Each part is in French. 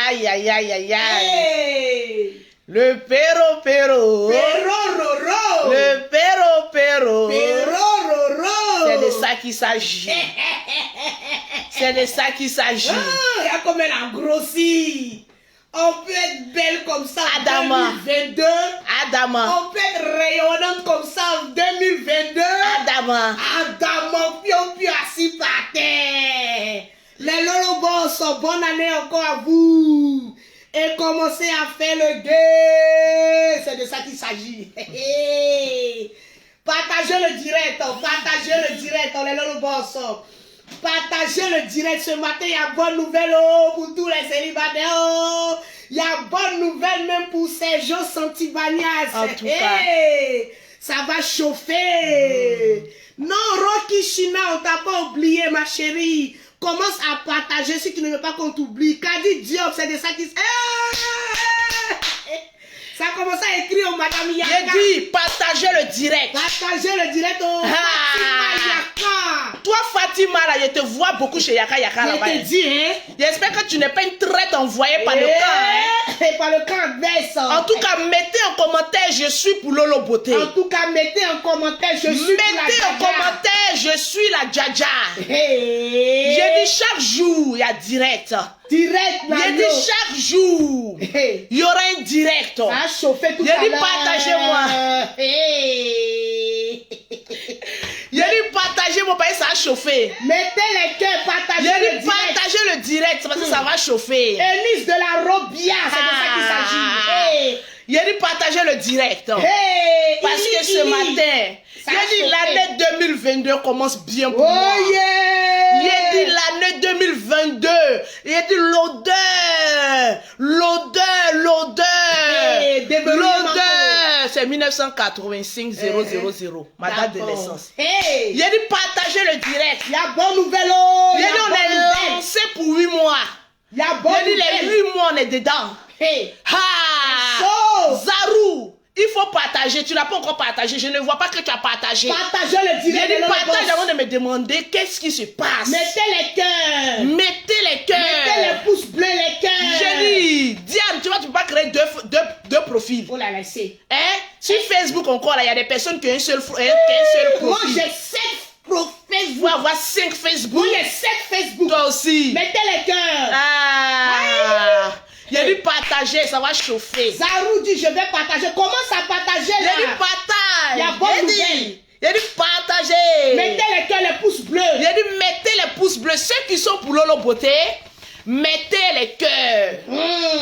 Aïe, aïe, aïe, aïe, aïe. Hey. Le pero, pero. Roro. Le pero, pero. Roro. C'est de ça qu'il s'agit. C'est de ça qu'il s'agit. Regarde comme elle a grossi. On peut être belle comme ça en Adama. 2022. Adama. On peut être rayonnante comme ça en 2022. Adama. Adama, pion, assis par terre. Les lolobos sont bonne année encore à vous. Et commencez à faire le gay. C'est de ça qu'il s'agit. Partagez le direct. Partagez le direct. Les lolobos. Partagez le direct. Ce matin, il y a bonne nouvelle pour tous les célibataires. Il y a bonne nouvelle même pour ces gens Santibanias. En tout cas. Ça va chauffer. Non, Rocky China, on t'a pas oublié, ma chérie. Commence à partager si tu ne veux pas qu'on t'oublie. Kadi Diop, c'est de ça qui... Ça a commencé à écrire au Madame Yaka. J'ai dit, partagez le direct. Partagez le direct au Fatima Yaka. Toi, Fatima, là, je te vois beaucoup chez Yaka Yaka là-bas. Je te dis, hein. J'espère que tu n'es pas une traite envoyée par le camp, hein. Par le camp adverse. En tout cas, mettez en commentaire, je suis pour Lolo Beauté. En tout cas, mettez en commentaire, je suis pour la Mettez en Djaja. commentaire, je suis la Djaja. Hey. J'ai dit chaque jour, il y a direct. Direct, J'ai dit chaque jour, Hey. il y aura un direct. Ça a chauffé tout J'ai à dit l'heure. partagez-moi. Hey. J'ai dit partagez-moi parce que ça a chauffé. Mettez les cœurs, partagez J'ai le dit direct. partagez le direct parce que ça va chauffer. Élise de la Robia, c'est de ça qu'il s'agit. Hey. J'ai dit partagez le direct. Hey. Parce que ce matin, Ça a j'ai dit chauffé. l'année 2022 commence bien pour Oh moi. yeah. J'ai dit l'année 2022. J'ai dit l'odeur. Hey, développement. L'odeur. C'est 1985 000. Ma date de naissance. Hey. J'ai dit partagez le direct. Il y a bonne nouvelle. Oh. J'ai Il y a dit on bonne est nouvelle. lancé pour 8 mois. Il y a bonne J'ai dit les nouvelle. 8 mois on est dedans. Hey. Ha! Chaud. Zarou, il faut partager. Tu n'as pas encore partagé. Je ne vois pas que tu as partagé. Partagez le J'ai direct. dit de Lolo partage Boss. avant de me demander qu'est-ce qui se passe. Mettez les cœurs. Mettez les cœurs. Mettez les pouces bleus, les cœurs. J'ai dit, Diane, tu vois, tu peux pas créer deux profils. Oh là là, c'est. Hein? Sur Facebook encore, là, il y a des personnes qui ont un seul Moi, profil. j'ai 7 profils. Il faut avoir 5 Facebook. Moi, j'ai 7 Facebook. Toi aussi. Mettez les cœurs. Ah. Il a dit partager, ça va chauffer. Zarou dit, je vais partager. Commence à partager Il là. a dit partage. Il y a bonne nouvelle. Il a dit partager. Mettez les cœurs, les pouces bleus. Il a dit mettez les pouces bleus. Ceux qui sont pour Lolo Beauté, mettez les cœurs.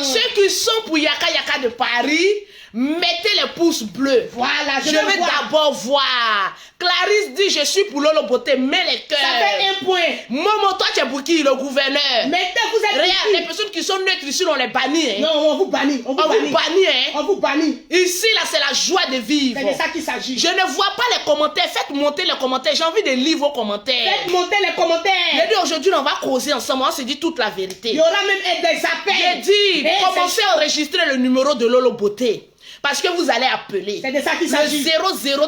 Ceux qui sont pour Yaka Yaka de Paris, mettez les pouces bleus. Voilà, Je vais voir. d'abord voir. Clarisse dit je suis pour Lolo Beauté, mets les cœurs. Ça fait un point. Momo, toi tu es pour qui? Le gouverneur. Mettez, vous êtes Regarde, ici. les personnes qui sont neutres ici, on les bannit. Hein. Non, on vous bannit. On vous On vous bannit. bannit, hein. On vous bannit. Ici, là, c'est la joie de vivre. C'est de ça qu'il s'agit. Je ne vois pas les commentaires. Faites monter les commentaires. J'ai envie de lire vos commentaires. Faites monter les J'ai commentaires. dit aujourd'hui, on va causer ensemble. On se dit toute la Il vérité. y aura même des J'ai appels. dit, Eh, commencez c'est à enregistrer le numéro de Lolo Beauté. Parce que vous allez appeler C'est de ça qu'il le s'agit.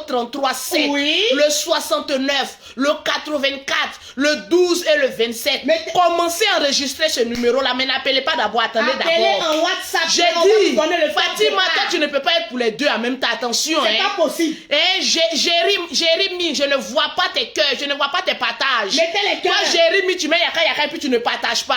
0033 7, Oui. le 69, le 84, le 12 et le 27. Mais Commencez à enregistrer ce numéro-là, mais n'appelez pas d'abord, attendez Appelez d'abord. en WhatsApp. J'ai on va vous dit, donner le code Fatima, départ. toi tu ne peux pas être pour les deux en même temps, attention. C'est Hein. pas possible. Eh, Jérémy, je ne vois pas tes cœurs, je ne vois pas tes partages. Mettez les cœurs. Toi, Jérémy, tu mets yaka yaka et puis tu ne partages pas.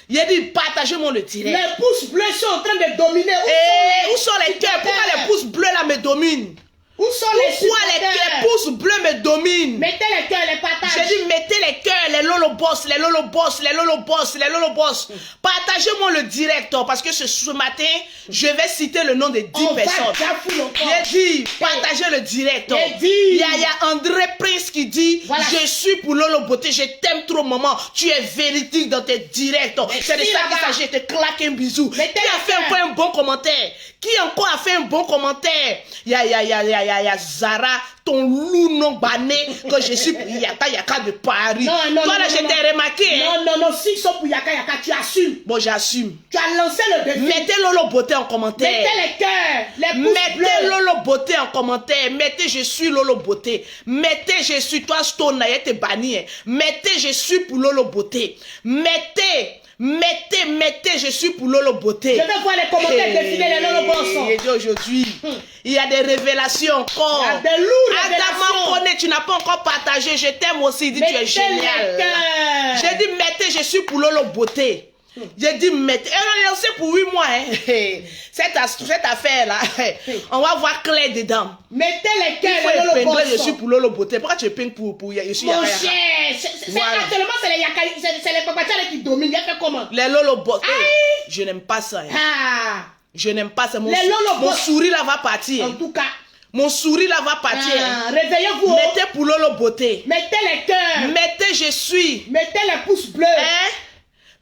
Il a dit, partagez-moi le direct. Les pouces bleus sont en train de dominer. Eh, où sont les cœurs? Pourquoi les pouces bleus là me dominent? Où sont les Pourquoi les supporters? pouces bleus me dominent? Mettez les cœurs, les partages. J'ai dit, mettez les cœurs, les Lolo Boss, les Lolo Boss, les Lolo Boss, les Lolo Boss. Partagez-moi le direct, parce que ce matin, je vais citer le nom de 10 On va personnes. Dafou encore. J'ai dit, partagez le direct. J'ai dit. Il y a André Prince qui dit, Voilà. je suis pour Lolo Beauté, je t'aime trop maman, tu es véridique dans tes directs. C'est de ça qu'il s'agit, je te claque un bisou. Mettez Qui a les fait cœurs. encore un bon commentaire? Qui encore a fait un bon commentaire? Il y a Zara, ton loup non banné, que je suis pour Yaka Yaka de Paris. Non, Toi là, je t'ai remarqué. Hein? Non, s'ils sont pour Yaka Yaka, tu assumes. Bon, j'assume. Tu as lancé le défi. Mettez Lolo Beauté en commentaire. Mettez les cœurs, les pouces Mettez bleus. Lolo Beauté en commentaire. Mettez je suis Lolo Beauté. Mettez je suis toi Stone Naye te banni. Mettez je suis pour Lolo Beauté. Mettez Mettez, je suis pour Lolo Beauté. Je veux voir les commentaires défiler les Lolo Boss. Et aujourd'hui, il y a des révélations encore. Il y a des lourdes Adama révélations. Kone, tu n'as pas encore partagé. Je t'aime aussi. Dis, tu es génial. J'ai dit, mettez, je suis pour Lolo Beauté. J'ai dit, mettez. Elle a lancé pour 8 mois. Hein. Cette affaire-là, on va voir clair dedans. Mettez les Il cœurs, faut les Lolo épingler, je Boss. suis pour Lolo Beauté. Pourquoi tu épingles pour je suis Mon Yaka cher, Yaka? Voilà. actuellement, c'est les Yaka, c'est les Papachales qui dominent. Il fait comment? Les Lolo Boss. Aïe. Je n'aime pas ça. Hein. Ah. Je n'aime pas ça. Mon, Les Lolo mon Boss. sourire là va partir. En tout cas, Mon sourire là va partir. Hein. réveillez-vous. Mettez pour Lolo Beauté. Mettez les cœurs. Mettez je suis. Mettez les pouces bleus. Hein?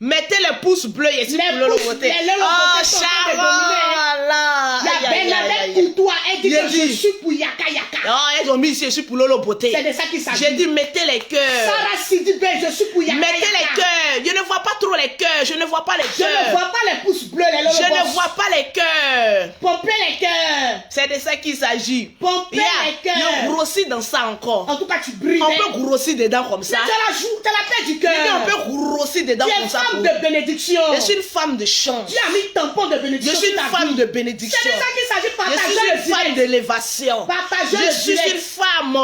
Mettez les pouces bleus ici Les pour Lolo pouces- Beauté. les Lolo Oh, Beauté sont en train de dominer. Charles. Il y a Aïe, aïe, aïe, Bernadette aïe. Courtois. Elle dit Il a que dit. je suis pour Yaka Yaka. Oh, elles ont mis ici, je suis pour Lolo Beauté. C'est de ça qu'il s'agit. J'ai dit, mettez les cœurs. Sarah Sidibé, je suis pour Yaka Mettez Yaka. les cœurs. Je ne vois pas trop les cœurs. Je ne vois pas les Je ne cœurs. vois pas les pouces bleus, les Lolo Je ne Boss. vois pas les cœurs. Pompez les cœurs. C'est de ça qu'il s'agit. Pompez les cœurs. Il grossit dans ça encore. En tout cas, tu brilles. On hein. peut grossir dedans comme ça. Tu as la tête du cœur. Mais on peut grossir dedans Tu es comme ça. femme de bénédiction. Je suis une femme de chance. Tu as mis tampon de Je bénédiction. suis sur une ta femme vie. de bénédiction. C'est de ça qu'il s'agit. Je Partagez suis le une femme direct. d'élévation. Partagez Je le suis direct. une femme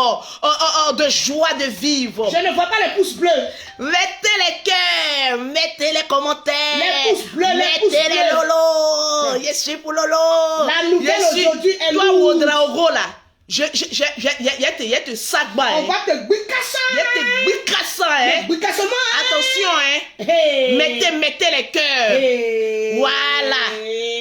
de joie de vivre. Je ne vois pas les pouces bleus. Mettez les cœurs, mettez les commentaires. Les pouces bleus, les pouces mettez les bleus. Lolo. Je suis pour Lolo. La nouvelle Je suis- aujourd'hui est Toi, lourde. Ouedraogo, là. Il y a te sac bas. On Hein. va te bicasser. Il y a te bicassa, hein. Bicasser moi. Attention, hein. Hey. Mettez les cœurs. Hey. Voilà.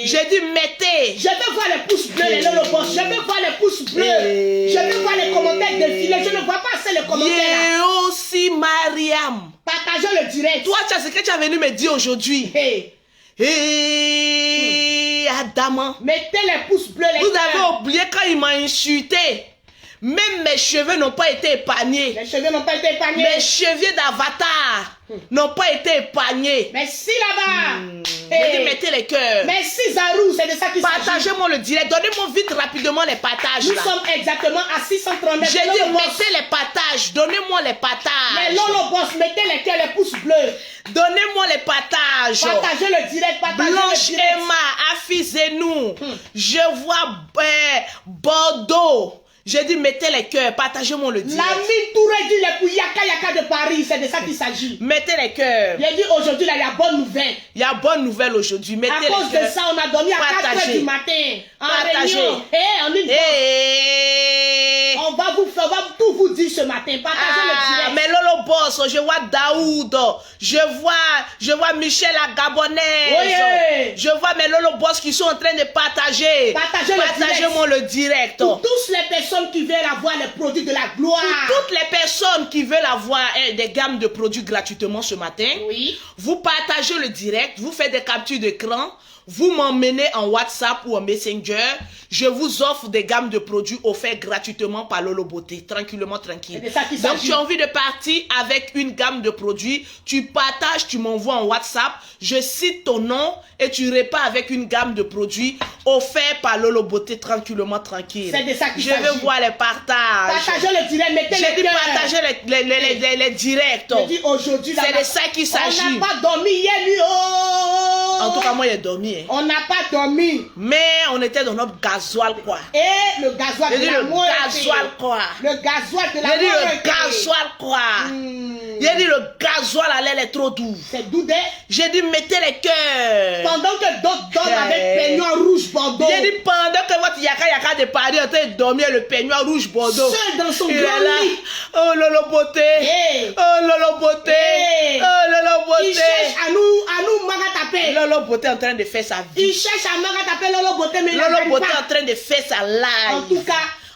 J'ai dit mettez. Je veux voir les pouces bleus, les Lolo Boss. Je veux voir les pouces bleus. Hey. Je veux voir les commentaires défiler. Je ne vois pas assez les commentaires là. Et aussi Mariam. Partagez le direct. Toi, tu as ce que tu as venu me dire aujourd'hui. Hey. Et Adama. Mettez les pouces bleus, les Vous cœurs. avez oublié quand il m'a insulté. Même mes cheveux n'ont pas été épargnés. Les cheveux n'ont pas été épargnés. Mes cheveux d'avatar n'ont pas été épargnés. Merci là-bas. J'ai dit, mettez les cœurs. Merci Zarou, c'est de ça qu'il s'agit. Partagez-moi le direct. Donnez-moi vite rapidement les partages. Nous là. sommes exactement à 639. J'ai Les dit, Lolo Boss. mettez les partages. Donnez-moi les partages. Les Lolo Boss, mettez les cœurs, les pouces bleus. Donnez-moi les partages. Partagez le direct, partagez Blanche le direct. Emma, affichez-nous. Je vois Bordeaux. J'ai dit, mettez les cœurs. Partagez-moi le direct. L'ami Touré dit les pour Yaka Yaka de Paris, c'est de ça qu'il s'agit. Mettez les cœurs. J'ai dit aujourd'hui, là, il y a bonne nouvelle. Il y a bonne nouvelle aujourd'hui. Mettez À les cause cœurs. de ça, on a dormi à 4 Partagez. h du matin. En Partagez. réunion. Et en une Hey. on va tout vous dire ce matin. Partagez le direct. Mais Lolo Boss, je vois Daoud, je vois Michel la Gabonaise, Oui. je vois mes Lolo Boss qui sont en train de partager. Partagez-moi le direct. Pour tous les personnes qui veulent avoir les produits de la gloire. Toutes les personnes qui veulent avoir des gammes de produits gratuitement ce matin, Oui. vous partagez le direct, vous faites des captures d'écran, vous m'emmenez en WhatsApp ou en Messenger, je vous offre des gammes de produits offerts gratuitement par Lolo Beauté, tranquillement, tranquille. C'est de ça qu'il Donc s'agit. tu as envie de partir avec une gamme de produits, tu partages, tu m'envoies en WhatsApp, je cite ton nom et tu repars avec une gamme de produits offerts par Lolo Beauté, tranquillement, tranquille. C'est de ça qu'il Je s'agit. veux voir les partages. Partagez le direct, mettez J'ai les dit cœurs. partager les directs. Je dis aujourd'hui, là, C'est de ça qu'il s'agit. On n'a pas dormi hier, lui. Oh. En tout cas, moi, j'ai dormi. Hein. On n'a pas dormi. Mais on était dans notre gasoil, quoi. Et le gasoil J'ai de dit la le moitié. gasoil, quoi. Le gasoil de la J'ai dit le moitié. gasoil, quoi. J'ai dit le gasoil, elle est trop doux. C'est doudé. J'ai dit mettez les cœurs. Pendant que d'autres dorment avec peignoir rouge Bordeaux. J'ai dit pendant que votre yaka de Paris est en train de dormir le peignoir rouge Bordeaux. Seul dans son Il est grand là. lit. Oh Lolo Beauté. Hey. Oh Lolo Beauté. Hey. Oh Lolo Il Beauté. cherche à nous magataper. Lolo Beauté est en train de faire sa vie. Il cherche à magataper Lolo Beauté, mais il Lolo n'arrive Beauté est pas. en train de faire sa live. En tout cas,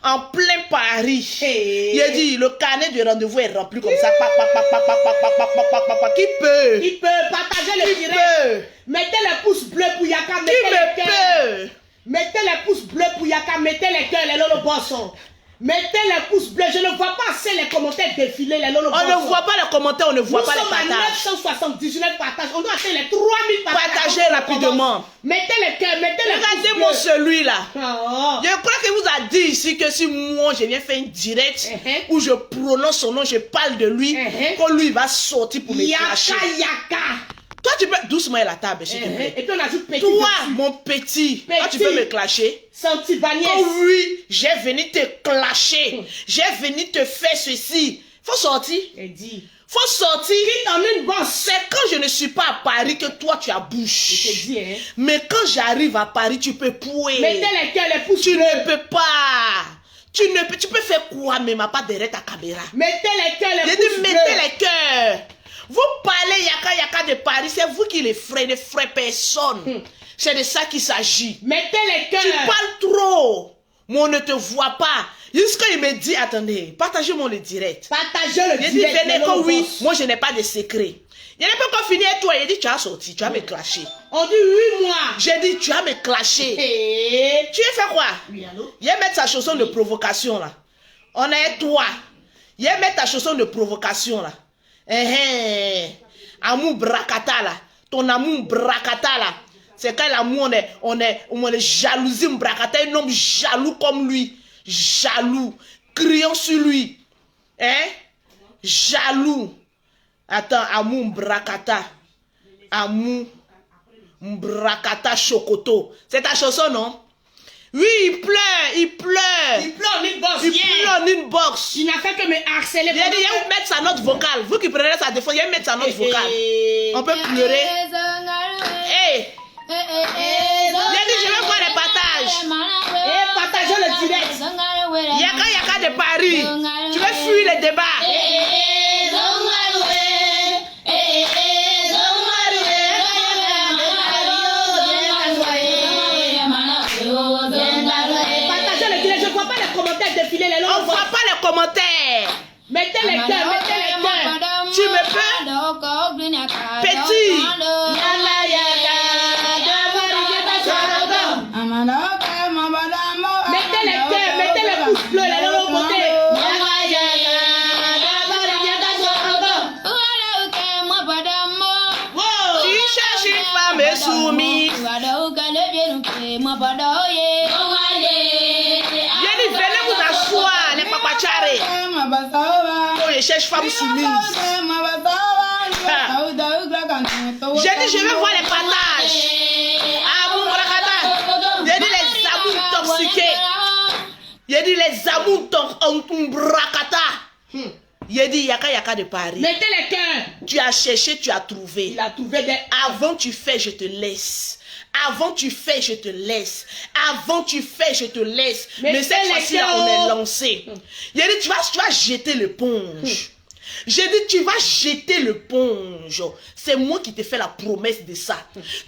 en plein Paris. Hey. Il a dit, le carnet de rendez-vous est rempli comme ça. Pac, pac, pac, pac, pac, pac, pac, pac, pac, pac, pac, pac. Qui peut? il peut partager le Qui direct. peut? Mettez les pouces bleus pour Yaka, Qui mettez les me cœurs. peut? Mettez les pouces bleus pour Yaka, mettez les cœurs, les Lolo Bossons. Mettez les pouces bleus, je ne vois pas assez les commentaires défiler, les Lolo Bossons. On ne voit pas les commentaires, on ne voit Nous pas les sommes à partages. 979 partages, on doit atteindre les 3000 partages. Partagez Avant qu'on rapidement. commence. Mettez les cœurs, mettez les pouces Regardez-moi bleus. celui-là. Oh. Je crois qu'il vous a dit ici que si moi je viens faire une direct où je prononce son nom, je parle de lui, Uh-huh. quand lui va sortir pour me Yaka cracher. Yaka. Toi, tu peux... Doucement à la table, s'il te plaît. Et puis on ajoute petit. Toi, mon petit, toi, tu peux me clasher. Senti Bagnès. Oh oui, j'ai venu te clasher. J'ai venu te faire ceci. Faut sortir. Elle dit. Faut sortir. Qui t'en une bosse. C'est quand je ne suis pas à Paris que toi, tu as bouche. Je te dis, hein. Mais quand j'arrive à Paris, tu peux pouer. Mettez les cœurs, les pouces. Tu ne peux pas. Tu peux faire quoi même à pas derrière ta caméra? Mettez les cœurs, les J'ai pouces. dit mettez les cœurs. Vous parlez yaka de Paris, c'est vous qui les ferez, ne ferez personne. C'est de ça qu'il s'agit. Mettez les cœurs. Tu parles trop. Moi, on ne te voit pas. Jusqu'à il me dit, attendez, partagez-moi le direct. Partagez le J'ai direct. dit, venez, comme oui, moi je n'ai pas de secret. Il n'a pas encore fini avec toi. Il dit, tu as sorti, tu as me clasher. On dit 8 mois. J'ai dit, tu as me clasher. Et... Tu as fait quoi? Oui, allô? Il va mettre sa chanson de provocation là. On est toi. Il va mettre ta chanson de provocation là. Amour bracata là. Ton amour bracata là. C'est quand l'amour on est jalousie bracata. Un homme jaloux comme lui. Jaloux. Criant sur lui. Hein? Jaloux. Attends, amour bracata. Amour bracata chocoto. C'est ta chanson, non? Oui, il pleure, il pleure. Il pleure en inbox. Il pleure en inbox. Il n'a fait que me harceler. Il a dit, il va mettre sa note vocale. Vous qui prenez sa défense, il va mettre sa note vocale. On peut pleurer. Hey. Il a dit, je veux voir les partages. Et partagez le direct. Yaka de Paris. Tu veux fuir les débats. On ne voit pas les commentaires. Mettez les cœurs, mettez les cœurs. Tu me peux? Petit. Mettez les cœurs, mettez les pouces bleus, les longs côtés. Tu cherches une femme soumise. Venez vous asseoir, les papacharés. Oh, je cherche femme soumise. J'ai dit, je vais voir les partages. J'ai dit, les amours toxiqués. J'ai dit, les amours toxiqués. J'ai dit, yaka de Paris. Mettez les cœurs. Tu as cherché, tu as trouvé. Il a trouvé des... Avant tu fais, je te laisse. Avant tu fais, je te laisse. Avant tu fais, je te laisse. Mais cette fois-ci, on est lancé. Il a dit, tu vas jeter l'éponge. J'ai dit, tu vas jeter l'éponge. C'est moi qui t'ai fait la promesse de ça.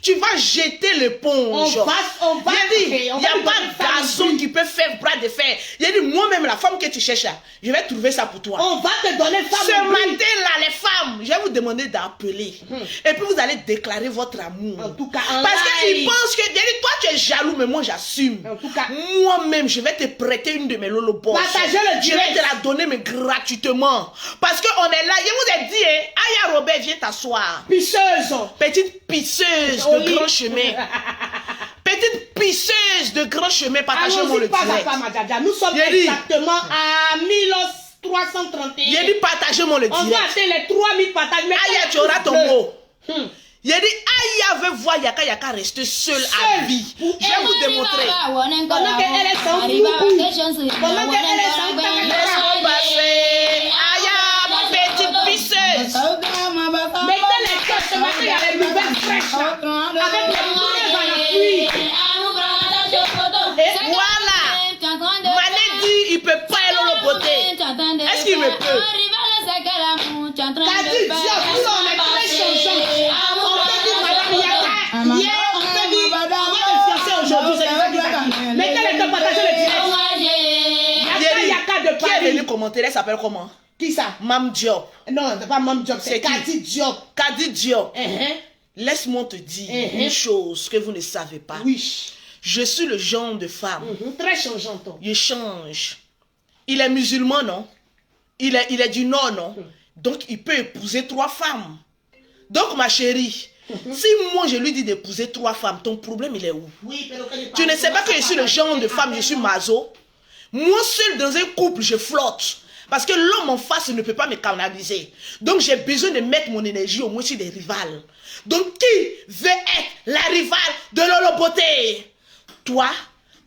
Tu vas jeter l'éponge. On va. Il n'y a pas de garçon qui peut faire bras de fer. Il a dit, moi-même, la femme que tu cherches là, je vais trouver ça pour toi. On va te donner femme. Ce matin-là, les femmes, je vais vous demander d'appeler. Et puis vous allez déclarer votre amour. En tout cas, parce qu'ils pensent que, toi tu es jaloux, mais moi j'assume. En tout cas, moi-même, je vais te prêter une de mes lolobos. Partagez le Je vais te la donner, mais gratuitement. Parce qu'on est là, je vous ai dit, Aya Robert, viens t'asseoir. Pisseuse. Petite pisseuse de grand chemin. Petite pisseuse de grand chemin, partagez-moi le direct. Nous sommes exactement à 1331. Il a dit partagez-moi le direct. On va atteindre les 3000 partages. Aya, tu auras ton mot. Il a dit, Aya veut voir Yaka rester seul à vie. Je vais vous démontrer. Pendant qu'elle est sans vous. Pendant qu'elle est sans laisse-moi passer. Aya, petite pisseuse. Mettez les cœurs, ce matin, il y a les nouvelles fraîches là. Avec les nouvelles à la pluie. Et voilà. Mané dit, il ne peut pas aller au beauté. Est-ce qu'il me peut? T'as dit, Dieu, nous on est très changeants. On peut dire Madame Yaka. Hier, on peut dire, on va le fiancer aujourd'hui. C'est ça qui s'agit. Mettez les cœurs, partagez le direct. Yaka de Paris. Qui est venu commenter? Elle s'appelle comment? Qui ça? Mam Diop. Non, c'est pas Mam Diop, c'est Kadi Diop. Kadi Diop. Laisse-moi te dire une chose que vous ne savez pas. Oui. Je suis le genre de femme. Très changeante. Je change. Il est musulman, non? Il est du Nord, non? Donc, il peut épouser 3 femmes. Donc, ma chérie, si moi, je lui dis d'épouser 3 femmes, ton problème, il est où? Oui, tu ne sais pas que je suis le genre de femme, je suis maso. Moi seul, dans un couple, je flotte. Parce que l'homme en face ne peut pas me canaliser. Donc j'ai besoin de mettre mon énergie au moins sur des rivales. Donc qui veut être la rivale de Lolo Beauté? Toi,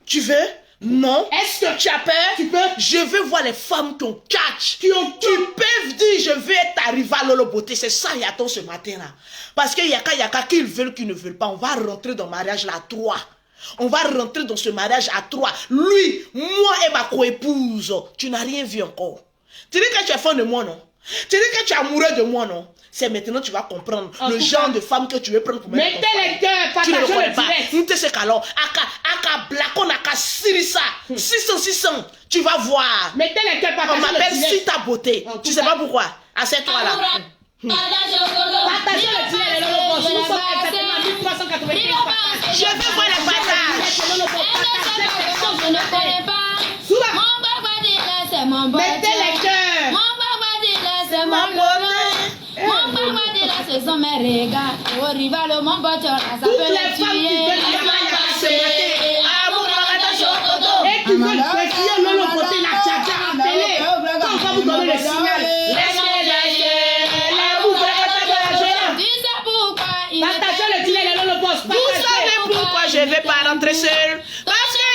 tu veux? Non. Est-ce que tu as peur? Tu peux? Je veux voir les femmes qui ont catch. Qui peuvent dire je veux être ta rivale Lolo Beauté. C'est ça y a-t-on ce matin là. Parce que yaka qu'ils veulent, qu'ils ne veulent pas. On va rentrer dans le mariage là à 3. On va rentrer dans ce mariage à 3. Lui, moi et ma coépouse. Tu n'as rien vu encore. Tu dis que tu es fan de moi, non? Tu dis que tu es amoureux de moi, non? C'est maintenant que tu vas comprendre le genre de femme que tu veux prendre pour mettre. Mettez les cœurs, tu ne le partagez connais le pas. direct. Nous te sais qu'alors, aka blacon, aka sirissa, 600, tu vas voir. Mettez les cœurs, On partagez m'appelle le direct. Sita Beauté. Tu sais pas pourquoi? Assieds-toi là. Partagez le direct, les Lolo Boss. Nous sommes exactement à 1395 partages. Je veux voir les partages. Je ne connais pas. Mon papa dit là, c'est mon beau. Mettez les cœurs. Mon papa dit là, c'est mon beau. Mon papa dit là, ce sont mes regards. Et au rival, mon beau, ça peut Toutes les le femmes qui tuer. veulent et qui veulent défier Lolo Beauté, la tcha-tcha, appelez. Quand on va vous donner le signal, laissez Tu sais pourquoi il partagez le direct, les Lolo Boss. Vous Partagez. savez pourquoi je ne vais pas rentrer seul? Parce que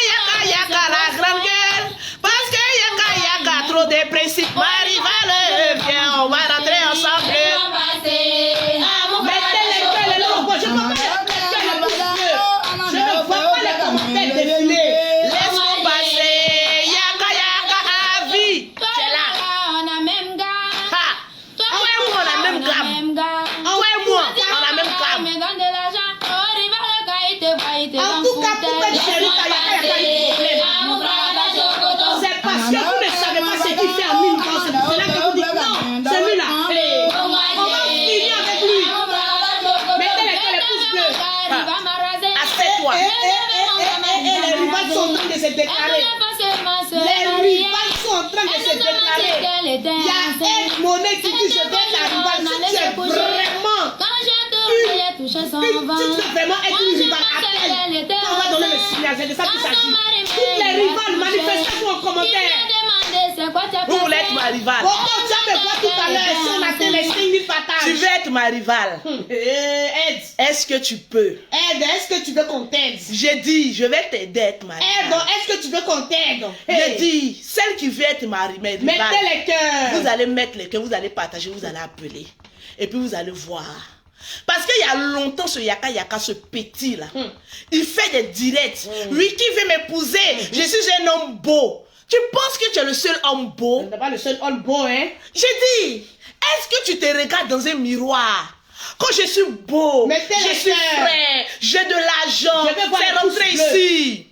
yaka la grande gueule. Parce que yaka trop de principes. Ma rivale, viens, on va rentrer ensemble. Mettez les cœurs, les Lolo Boss. Je ne vois pas les cœurs, les pouces bleus. Je ne vois pas les commentaires défiler. Laisse-moi passer. Yaka à vie. C'est là. On a même gars. Ha. Ouais, moi, on a même gamme. Ouais, moi, on a même gamme. En tout cas, pour être chérie, c'est parce que vous ne savez pas ce qu'il fait en 1000 ans. C'est pour cela que vous dites non, celui-là. On va finir avec lui. Mettez les cœurs, les pouces bleus. Assieds-toi. Et les rivales sont en train de se déclarer. Les rivales sont en train de se déclarer. Il y a une monnaie qui dit je vais la rivale. Si tu es vraiment tu veux vraiment être une rivale, appelle. On va donner le signal, c'est de ça qu'il s'agit. Toutes les rivales, manifestez-vous en commentaire. Vous voulez être ma rivale. Pourquoi tu vas me voir tout à l'heure si on atteint les 5000 partages? Tu veux être ma rivale. Aide. Est-ce que tu peux? Aide, est-ce que tu veux qu'on t'aide? J'ai dit, je vais t'aider à être ma Aide, rivale. est-ce que tu veux qu'on t'aide? J'ai dit, celle qui veut être ma rivale, Mettez les cœurs. vous allez mettre les cœurs, vous allez partager, vous allez appeler. Et puis vous allez voir. Parce qu'il y a longtemps, ce yaka, ce petit là, il fait des directs. Lui qui veut m'épouser, je suis un homme beau. Tu penses que tu es le seul homme beau? Tu n'es pas le seul homme beau, hein? J'ai dit, est-ce que tu te regardes dans un miroir? Quand je suis beau, Mettez je les suis cœurs. frais, j'ai de l'argent, Je vais voir fais les rentrer pouces bleus. ici.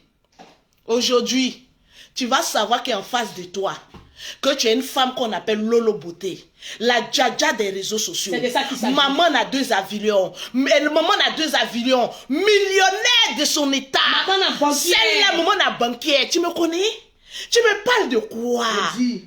Aujourd'hui, tu vas savoir qu'en face de toi, que tu es une femme qu'on appelle Lolo Beauté, la djaja des réseaux sociaux. C'est de ça qu'il s'agit. Maman a 2 avions, maman a 2 avions, millionnaire de son état. Maman a banquière. Celle-là, maman a banquière. Tu me connais? Tu me parles de quoi? Vas-y.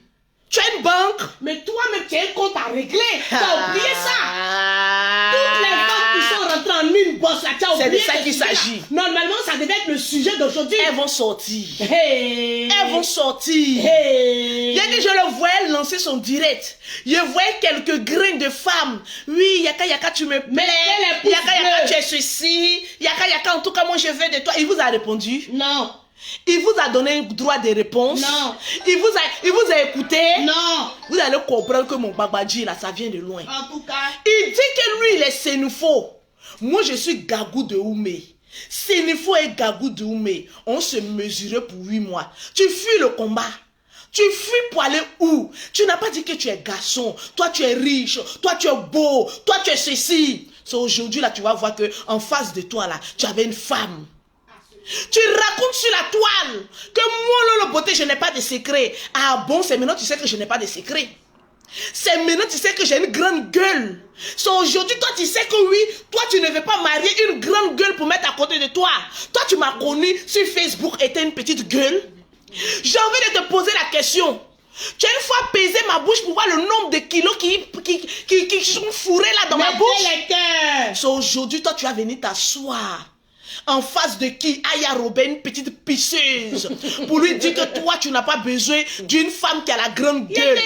Tu as une banque? Mais toi-même, tu as un compte à régler. Tu as oublié ça. Toutes les femmes qui sont rentrées en une bosse là, tu as C'est oublié de ça ce qu'il sujet-là. s'agit. Normalement, ça devait être le sujet d'aujourd'hui. Elles vont sortir. Hey. Elles vont sortir. Hey. Dès que je le voyais lancer son direct, je voyais quelques grains de femmes. Oui, yaka, tu me plais. les pouces Yaka, bleus. tu es ceci. Yaka, en tout cas, moi, je veux de toi. Il vous a répondu? Non. Il vous a donné un droit de réponse? Non. Il vous a écouté? Non. Vous allez comprendre que mon babadji, là, ça vient de loin. En tout cas, Il dit que lui, il est sénufo. Moi, je suis Gagou de Oumé. Sénufo et Gagou de Oumé, on se mesurait pour 8 mois. Tu fuis le combat. Tu fuis pour aller où? Tu n'as pas dit que tu es garçon. Toi, tu es riche. Toi, tu es beau. Toi, tu es ceci. C'est aujourd'hui, là, tu vas voir que en face de toi, là, tu avais une femme. Tu racontes sur la toile que moi, Lolo Beauté, je n'ai pas de secret. Ah bon, c'est maintenant tu sais que je n'ai pas de secret. C'est maintenant tu sais que j'ai une grande gueule. C'est aujourd'hui, toi tu sais que oui, toi tu ne veux pas marier une grande gueule pour mettre à côté de toi. Toi tu m'as connu sur Facebook et t'es une petite gueule. J'ai envie de te poser la question. Tu as une fois pesé ma bouche pour voir le nombre de kilos qui sont fourrés là dans ma bouche. mettez les cœurs. C'est aujourd'hui, toi tu vas venir t'asseoir. En face de qui? Aya Robin, une petite pisseuse. Pour lui dire que toi, tu n'as pas besoin d'une femme qui a la grande gueule.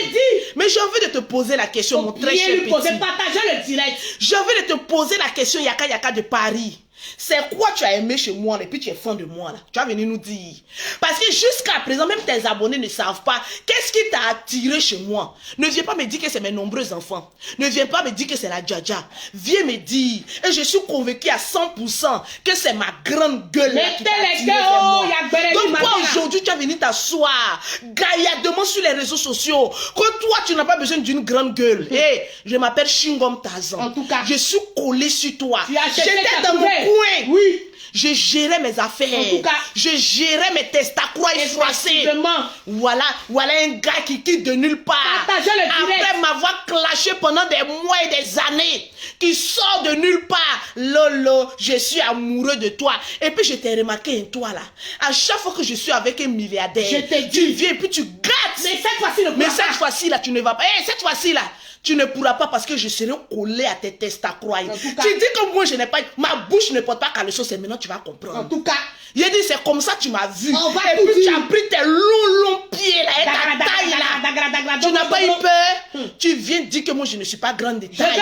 Mais j'ai envie de te poser la question, mon très cher petit. Partagez le direct. J'ai envie de te poser la question, Yaka Yaka de Paris. C'est quoi tu as aimé chez moi et puis tu es fan de moi là? Tu vas venir nous dire. Parce que jusqu'à présent, même tes abonnés ne savent pas qu'est-ce qui t'a attiré chez moi. Ne viens pas me dire que c'est mes nombreux enfants. Ne viens pas me dire que c'est la Djadja. Viens me dire. Et je suis convaincu à 100% que c'est ma grande gueule là qui t'a attiré vers moi. Donc toi aujourd'hui tu vas venir t'asseoir gaillardement sur les réseaux sociaux. Que toi tu n'as pas besoin d'une grande gueule. Hey, je m'appelle Shingom Tazan. En tout cas, je suis collé sur toi. J'étais dans mon coin. Oui. Je gérais mes affaires. En tout cas, je gérais mes testacroix effroissés. Voilà un gars qui quitte de nulle part. Après m'avoir clashé pendant des mois et des années. Qui sort de nulle part. Lolo, je suis amoureux de toi. Et puis je t'ai remarqué, toi là. À chaque fois que je suis avec un milliardaire, tu viens et puis tu gâtes. Mais cette fois-ci là, tu ne vas pas. Hey, cette fois-ci là. Tu ne pourras pas parce que je serai collé à tes testacroix. Tu dis que moi je n'ai pas... Ma bouche ne porte pas caleçon, c'est maintenant tu vas comprendre. En tout cas... Il a dit c'est comme ça tu m'as vu. Et puis tu as pris tes longs pieds là et ta taille là. Tu n'as pas eu peur. Tu viens dire que moi je ne suis pas grande de taille.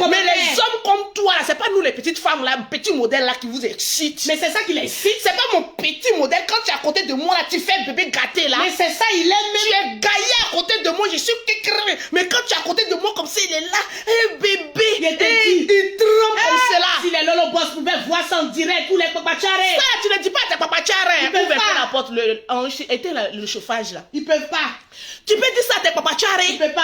Mais les hommes comme toi là, c'est pas nous les petites femmes là, petits modèles là qui vous excitent. Mais c'est ça qui l'excite. C'est pas mon petit modèle. Quand tu es à côté de moi là, tu fais bébé gâté là. Mais c'est ça, il aime même. Tu es gaillé à côté de moi, je suis kékré. Mais quand tu es à côté de moi comme ça, il est là. Hey bébé. Il trempe comme cela. Si les Lolo Boss pouvaient voir ça en direct, tous les papacharés. Ça, tu ne dis pas à tes papacharés. Ils peuvent pas. La porte, éteins le chauffage là. Ils peuvent pas. Tu peux dire ça à tes papacharés. Ils peuvent pas.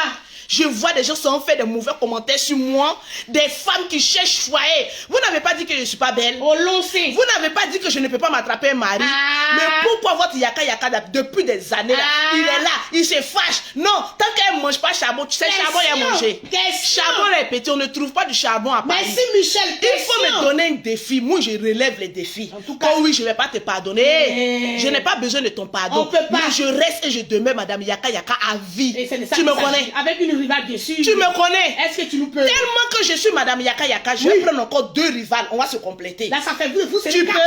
Je vois des gens qui ont fait des mauvais commentaires sur moi, des femmes qui cherchent foyer. Vous n'avez pas dit que je ne suis pas belle. Oh l'on sait. Vous n'avez pas dit que je ne peux pas m'attraper un mari. Mais pourquoi votre Yaka Yaka depuis des années là, il est là, il se fâche. Non, tant qu'elle ne mange pas charbon, tu sais, charbon il a mangé. Charbon est pété, on ne trouve pas du charbon à Paris. Merci Michel. Il faut me donner un défi. Moi, je relève les défis. En tout cas, oh oui, je ne vais pas te pardonner. Je n'ai pas besoin de ton pardon. On peut pas. Mais je reste et je demeure Madame Yaka Yaka à vie. Tu me connais. Avec une rivale dessus. Tu me connais. Est-ce que tu nous peux? Tellement que je suis Madame Yaka Yaka, je vais prendre encore 2 rivales. On va se compléter. Là, ça fait vous, c'est tu peux?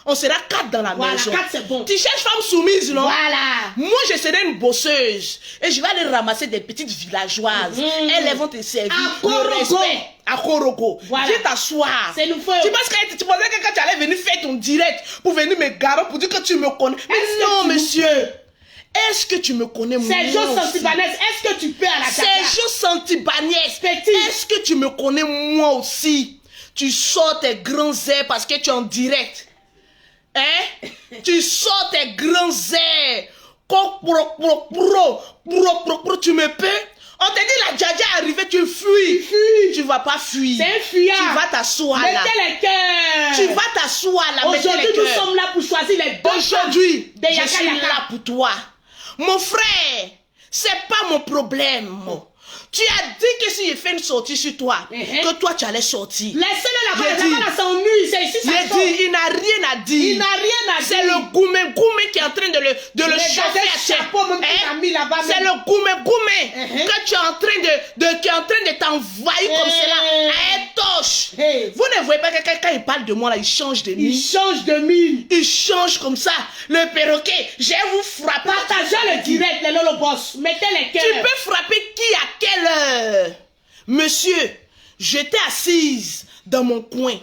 On sera 4 dans la maison. 4 c'est bon. Tu cherches femme soumise, non? Voilà. Moi, je serai une bosseuse. Et je vais aller ramasser des petites villageoises. Elles vont te servir. Le respect. À Korogo. Voilà. Viens t'asseoir. C'est nous faut. Tu penses que tu pensais que quand tu allais venir faire ton direct pour venir me garer pour dire que tu me connais? Mais non, monsieur. Est-ce que tu me connais moi aussi? Sergio Santibanès, est-ce que tu peux à la Djadja? Sergio Santibanès, est-ce que tu me connais moi aussi? Tu sors tes grands airs parce que tu es en direct. Hein? Tu sors tes grands airs. Tu me peux? On te dit la Djadja est arrivée, tu fuis. Tu vas pas fuir. C'est un fuyard. Tu vas t'asseoir là. Mettez les cœurs. Tu vas t'asseoir là. Aujourd'hui, nous sommes là pour choisir les deux. Aujourd'hui, je suis là pour toi. Mon frère, c'est pas mon problème. Tu as dit que si je fais une sortie sur toi, que toi tu allais sortir. Laissez-le là-bas, s'ennuie, c'est ici ça. J'ai dit, il n'a rien à dire. Il n'a rien à dire. C'est le goumé qui est en train de le chauffer à terre. C'est le goumé que tu es en train de t'envahir comme cela. Toche. Vous ne voyez pas que quand il parle de moi là, il change de mine. Il change de mine. Il change comme ça. Le perroquet, je vais vous frapper. Partagez le direct, les Lolo Boss. Mettez les cœurs. Tu peux frapper qui à quelle heure? Monsieur, j'étais assise dans mon coin.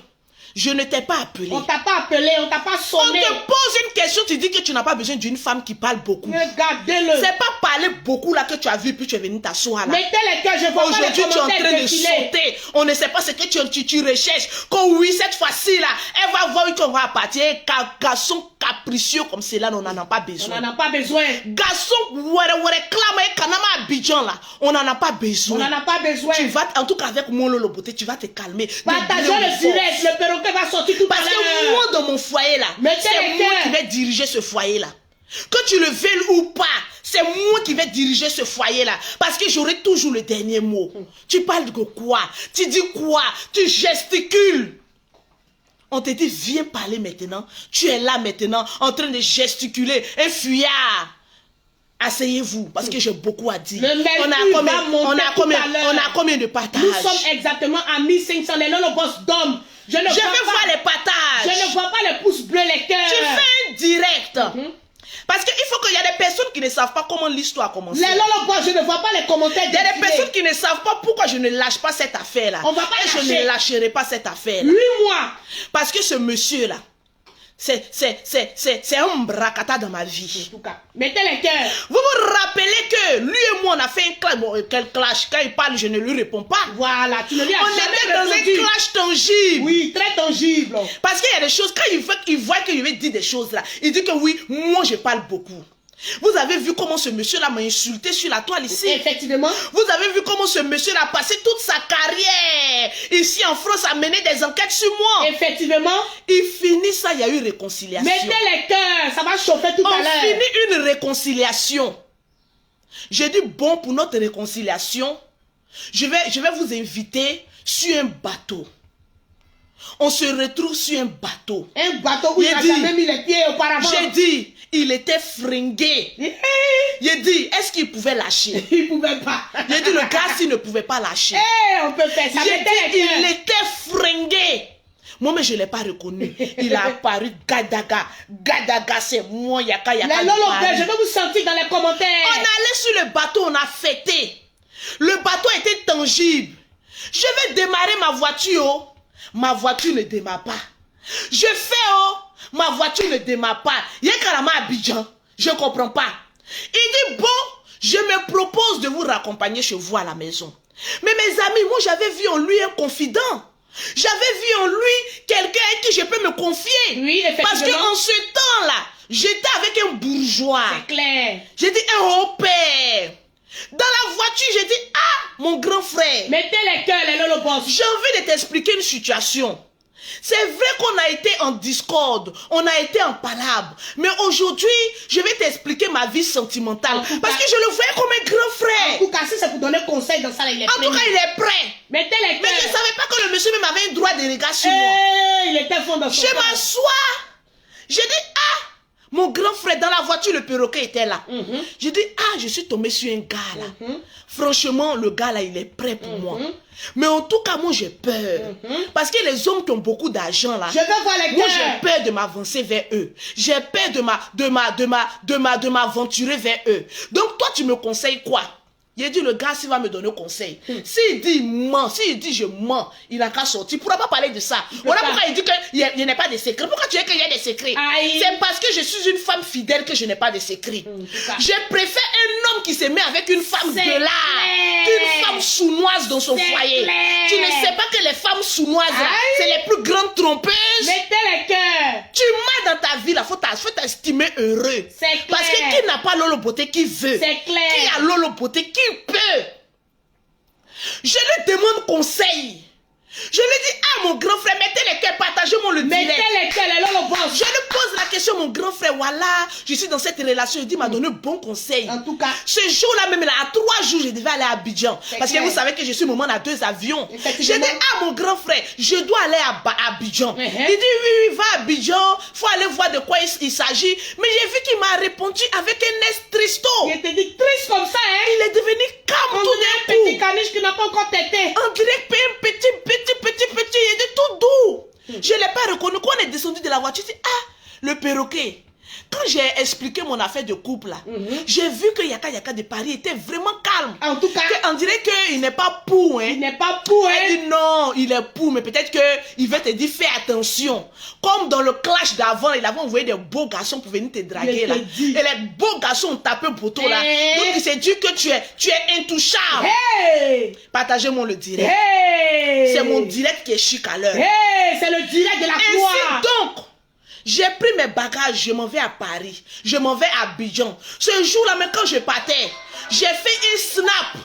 Je ne t'ai pas appelé. On t'a pas appelé, on t'a pas sonné. On te pose une question, tu dis que tu n'as pas besoin d'une femme qui parle beaucoup. Regardez-le. C'est pas parler beaucoup là que tu as vu puis tu es venu t'asseoir là. Mettez les cœurs, je vois pas les commentaires. Aujourd'hui tu es en train de sauter. On ne sait pas ce que tu recherches. Quand oui, cette fois-ci là, elle va voir qu'on va partir. Garçon capricieux comme cela, on n'en a pas besoin. On n'en a pas besoin. Garçon, on n'en a pas besoin. On n'en a pas besoin. Tu vas, en tout cas avec mon Lolo Beauté, tu vas te calmer. Partagez le direct, le perroquet va sortir tout à l'heure. Parce que moi dans mon foyer là, c'est moi qui vais diriger ce foyer là. Que tu le veuilles ou pas, c'est moi qui vais diriger ce foyer là. Parce que j'aurai toujours le dernier mot. Tu parles de quoi? Tu dis quoi? Tu gesticules. On te dit viens parler maintenant. Tu es là maintenant en train de gesticuler. Un fuyard. Asseyez-vous parce que j'ai beaucoup à dire. On a combien de partages? Nous sommes exactement à 1500. Les Lolo Boss d'hommes. Je veux voir les partages. Je ne vois pas pas les pouces bleus, les cœurs. Tu fais un direct. Parce qu'il faut qu'il y a des personnes qui ne savent pas comment l'histoire a commencé. Les lolobos, je ne vois pas les commentaires. Il y a des personnes qui ne savent pas pourquoi je ne lâche pas cette affaire-là. On va pas Et je lâcher. ne lâcherai pas cette affaire-là. 8 mois. Parce que ce monsieur-là, c'est un bracata dans ma vie. En tout cas, mettez les cœurs. Vous vous rappelez que lui et moi, on a fait un clash. Bon, quel clash? Quand il parle, je ne lui réponds pas. Voilà, tu ne lui as On jamais était dans répondu. un clash tangible. Oui, très tangible. Parce qu'il y a des choses, quand il voit que je vais dire des choses là, il dit que oui, moi je parle beaucoup. Vous avez vu comment ce monsieur-là m'a insulté sur la toile ici. Effectivement. Vous avez vu comment ce monsieur-là a passé toute sa carrière ici en France à mener des enquêtes sur moi. Effectivement. Il finit ça, il y a eu réconciliation. Mettez les cœurs, ça va chauffer tout à On l'heure. finit une réconciliation. J'ai dit bon, pour notre réconciliation, je vais vous inviter sur un bateau. On se retrouve sur un bateau. Un bateau où il n'a jamais mis les pieds auparavant. J'ai dit, il était fringué. J'ai dit, est-ce qu'il pouvait lâcher? Il ne pouvait pas. J'ai dit, le gars, s'il ne pouvait pas lâcher. On peut faire ça. J'ai Mettez dit, les cœurs. il était fringué. Moi, mais je ne l'ai pas reconnu. Il a apparu Gadaga. Gadaga, c'est moi, Yaka, Yaka. Les lolobos, je vais vous sentir dans les commentaires. On allait sur le bateau, on a fêté. Le bateau était tangible. Je vais démarrer ma voiture. Oh. Ma voiture ne démarre pas. Je fais, oh, ma voiture ne démarre pas. Il y a carrément Abidjan. Je ne comprends pas. Il dit, bon, je me propose de vous raccompagner chez vous à la maison. Mais mes amis, moi j'avais vu en lui un confident. J'avais vu en lui quelqu'un à qui je peux me confier. Oui, effectivement. Parce qu'en ce temps-là, j'étais avec un bourgeois. C'est clair. J'ai dit un haut père. Dans la voiture, j'ai dit, ah, mon grand frère. Mettez les cœurs, les lolobos. J'ai envie de t'expliquer une situation. C'est vrai qu'on a été en discorde, on a été en palabre. Mais aujourd'hui, je vais t'expliquer ma vie sentimentale. Parce que je le voyais comme un grand frère. En tout cas, si c'est pour donner conseil dans ça, il est En tout cas, il est prêt. Mettez les cœurs. Mais je ne savais pas que le monsieur même avait un droit de regard sur moi. Il était fond dans son Je corps. m'assois. J'ai dit, ah, mon grand frère, dans la voiture, le perroquet était là. J'ai dit, ah, je suis tombé sur un gars là. Franchement, le gars là, il est prêt pour moi. Mais en tout cas, moi, j'ai peur. Parce que les hommes qui ont beaucoup d'argent là, Je veux voir les moi, cœurs. j'ai peur de m'avancer vers eux. J'ai peur de m'aventurer vers eux. Donc, toi, tu me conseilles quoi? Il dit, le gars, s'il va me donner conseil. S'il dit ment, s'il dit je mens, il n'a qu'à sortir. Il ne pourra pas parler de ça. Voilà pourquoi il dit qu'il n'y a pas de secret. Pourquoi tu dis qu'il y a des secrets? C'est parce que je suis une femme fidèle que je n'ai pas de secret. Je préfère un homme qui se met avec une femme de l'art qu'une femme sournoise dans son foyer. Clair. Tu ne sais pas que les femmes sournoises, c'est les plus grandes trompeuses. Mettez les cœurs. Tu m'as dans ta vie, il faut t'estimer heureux. C'est clair. Parce que qui n'a pas Lolo Beauté qui veut? C'est clair. Qui a Lolo Beauté qui peut? Je lui demande conseil. Je lui dis, ah mon grand frère, mettez les cœurs, partagez-moi le direct. Mettez les cœurs, les lolobos. Je lui pose la question, mon grand frère, voilà, je suis dans cette relation. Il dit, il m'a donné bon conseil. En tout cas. Ce jour-là même, là, à 3 jours, je devais aller à Abidjan. Parce que clair. vous savez que je suis maman à 2 avions. Je Effectivement. dis, ah mon grand frère, je dois aller à Abidjan. Il dit, oui, va à Abidjan, faut aller voir de quoi il s'agit. Mais j'ai vu qu'il m'a répondu avec un air tristo. Il te dit triste comme ça, hein. Il est devenu calme On tout dirait d'un un petit coup. caniche qui n'a pas encore tété. On dirait un petit, il est tout doux. Je ne l'ai pas reconnu. Quand on est descendu de la voiture, je dis, ah, le perroquet. Quand j'ai expliqué mon affaire de couple, là, j'ai vu que Yaka de Paris était vraiment calme. En tout cas, On dirait qu'il n'est pas pour. Hein. il n'est pas pour, hein. Elle dit non, il est pour, mais peut-être qu'il veut te dire fais attention. Comme dans le clash d'avant, il avait envoyé des beaux garçons pour venir te draguer là. Et les beaux garçons ont tapé le poteau là. Donc il s'est dit que tu es intouchable. Hey! Partagez-moi le direct. Hey! C'est mon direct qui est chic à l'heure. Hey! C'est le direct de la gloire. Ainsi donc, j'ai pris mes bagages, je m'en vais à Paris. Je m'en vais à Abidjan. Ce jour-là, mais quand je partais, j'ai fait un snap.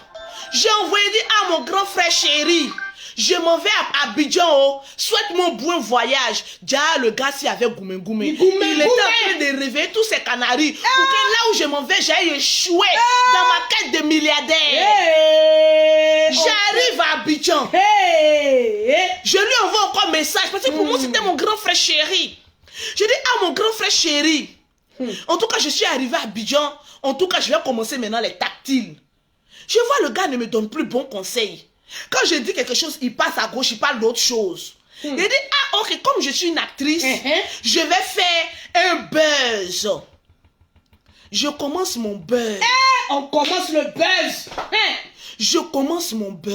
J'ai envoyé dire à mon grand frère chéri, je m'en vais à Abidjan, oh. Souhaite-moi bon voyage. Déjà, le gars, s'il avait goumé. Il était en train de réveiller tous ses canaris. Pour que là où je m'en vais, j'aille échouer dans ma quête de milliardaire. Hey! J'arrive à Abidjan. Hey! Je lui envoie encore un message. Parce que pour moi, c'était mon grand frère chéri. Je dis à mon grand frère chéri, en tout cas, je suis arrivé à Abidjan. En tout cas, je vais commencer maintenant les tactiles. Je vois le gars ne me donne plus bon conseil. Quand je dis quelque chose, il passe à gauche, il parle d'autre chose. Il dit, ah ok, comme je suis une actrice, je vais faire un buzz. Je commence mon buzz. On commence le buzz. Je commence mon buzz.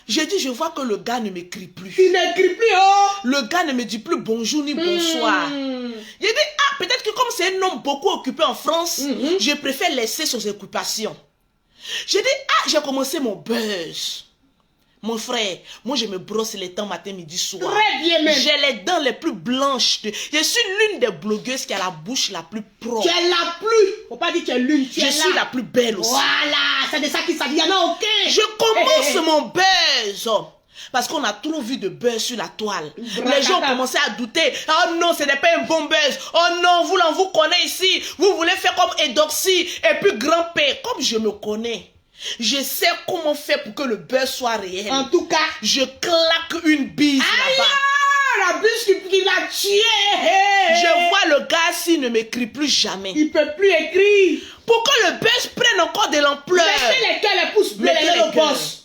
J'ai dit, je vois que le gars ne m'écrit plus. Il n'écrit plus, oh. Le gars ne me dit plus bonjour ni bonsoir. J'ai dit, ah, peut-être que comme c'est un homme beaucoup occupé en France, je préfère laisser ses occupations. J'ai dit, ah, j'ai commencé mon buzz. Mon frère, moi je me brosse les dents matin, midi, soir. Très bien même. J'ai les dents les plus blanches. Je suis l'une des blogueuses qui a la bouche la plus propre. Tu es la plus. Faut pas dire que tu es l'une. Je suis la plus belle aussi. Voilà, c'est de ça qu'il s'agit. Il y en a aucun. Je commence mon buzz. Parce qu'on a trop vu de buzz sur la toile. Les gens ont commencé à douter. Oh non, ce n'est pas un bon buzz. Oh non, vous connaissez ici. Vous voulez faire comme Edoxy et puis grand-père. Comme je me connais. Je sais comment faire pour que le buzz soit réel. En tout cas, je claque une bise là-bas. La bise qui l'a tué. Je vois le gars s'il ne m'écrit plus jamais. Il ne peut plus écrire. Pour que le buzz prenne encore de l'ampleur. Laissez les cœurs, les pouces bleus, les boss.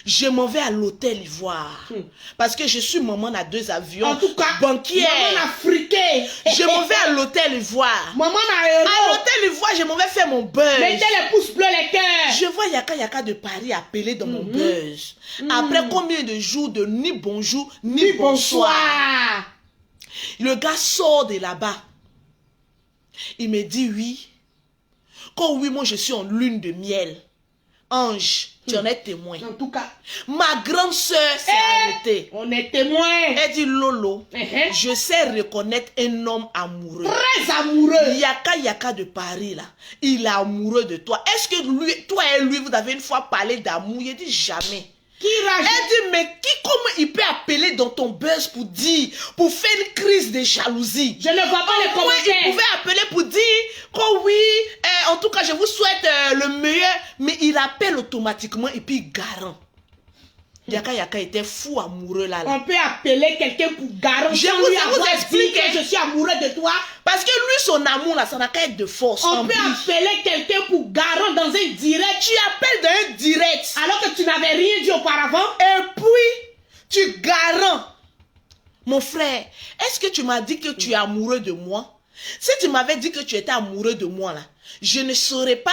Je m'en vais à l'hôtel Ivoire. Parce que je suis maman à 2 avions. En tout cas, banquière. Maman africaine. Je m'en vais à l'hôtel Ivoire. Maman à l'hôtel Ivoire, je m'en vais faire mon buzz. Mettez les pouces bleus, les cœurs. Je vois Yaka de Paris appeler dans mon buzz. Après combien de jours de ni bonjour, ni bonsoir. Le gars sort de là-bas. Il me dit oui. Quand oui, moi je suis en lune de miel. Ange, tu en es témoin. En tout cas, ma grande soeur s'est arrêtée. On est témoin. Elle dit Lolo, je sais reconnaître un homme amoureux. Très amoureux. Yaka de Paris là, il est amoureux de toi. Est-ce que lui, toi et lui, vous avez une fois parlé d'amour? Il dit jamais. Elle dit, mais comment il peut appeler dans ton buzz pour dire, pour faire une crise de jalousie? Je ne vois pas les commentaires. Il pouvait appeler pour dire, oh oui, en tout cas, je vous souhaite le meilleur, mais il appelle automatiquement et puis il garant. Yaka était fou amoureux là. On peut appeler quelqu'un pour garant. Je vous explique que je suis amoureux de toi. Parce que lui, son amour là, ça n'a qu'à être de force. On peut appeler quelqu'un pour garant dans un direct. Tu appelles dans un direct. Alors que tu n'avais rien dit auparavant. Et puis, tu garant. Mon frère, est-ce que tu m'as dit que tu es amoureux de moi? Si tu m'avais dit que tu étais amoureux de moi là, je ne serais pas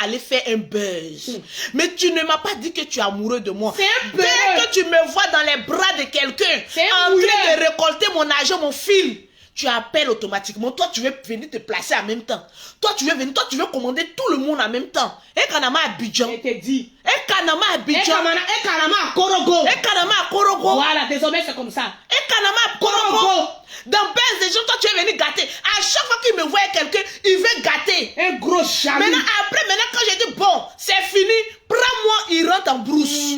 aller faire un buzz. Mais tu ne m'as pas dit que tu es amoureux de moi. Dès que tu me vois dans les bras de quelqu'un, en train de récolter mon argent, mon fil, tu appelles automatiquement. Toi, tu veux venir te placer en même temps. Toi, tu veux commander tout le monde en même temps. Et Kanama Abidjan. Je te dis. Et Kanama Abidjan. Et Kanama à Korogo. Et Kanama à Korogo. Voilà, désormais c'est comme ça. Et Kanama à Korogo. Dans base des gens, toi tu es venu gâter. À chaque fois qu'il me voit quelqu'un, il veut gâter. Un gros jaloux. Maintenant, quand j'ai dit bon, c'est fini, prends-moi, il rentre en brousse.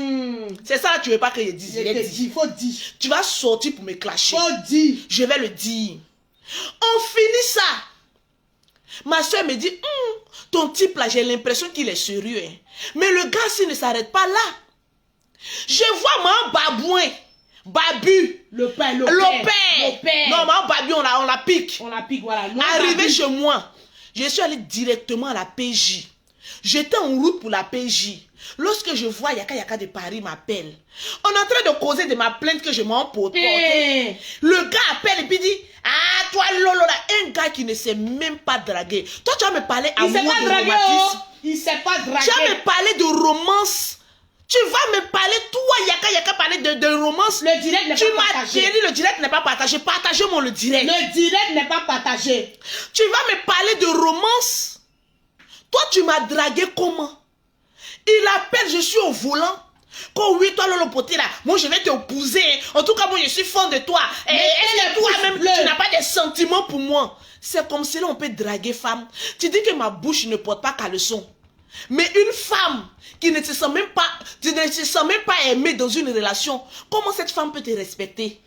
C'est ça, tu veux pas que je dise. Il faut dire. Tu vas sortir pour me clasher. Faut dire. Je vais le dire. On finit ça. Ma soeur me dit, ton type là, j'ai l'impression qu'il est sérieux. Hein. Mais le gars, s'il ne s'arrête pas là, je vois mon babouin. Babu. Le père. Non, ma Babu, on la pique. On la pique, voilà. Arrivé chez moi, je suis allé directement à la PJ. J'étais en route pour la PJ. Lorsque je vois Yaka de Paris m'appelle, on est en train de causer de ma plainte que je m'en porte. Le gars appelle et puis dit, ah, toi Lolo, là, un gars qui ne sait même pas draguer. Toi, tu vas me parler amour de romantisme. Il sait pas draguer. Tu vas me parler de romance. Tu vas me parler, toi, Yaka parler de romance. Le direct n'est pas partagé. Tu m'as dit, le direct n'est pas partagé. Partagez-moi le direct. Le direct n'est pas partagé. Tu vas me parler de romance. Toi, tu m'as dragué comment? Il appelle, je suis au volant. Quand oui, toi, le poté là, moi, je vais t'épouser. En tout cas, moi, je suis fan de toi. Est-ce que toi-même, tu n'as pas de sentiments pour moi? C'est comme si là, on peut draguer femme. Tu dis que ma bouche ne porte pas caleçon. Mais une femme qui ne se sent même pas aimée dans une relation, comment cette femme peut te respecter?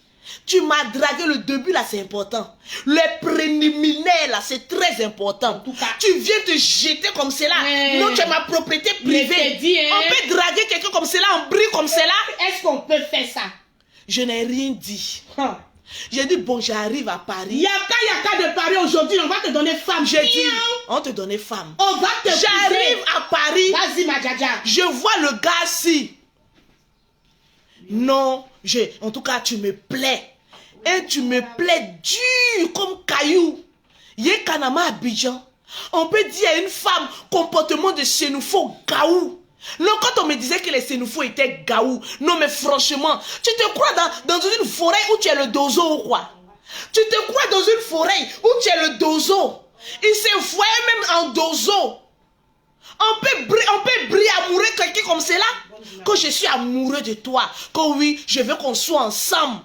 Tu m'as dragué, le début là c'est important. Les préliminaires là c'est très important. En tout cas, tu viens te jeter comme cela. Non, tu es ma propriété privée. On peut draguer quelqu'un comme cela, en brille comme cela. Est-ce qu'on peut faire ça? Je n'ai rien dit. J'ai dit bon, j'arrive à Paris. Yaka de Paris aujourd'hui, on va te donner femme. J'ai dit, on te donner femme. On va te J'arrive à Paris. Vas-y ma djaja. Je vois le gars si. Non, en tout cas, tu me plais. Et tu me plais dur comme caillou. Yé Kanama Abidjan. On peut dire à une femme, comportement de sénoufo gaou. Non, quand on me disait que les sénoufos étaient gaou. Non, mais franchement, tu te crois dans une forêt où tu es le dozo ou quoi? Tu te crois dans une forêt où tu es le dozo? Il se voyait même en dozo. On peut briller amoureux quelqu'un comme cela. Que je suis amoureux de toi. Que oui, je veux qu'on soit ensemble.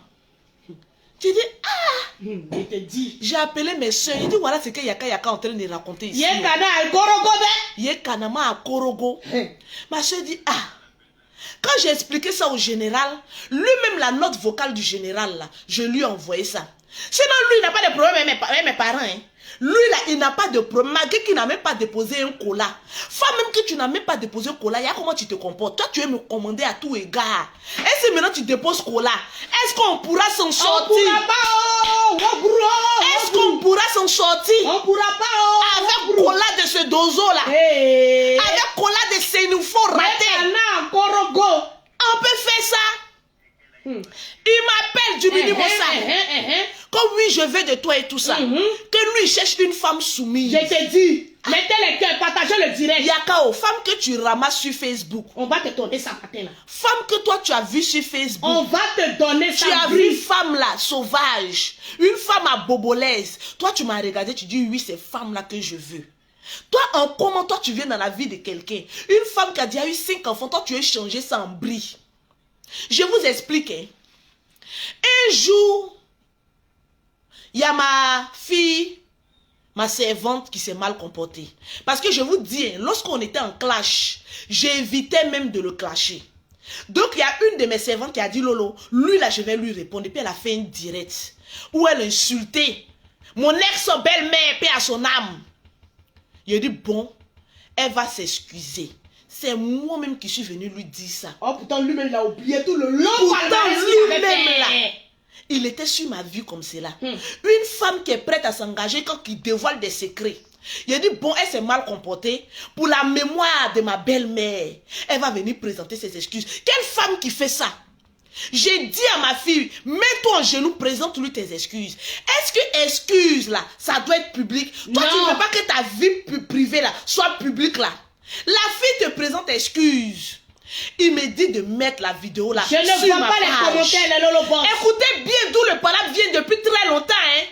Tu dis, ah, Je te dis. j'ai appelé mes soeurs. Il dit, voilà ce que Yaka est en train de raconter ici. Yekana à Korogo. Yekanama à Korogo. Ma soeur dit, ah, quand j'ai expliqué ça au général, lui-même la note vocale du général, là, je lui ai envoyé ça. Sinon, lui, il n'a pas de problème avec mes parents. Hein. Lui, là, il n'a pas de problème. Malgré qu'il n'a même pas déposé un cola. Femme, même que tu n'as même pas déposé un cola, il y a comment tu te comportes. Toi, tu veux me commander à tout égard. Et si maintenant tu déposes cola, est-ce qu'on pourra s'en sortir? On pourra pas. Est-ce qu'on pourra s'en sortir? On pourra pas. Avec cola de ce dozo-là. Hey. Avec cola de sénoufo raté. Yekana à Korogo. On peut faire ça. Il m'appelle du Minimosa. Comme oui, je veux de toi et tout ça. Que lui, il cherche une femme soumise. Je te dis, mettez les cœurs, partagez le direct. Yakao, femme que tu ramasses sur Facebook. On va te donner ça matin là. Femme que toi tu as vue sur Facebook. On va te donner ça. Tu as vu une femme là, sauvage. Une femme à bobolaise. Toi, tu m'as regardé, tu dis oui, c'est femme là que je veux. Toi, en comment toi tu viens dans la vie de quelqu'un? Une femme qui a déjà eu 5 enfants, toi tu veux changer ça en bris. Je vous explique. Hein. Un jour, il y a ma fille, ma servante qui s'est mal comportée. Parce que je vous dis, hein, lorsqu'on était en clash, j'évitais même de le clasher. Donc, il y a une de mes servantes qui a dit, Lolo, lui là, je vais lui répondre. Et puis, elle a fait une directe où elle insultait mon ex-belle-mère, paix à son âme. Il a dit, bon, elle va s'excuser. C'est moi-même qui suis venu lui dire ça. Oh, pourtant, lui-même, il a oublié tout le long. Pourtant, lui-même, là, il était sur ma vue comme cela. Une femme qui est prête à s'engager quand il dévoile des secrets. Il a dit, bon, elle s'est mal comportée. Pour la mémoire de ma belle-mère, elle va venir présenter ses excuses. Quelle femme qui fait ça? J'ai dit à ma fille, mets-toi en genou, présente-lui tes excuses. Est-ce que excuse, là, ça doit être public? Toi, tu ne veux pas que ta vie privée, là, soit publique, là. La fille te présente excuse. Il me dit de mettre la vidéo là. Je ne vois pas les commentaires, les Lolo Boss. Écoutez bien d'où le palabre vient depuis très longtemps. Hein.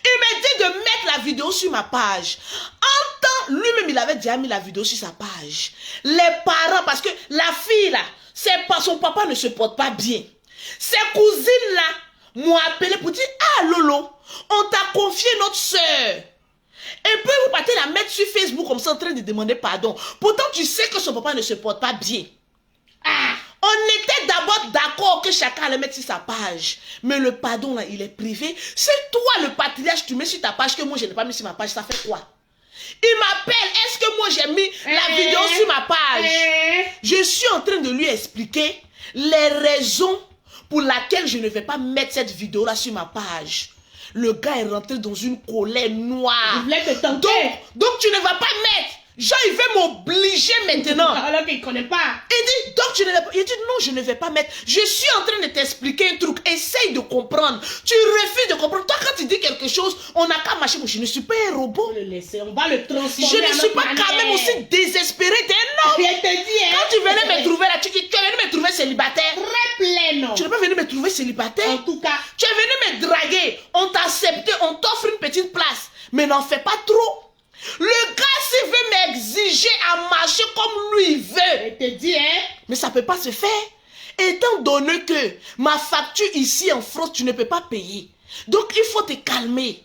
Il me dit de mettre la vidéo sur ma page. En temps, lui-même, il avait déjà mis la vidéo sur sa page. Les parents, parce que la fille là, son papa ne se porte pas bien. Ses cousines là m'ont appelé pour dire, ah Lolo, on t'a confié notre soeur. Et puis vous partez la mettre sur Facebook comme ça en train de demander pardon. Pourtant tu sais que son papa ne se porte pas bien. Ah, on était d'abord d'accord que chacun allait mettre sur sa page. Mais le pardon là, il est privé. C'est toi le patriarche, tu mets sur ta page que moi je n'ai pas mis sur ma page, ça fait quoi? Il m'appelle, est-ce que moi j'ai mis la vidéo sur ma page? Je suis en train de lui expliquer les raisons pour lesquelles je ne vais pas mettre cette vidéo là sur ma page. Le gars est rentré dans une colère noire. Il voulait te tenter. Donc tu ne vas pas mettre. Genre, il veut m'obliger maintenant. Alors qu'il ne connaît pas. Il dit, donc tu ne vas pas. Il dit, non, je ne vais pas mettre. Je suis en train de t'expliquer un truc. Essaye de comprendre. Tu refuses de comprendre. Toi, quand tu dis quelque chose, on n'a qu'à marcher. Je ne suis pas un robot. On va le laisser. On va le transformer. Je ne suis pas quand même aussi désespéré. T'es un homme. Je te dis, hein. Quand tu venais me trouver là, tu es venu me trouver célibataire. Très plein. Tu n'es pas venu me trouver célibataire. En tout cas. Tu es venu me draguer. On t'a accepté. On t'offre une petite place. Mais n'en fais pas trop. Le gars, s'il veut m'exiger à marcher comme lui il veut. Je te dis, hein. Mais ça ne peut pas se faire. Étant donné que ma facture ici en France, tu ne peux pas payer. Donc, il faut te calmer.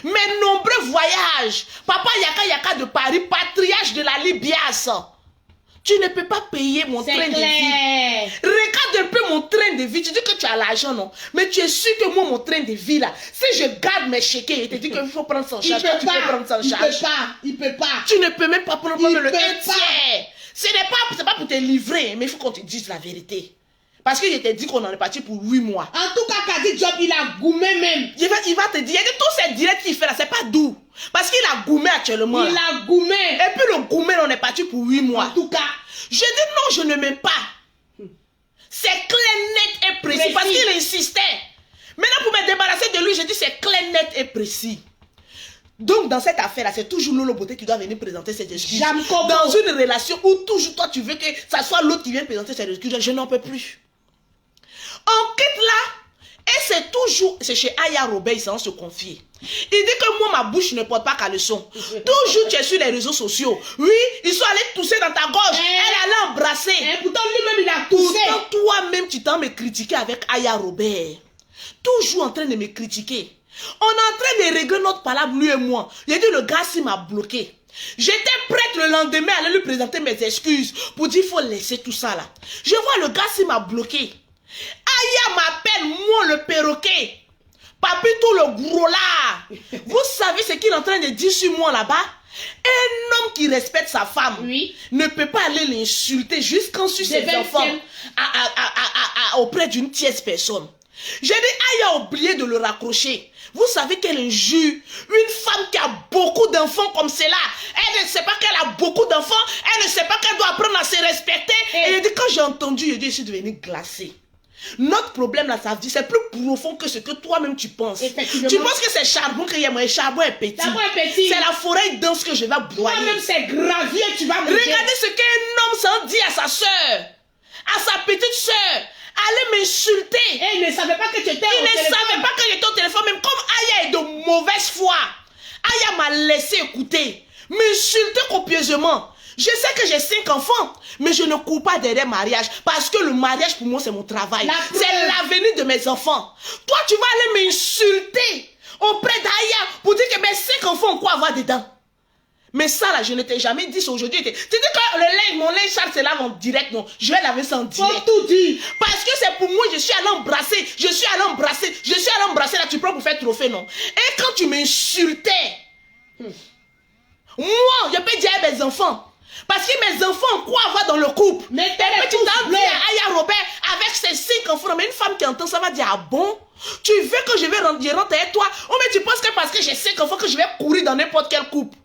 Mes nombreux voyages, Papa Yaka de Paris, patriarche de la Libias, tu ne peux pas payer mon train de vie. Regarde un peu mon train de vie. Tu dis que tu as l'argent, non? Mais tu es sûr que moi, mon train de vie, là, si je garde mes chèques et te dis qu'il faut prendre son charge, tu peux prendre son charge. Il peut pas. Tu ne peux même pas prendre le tiers. Ce n'est pas pour te livrer, mais il faut qu'on te dise la vérité. Parce qu'il te dit qu'on en est parti pour 8 mois. En tout cas, Kadi Job, il a goumé même. Il va te dire, tous ces directs qu'il fait là, c'est pas doux. Parce qu'il a goumé actuellement. Il a goumé. Et puis le goumé, on est parti pour 8 mois. En tout cas. Je dis non, je ne m'aime pas. C'est clair, net et précis. Parce qu'il insistait. Maintenant, pour me débarrasser de lui, je dis c'est clair, net et précis. Donc, dans cette affaire-là, c'est toujours Lolo Beauté qui doit venir présenter ses excuses. Dans une relation où toujours toi, tu veux que ça soit l'autre qui vienne présenter ses excuses, je n'en peux plus. On quitte là, et c'est toujours, c'est chez Aya Robert, sans se confier. Il dit que moi, ma bouche ne porte pas caleçon. Toujours, tu es sur les réseaux sociaux. Oui, ils sont allés tousser dans ta gorge. Elle allait embrasser. Pourtant, lui-même, il a toussé. Pourtant, toi-même, tu t'en me critiquer avec Aya Robert. Toujours en train de me critiquer. On est en train de régler notre palabre, lui et moi. J'ai dit, le gars, s'il m'a bloqué. J'étais prête le lendemain à aller lui présenter mes excuses pour dire, il faut laisser tout ça là. Je vois le gars, s'il m'a bloqué. Aya m'appelle, moi, le perroquet. Papito, le gros là. Vous savez ce qu'il est en train de dire sur moi là-bas? Un homme qui respecte sa femme ne peut pas aller l'insulter jusqu'en sur ses enfants auprès d'une tierce personne. J'ai dit, Aya a oublié de le raccrocher. Vous savez quelle injure. Une femme qui a beaucoup d'enfants comme cela, elle ne sait pas qu'elle a beaucoup d'enfants, elle ne sait pas qu'elle doit apprendre à se respecter. Et je dis, quand j'ai entendu, je suis devenu glacé. Notre problème là, ça dit, c'est plus profond que ce que toi-même tu penses. Tu penses que c'est charbon qu'il y a, mais charbon est petit. C'est la forêt dense que je vais broyer. Toi-même c'est gravier, tu vas me Regardez ce qu'un homme s'en dit à sa soeur, à sa petite soeur. Allez m'insulter. Et il ne savait pas que tu étais au téléphone. Il ne savait pas que j'étais au téléphone. Même comme Aya est de mauvaise foi. Aya m'a laissé écouter. M'insulter copieusement. Je sais que j'ai 5 enfants. Mais je ne cours pas derrière mariage. Parce que le mariage pour moi c'est mon travail. C'est l'avenir de mes enfants. Toi tu vas aller m'insulter auprès d'Aya pour dire que mes 5 enfants ont quoi avoir dedans. Mais ça là, je ne t'ai jamais dit ça aujourd'hui. Tu dis que le linge, mon linge sale se lave en direct, non. Je vais laver ça en direct. Faut tout dire. Parce que c'est pour moi, je suis allé embrasser. Je suis allé embrasser là, tu prends pour faire trophée, non. Et quand tu m'insultais, moi, je peux dire à mes enfants. Parce que mes enfants ont quoi avoir dans le couple. Mais tu t'en dis à Aya Robert avec ses 5 enfants. Mais une femme qui entend ça va dire, ah bon? Tu veux que je rentre avec toi? Oh mais tu penses que parce que j'ai 5 enfants que je vais courir dans n'importe quel couple?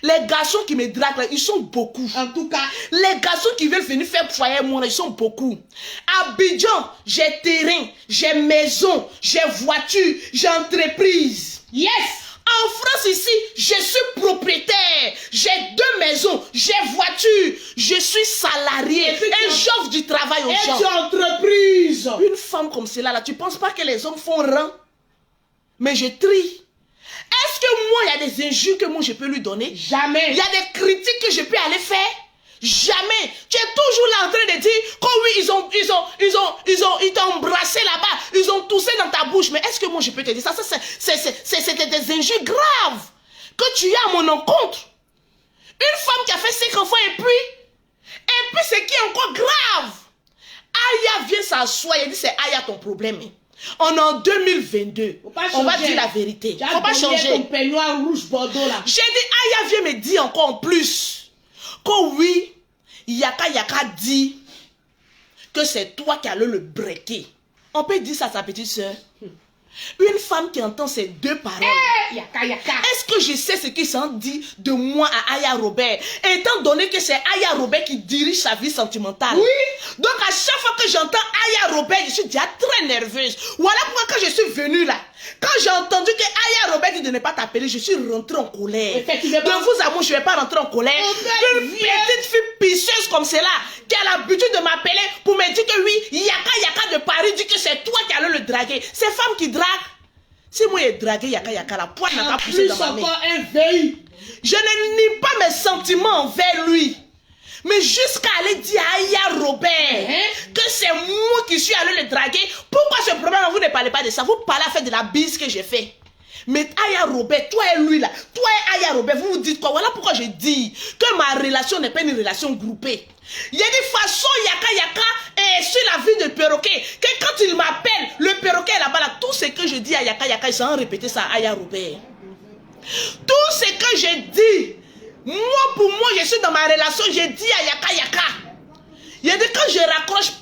Les garçons qui me draguent là, ils sont beaucoup. En tout cas, les garçons qui veulent venir faire foyer moi là, ils sont beaucoup. À Abidjan, j'ai terrain, j'ai maison, j'ai voiture, j'ai entreprise. Yes! En France ici, je suis propriétaire, j'ai 2 maisons, j'ai voiture, je suis salarié et j'offre du travail aux gens. Et tu entreprise. Une femme comme celle là, tu penses pas que les hommes font rang? Mais je trie. Est-ce que moi, il y a des injures que moi je peux lui donner? Jamais. Il y a des critiques que je peux aller faire? Jamais. Tu es toujours là en train de dire que oui, ils t'ont embrassé là-bas, ils ont toussé dans ta bouche. Mais est-ce que moi je peux te dire ça? C'est des injures graves que tu as à mon encontre. Une femme qui a fait 5 enfants et puis ce qui est encore grave. Aya vient s'asseoir et dit c'est Aya ton problème. On est en 2022. On va dire la vérité. Faut pas changer. Ton peignoir rouge bordeaux là. J'ai dit, Aya vient me dire encore plus que oui, Yaka dit que c'est toi qui allais le breaker. On peut dire ça à sa petite soeur. Une femme qui entend ces 2 paroles. Est-ce que je sais ce qui s'en dit de moi à Aya Robert? Étant donné que c'est Aya Robert qui dirige sa vie sentimentale. Oui. Donc à chaque fois que j'entends Aya Robert, je suis déjà très nerveuse. Voilà pourquoi quand je suis venue là, quand j'ai entendu que Aya Robert dit de ne pas t'appeler, je suis rentrée en colère. De vous à moi, je ne vais pas rentrer en colère. Une petite fille pisseuse comme celle-là, qui a l'habitude de m'appeler pour me dire que oui, Yaka de Paris dit que c'est toi qui allais le draguer. Ces femmes qui draguent. Si moi j'ai dragué Yaka, la pointe n'a pas poussé dans ma main. Un veille. Je ne nie pas mes sentiments envers lui. Mais jusqu'à aller dire à Aya Robert que c'est moi qui suis allé le draguer, pourquoi ce problème, vous ne parlez pas de ça? Vous parlez à faire de la bise que j'ai fait. Mais Aya Robert, toi et lui là, toi et Aya Robert, vous vous dites quoi? Voilà pourquoi je dis que ma relation n'est pas une relation groupée. Il y a des façons Yaka et sur la vie de perroquet, que quand il m'appelle, le perroquet est là-bas, là, tout ce que je dis à Yaka, ils sont répéter ça à Aya Robert. Tout ce que je dis, moi pour moi, je suis dans ma relation, je dis à Yaka. Il y a des quand je raccroche,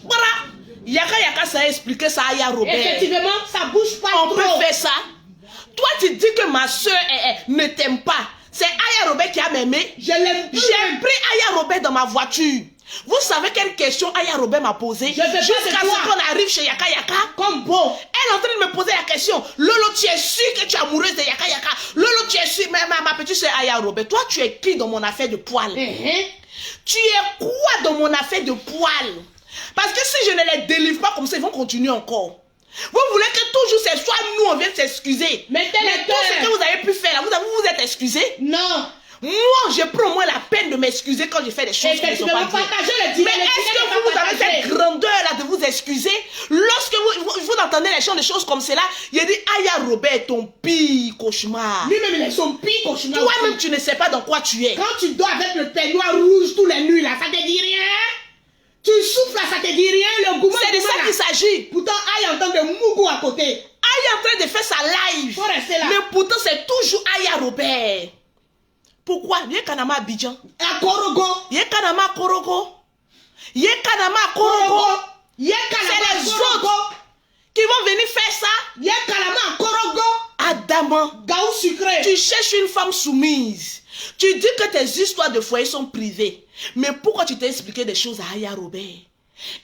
Yaka, ça a expliqué ça à Aya Robert. Effectivement, ça bouge pas On trop. peut faire ça. Toi, tu dis que ma soeur ne t'aime pas. C'est Aya Robert qui a m'aimé. Je l'aime plus. J'ai pris Aya Robert dans ma voiture. Vous savez quelle question Aya Robert m'a posée jusqu'à ce qu'on arrive chez Yaka Yaka? Comme bon. Elle est en train de me poser la question. Lolo, tu es sûr que tu es amoureuse de Yaka Yaka? Lolo, tu es sûr? Ma petite soeur Aya Robert, toi, tu es qui dans mon affaire de poil? Tu es quoi dans mon affaire de poil? Parce que si je ne les délivre pas comme ça, ils vont continuer encore. Vous voulez que toujours c'est soit nous on vient s'excuser. Mais tout ce que vous avez pu faire là, vous êtes excusé? Non. Moi, je prends moi la peine de m'excuser quand je fais des choses qui ne sont pas bien. Mais est-ce que vous avez cette grandeur-là de vous excuser? Lorsque vous entendez des choses comme cela, il dit, Aya Robert, ton pire cauchemar. Lui-même, il est son pire cauchemar. Toi-même, tu ne sais pas dans quoi tu es. Quand tu dors avec le peignoir rouge tous les nuits, là, ça te dit rien? Tu souffles là, ça te dit rien? Le gourmand. C'est de ça qu'il s'agit. Pourtant, Aya entend de mougou à côté. Aya est en train de faire sa live. Faut rester là. Mais pourtant, c'est toujours Aya Robert. Pourquoi? Yé Kanama Abidjan. À Korogo. Yé Kanama Korogo. Yé Kanama Korogo. Yé C'est Kanama les Korogo. autres qui vont venir faire ça. Yé Kanama Korogo. Adama. Gaou sucré. Tu cherches une femme soumise. Tu dis que tes histoires de foyer sont privées. Mais pourquoi tu t'es expliqué des choses à Aya Robert?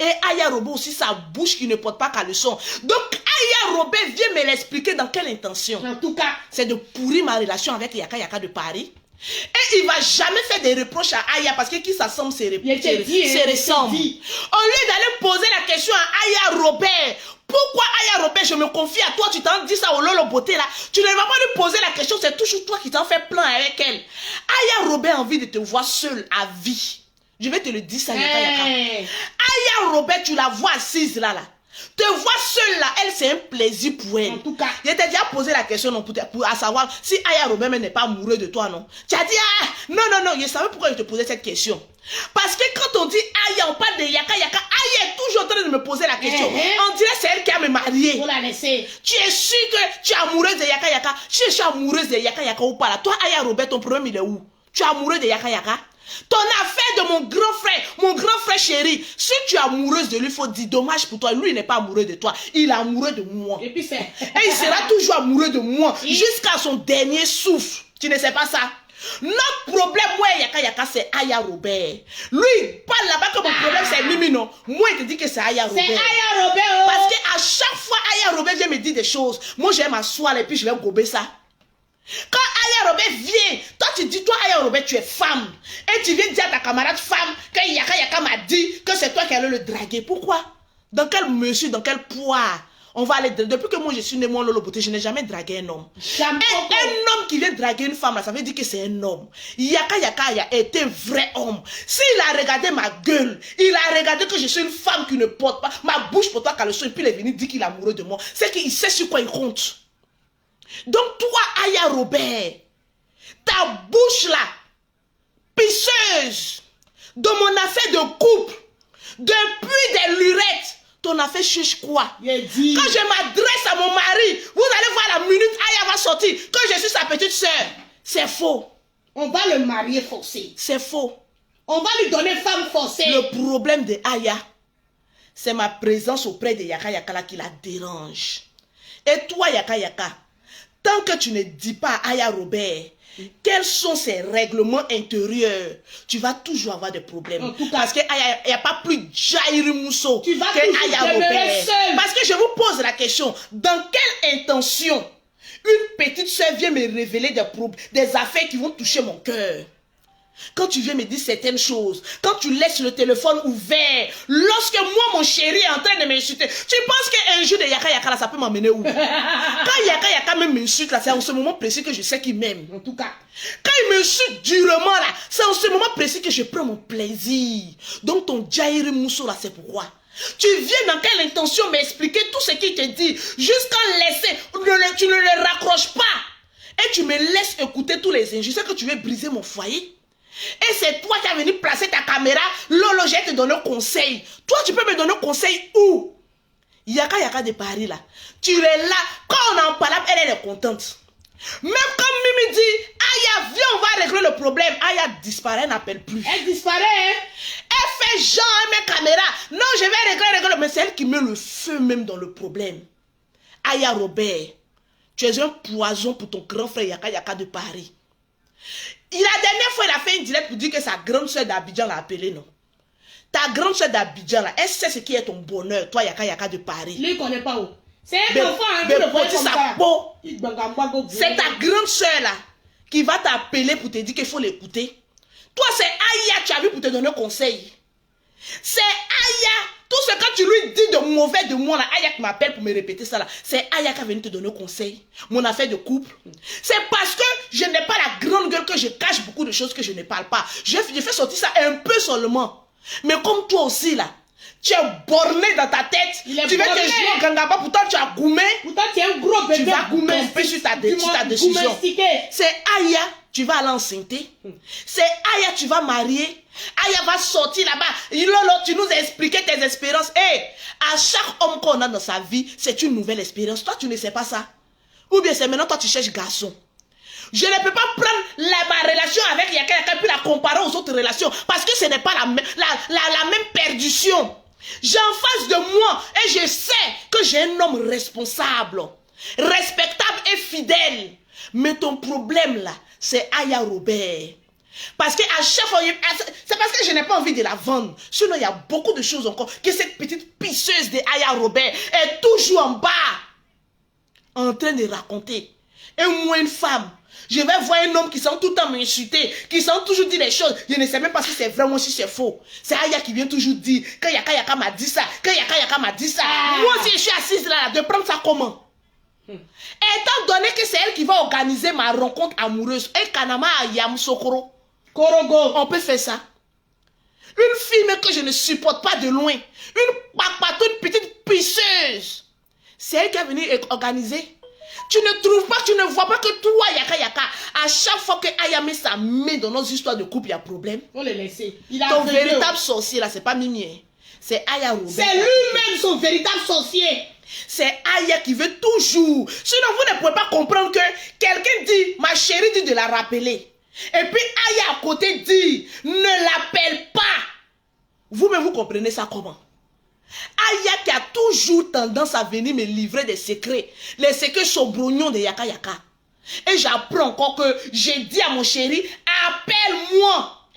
Et Aya Robert aussi, sa bouche qui ne porte pas qu'à leçon. Donc Aya Robert vient me l'expliquer dans quelle intention? En tout cas, c'est de pourrir ma relation avec Yaka Yaka de Paris. Et il va jamais faire des reproches à Aya parce que qui s'assemble c'est ressemble. Au lieu d'aller poser la question à Aya Robert, pourquoi Aya Robert, je me confie à toi, tu t'en dis ça au Lolo Beauté là, tu ne vas pas lui poser la question, c'est toujours toi qui t'en fais plein avec elle. Aya Robert a envie de te voir seule à vie. Je vais te le dire ça, Yaka Yaka. Aya Robert, tu la vois assise là. Te voir seule là, elle c'est un plaisir pour elle. En tout cas, je t'ai déjà posé la question non, pour savoir si Aya Robert n'est pas amoureux de toi, non. Tu as dit, ah, non, je savais pourquoi je te posais cette question. Parce que quand on dit Aya, on parle de Yaka Yaka, Aya est toujours en train de me poser la question. On dirait c'est elle qui a me marié. Faut la laisser. Tu es sûr que tu es amoureuse de Yaka Yaka? Si je suis amoureuse de Yaka Yaka ou pas là, toi Aya Robert, ton problème il est où? Tu es amoureux de Yaka Yaka? Ton affaire de mon grand frère chéri, si tu es amoureuse de lui, il faut dire dommage pour toi. Lui, il n'est pas amoureux de toi, il est amoureux de moi. Et puis c'est... Et il sera toujours amoureux de moi jusqu'à son dernier souffle. Tu ne sais pas ça? Notre problème, moi, Yaka Yaka, c'est Aya Robert. Lui, il parle là-bas que mon problème, c'est Mimi, non. Moi, il te dit que c'est Aya Robert. C'est Aya Robert. Parce qu'à chaque fois, Aya Robert vient me dire des choses. Moi, je vais m'asseoir et puis je vais gober ça. Quand Aya Robert vient, toi tu dis, toi Aya Robert, tu es femme. Et tu viens dire à ta camarade femme que Yaka Yaka m'a dit que c'est toi qui allais le draguer. Pourquoi? Dans quelle mesure, dans quel poids on va aller. Depuis que moi je suis né, mon Lolo Beauté, je n'ai jamais dragué un homme. Un homme qui vient draguer une femme, là, ça veut dire que c'est un homme. Yaka Yaka a été un vrai homme. S'il a regardé ma gueule, il a regardé que je suis une femme qui ne porte pas ma bouche pour toi qu'à le son, et puis il est venu dire qu'il est amoureux de moi. C'est qu'il sait sur quoi il compte. Donc toi, Aya Robert, ta bouche là, pisseuse, de mon affaire de couple, depuis des lurettes, ton affaire cherche quoi? Quand je m'adresse à mon mari, vous allez voir la minute Aya va sortir, que je suis sa petite soeur. C'est faux. On va le marier forcé. C'est faux. On va lui donner femme forcée. Le problème de Aya, c'est ma présence auprès de Yaka Yaka là qui la dérange. Et toi, Yaka Yaka, tant que tu ne dis pas à Aya Robert quels sont ses règlements intérieurs, tu vas toujours avoir des problèmes. En tout cas, parce qu'il n'y a pas plus Jairi Mousso que Aya Robert. Parce que je vous pose la question, dans quelle intention une petite soeur vient me révéler des affaires qui vont toucher mon cœur? Quand tu viens me dire certaines choses, quand tu laisses le téléphone ouvert, lorsque moi, mon chéri est en train de m'insulter, tu penses qu'un jour de Yaka Yaka là, ça peut m'amener où? Quand Yaka Yaka même m'insulte là, c'est en ce moment précis que je sais qu'il m'aime. En tout cas, quand il m'insulte durement là, c'est en ce moment précis que je prends mon plaisir. Donc ton Jairi Mousso là, c'est pourquoi. Tu viens dans quelle intention m'expliquer tout ce qu'il te dit, jusqu'à laisser, tu ne le raccroches pas. Et tu me laisses écouter tous les injures, que tu veux briser mon foyer. Et c'est toi qui as venu placer ta caméra. Lolo, je vais te donner un conseil. Toi, tu peux me donner un conseil où? Yaka Yaka de Paris, là. Tu es là. Quand on en parle, elle est contente. Même comme Mimi dit, Aya, viens, on va régler le problème. Aya disparaît, elle n'appelle plus. Elle disparaît, hein? Elle fait genre, elle met caméra. Non, je vais régler. Mais c'est elle qui met le feu même dans le problème. Aya Robert, tu es un poison pour ton grand frère Yaka Yaka de Paris. La dernière fois, il a fait une direct pour dire que sa grande soeur d'Abidjan l'a appelé, non? Ta grande soeur d'Abidjan, là, elle sait ce qui est ton bonheur. Toi, Yaka de Paris. Lui, il ne connaît pas où. C'est un enfant, hein, vous le voyez comme ça. C'est ta grande soeur, là, qui va t'appeler pour te dire qu'il faut l'écouter. Toi, c'est Aya, tu as vu pour te donner conseil. C'est Aya. Tout ce que tu lui dis de mauvais de moi, là, Aya qui m'appelle pour me répéter ça, là. C'est Aya qui est venu te donner conseil. Mon affaire de couple. C'est parce que je n'ai pas la grande gueule que je cache beaucoup de choses que je ne parle pas. Je fais sortir ça un peu seulement. Mais comme toi aussi, là, tu es borné dans ta tête. Tu veux te jouer au Gangaba, pourtant tu as goumé. Pourtant tu es un gros bébé. Tu vas camper sur ta décision. C'est Aya, tu vas aller enceinter. C'est Aya, tu vas marier. Aya va sortir là-bas. Tu nous as expliqué tes expériences. Hey, à chaque homme qu'on a dans sa vie, c'est une nouvelle expérience. Toi, tu ne sais pas ça. Ou bien c'est maintenant, toi, tu cherches garçon. Je ne peux pas prendre ma relation avec Yaka puis la comparer aux autres relations. Parce que ce n'est pas la même perdition. J'ai en face de moi et je sais que j'ai un homme responsable, respectable et fidèle. Mais ton problème là, c'est Aya Robert. Parce que à chaque fois, c'est parce que je n'ai pas envie de la vendre. Sinon, il y a beaucoup de choses encore que cette petite pisseuse de Aya Robert est toujours en bas, en train de raconter. Et moi, une femme, je vais voir un homme qui sent tout le temps m'insulter, qui sent toujours dire des choses. Je ne sais même pas si c'est vrai ou si c'est faux. C'est Aya qui vient toujours dire que Yaka m'a dit ça, que Yaka m'a dit ça. Moi aussi, je suis assise là, de prendre ça comment? Étant donné que c'est elle qui va organiser ma rencontre amoureuse, et Kanama Ayam Sokoro, Korogo, on peut faire ça. Une fille mais que je ne supporte pas de loin, une petite pisseuse, c'est elle qui est venue organiser. Tu ne trouves pas, tu ne vois pas que toi, Yaka, à chaque fois que Aya met sa main dans nos histoires de couple, il y a problème. On le laisser. Ton véritable sorcier là, c'est pas Mimi. C'est Aya Robert. C'est lui-même son véritable sorcier. C'est Aya qui veut toujours. Sinon, vous ne pouvez pas comprendre que quelqu'un dit, ma chérie dit de la rappeler. Et puis Aya à côté dit, ne l'appelle pas. Vous-même, vous comprenez ça comment? Aya qui a toujours tendance à venir me livrer des secrets. Les secrets sobrognon de Yaka. Et j'apprends encore que j'ai dit à mon chéri, appelle-moi.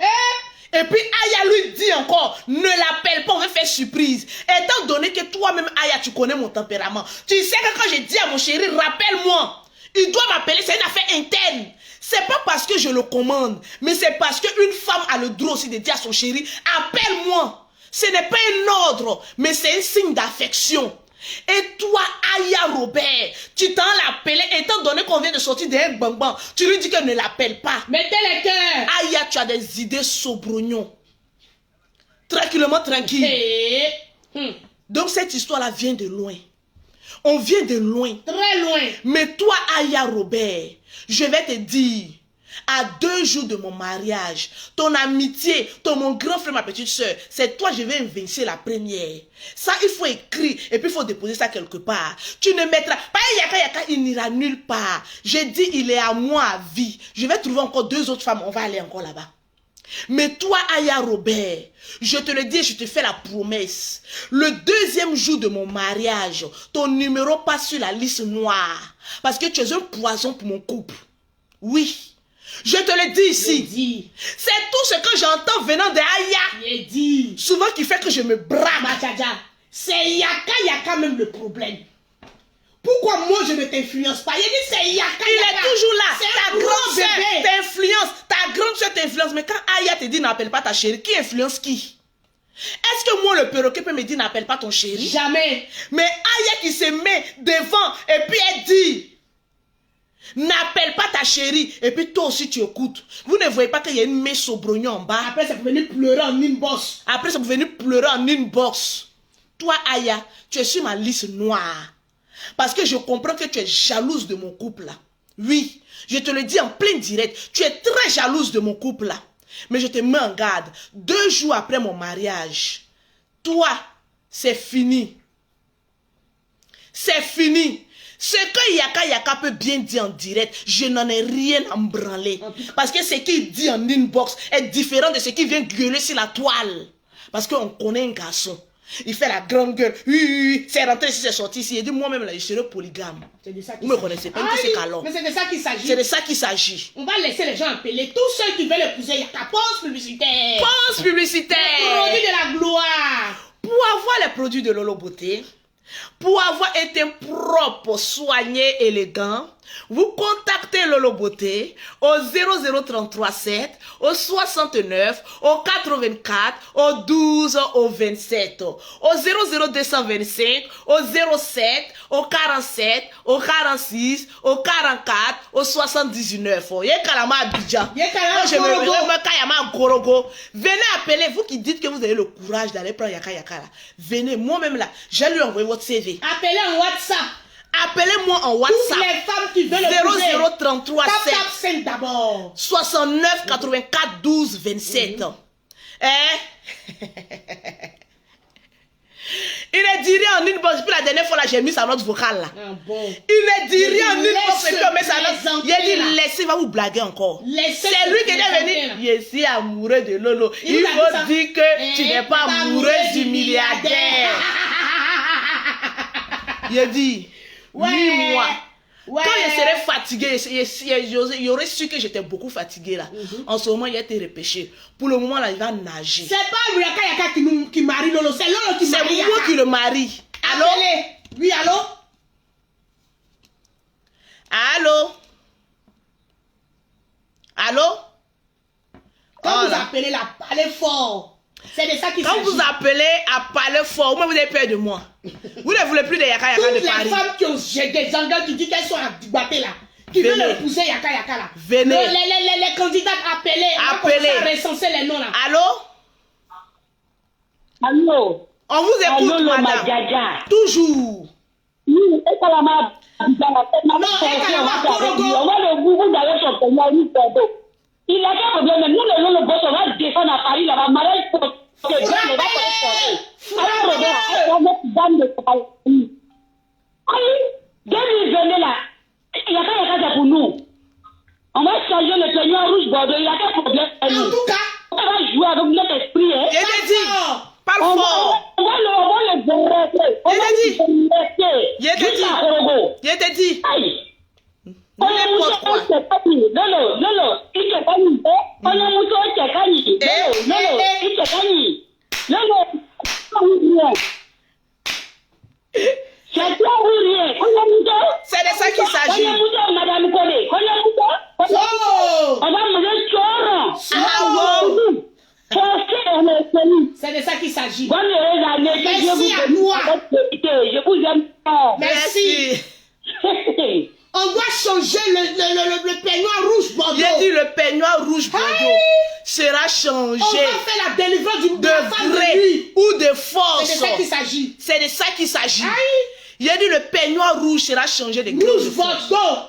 Et puis Aya lui dit encore, ne l'appelle pas, on va faire surprise. Étant donné que toi-même Aya, tu connais mon tempérament. Tu sais que quand j'ai dit à mon chéri, rappelle-moi, il doit m'appeler, c'est une affaire interne. C'est pas parce que je le commande, mais c'est parce qu'une femme a le droit aussi de dire à son chéri, appelle-moi. Ce n'est pas un ordre, mais c'est un signe d'affection. Et toi, Aya Robert, tu t'en l'appelais, étant donné qu'on vient de sortir d'un bambam, tu lui dis qu'elle ne l'appelle pas. Mettez les cœurs. Aya, tu as des idées sobrognon. Tranquillement, tranquille. Donc cette histoire-là vient de loin. On vient de loin. Très loin. Mais toi, Aya Robert, je vais te dire, à 2 jours de mon mariage, ton amitié, mon grand frère, ma petite soeur, c'est toi, je vais invincer la première. Ça, il faut écrire et puis il faut déposer ça quelque part. Tu ne mettras pas Yaka, il n'ira nulle part. J'ai dit, il est à moi à vie. Je vais trouver encore 2 autres femmes, on va aller encore là-bas. Mais toi, Aya Robert, je te le dis, je te fais la promesse. Le 2e jour de mon mariage, ton numéro passe sur la liste noire. Parce que tu es un poison pour mon couple. Oui. Je te le dis ici. C'est tout ce que j'entends venant de Aya. Souvent qui fait que je me braque. C'est Yaka même le problème. Pourquoi moi je ne t'influence pas? Il dit c'est Yaka. Il est toujours là. Ta grande soeur t'influence. Ta grande soeur t'influence. Mais quand Aya te dit n'appelle pas ta chérie, qui influence qui? Est-ce que moi le perroquet peut me dire n'appelle pas ton chéri? Jamais. Mais Aya qui se met devant et puis elle dit n'appelle pas ta chérie. Et puis toi aussi tu écoutes. Vous ne voyez pas qu'il y a une main sobrognon en bas. Après c'est pour venir pleurer en inbox. Après c'est pour venir pleurer en inbox. Toi Aya, tu es sur ma liste noire. Parce que je comprends que tu es jalouse de mon couple là. Oui, je te le dis en plein direct. Tu es très jalouse de mon couple là. Mais je te mets en garde. 2 jours après mon mariage, toi, c'est fini. C'est fini. Ce que Yaka peut bien dire en direct, je n'en ai rien à me branler. Parce que ce qu'il dit en inbox est différent de ce qui vient gueuler sur la toile. Parce qu'on connaît un garçon. Il fait la grande gueule. Oui, c'est rentré ici, c'est sorti ici. Il dit, moi-même, là, je serai polygame. Vous ne me connaissez pas, c'est calon. Mais c'est de ça qu'il s'agit. C'est de ça qu'il s'agit. On va laisser les gens appeler. Tous ceux qui veulent épouser, il y a ta pause publicitaire. Pause publicitaire. Produit de la gloire. Pour avoir les produits de Lolo Beauté, pour avoir été propre, soigné, élégant, vous contactez Lolo Beauté au 00337, au 69, au 84, au 12, au 27, au 00225, au 07, au 47, au 46, au 44, au 79. Yekalama Abidjan. Yekalama Gorogo. Venez appeler, vous qui dites que vous avez le courage d'aller prendre Yaka Yaka là. Venez, moi-même là, je lui envoie votre CV. Appelez en WhatsApp. Appelez-moi en WhatsApp. Toutes les femmes qui veulent le 003 7 d'abord. 69 84 12 27. Il ne dit rien en inbox. Puis la dernière fois là, j'ai mis sa note vocale là. Il ne dit rien en inbox. Et puis on met sa note. Il a dit laissez, va vous blaguer encore. C'est lui qui est venu. Je suis amoureux de Lolo. Il faut dire que tu n'es pas amoureuse du milliardaire. Il a dit 8 mois. Quand je serais fatigué, j'aurais su que j'étais beaucoup fatigué là. En ce moment, il a été repêché. Pour le moment, là, il va nager. C'est pas Yaka Yaka qui marie Lolo, c'est Lolo qui marie. C'est moi qui le marie. Allô? Oui, allô? Allô? Allô? Quand vous appelez là, parlez fort. C'est de ça qu'il s'agit. Quand vous appelez à parler fort, vous avez peur de moi. Vous ne voulez plus de Yaka Yaka de Paris. Toutes les femmes qui ont des engagés qui disent qu'elles sont à Dubaté là, qui veulent épouser Yaka Yaka là. Venez. Les candidats appelez. Appelez. On va recenser les noms là. Allô? Allô? On vous écoute, allô, madame. Madjaja. Toujours. Oui, et Kalama. Non, et Kalama Korogo. On va le bout d'aller sur le pays. Il a quel problème? Nous, le boss, on va défendre à Paris, là, mariage pour que les gens ne va pas venez là. Il y a pas pour nous. On va changer le peignoir rouge bordeaux. Il y a quel problème? En tout cas, on va jouer avec notre esprit. Il a dit. Parle fort. On va le dresser. On va le dresser. Il a dit. Aïe. On a moussé au Tchekani. Lolo, il Tchekani. On a moussé au Tchekani. Lolo, il Tchekani. Lolo, c'est toi ou rien? C'est de ça qu'il s'agit. On a moussé, madame Kone. On a moussé. On va moussé Choron. C'est de ça qu'il s'agit. Merci à toi. Je vous aime fort. Merci. On doit changer le peignoir rouge bordeaux. J'ai dit le peignoir rouge bordeaux sera changé. On va faire la délivrance de femme gré de lui. ou de force. C'est de ça qu'il s'agit. C'est de ça qu'il s'agit. J'ai dit le peignoir rouge sera changé de gré ou de force. Bordeaux.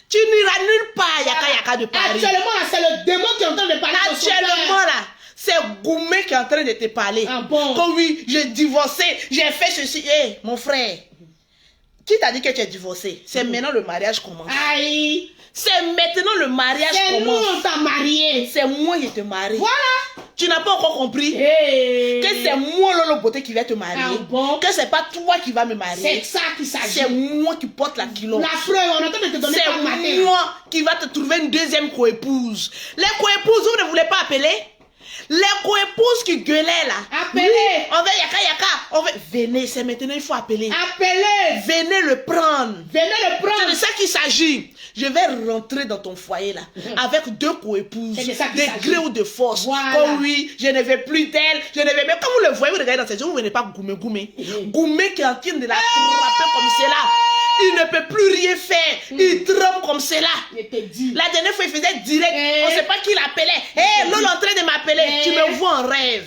Tu n'iras nulle part, Yaka Yaka de Paris. Actuellement, là, c'est le démon qui est en train de parler. Actuellement, là, c'est Goumé qui est en train de te parler. Ah bon? Comme oui, j'ai divorcé, j'ai fait ceci. Hé, mon frère, qui t'a dit que tu es divorcé? C'est maintenant le mariage commence. Aïe. C'est maintenant le mariage commence. C'est nous, on t'a marié. C'est moi qui te marie. Voilà. Tu n'as pas encore compris que c'est moi, Lolo Beauté, qui va te marier. Ah bon? Que c'est pas toi qui vas me marier. C'est ça qui s'agit. C'est moi qui porte la culotte. La preuve, on est en train de te donner c'est moi qui va te trouver une deuxième coépouse. Les coépouses, vous ne voulez pas appeler? Les coépouses qui gueulaient là. Appelez. Oui, on va Yaka Yaka. On va... Venez, c'est maintenant, il faut appeler. Appelez. Venez le prendre. Venez le prendre. C'est de ça qu'il s'agit. Je vais rentrer dans ton foyer là, avec deux coépouses, de gré ou de force. Voilà. Comme oui, je ne vais plus d'elle, je ne vais même. Quand vous le voyez, vous regardez dans ses yeux, vous ne venez pas Goumé. Goumé qui est en train de la frapper comme cela. Il ne peut plus rien faire. Il tremble comme cela. La dernière fois, il faisait direct. On ne sait pas qui l'appelait. Hé, Lolo en train de m'appeler. Tu me vois en rêve.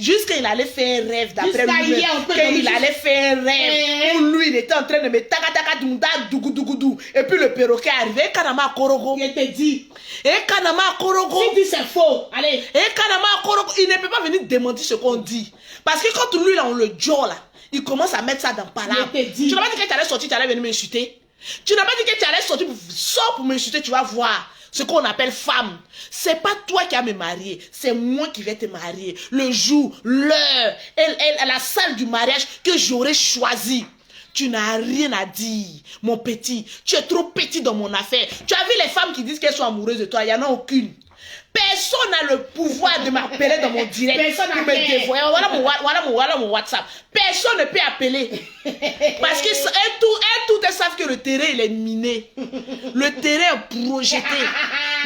Jusqu'à il allait faire un rêve d'après lui. Il allait faire un rêve. Où lui, il était en train de me taka dunda dougou. Et puis le perroquet est arrivé. Kanama Korogo. Il te dit. Et Kanama Korogo. Si dit c'est faux. Allez. Et Kanama Korogo. Il ne peut pas venir démentir ce qu'on dit. Parce que quand lui, là, on le joue là. Il commence à mettre ça dans palabre. Tu n'as pas dit que tu allais sortir, tu allais venir m'insulter. Tu n'as pas dit que tu allais sortir pour m'insulter, tu vas voir. ce qu'on appelle femme. C'est pas toi qui vas me marier, c'est moi qui vais te marier. Le jour, l'heure, la salle du mariage que j'aurais choisi. Tu n'as rien à dire, mon petit. Tu es trop petit dans mon affaire. Tu as vu les femmes qui disent qu'elles sont amoureuses de toi, il n'y en a aucune. Personne n'a le pouvoir de m'appeler dans mon direct. Personne n'a me dévoyer. Voilà mon WhatsApp. Personne ne peut appeler. Parce qu'elles toutes savent que le terrain il est miné. Le terrain est projeté.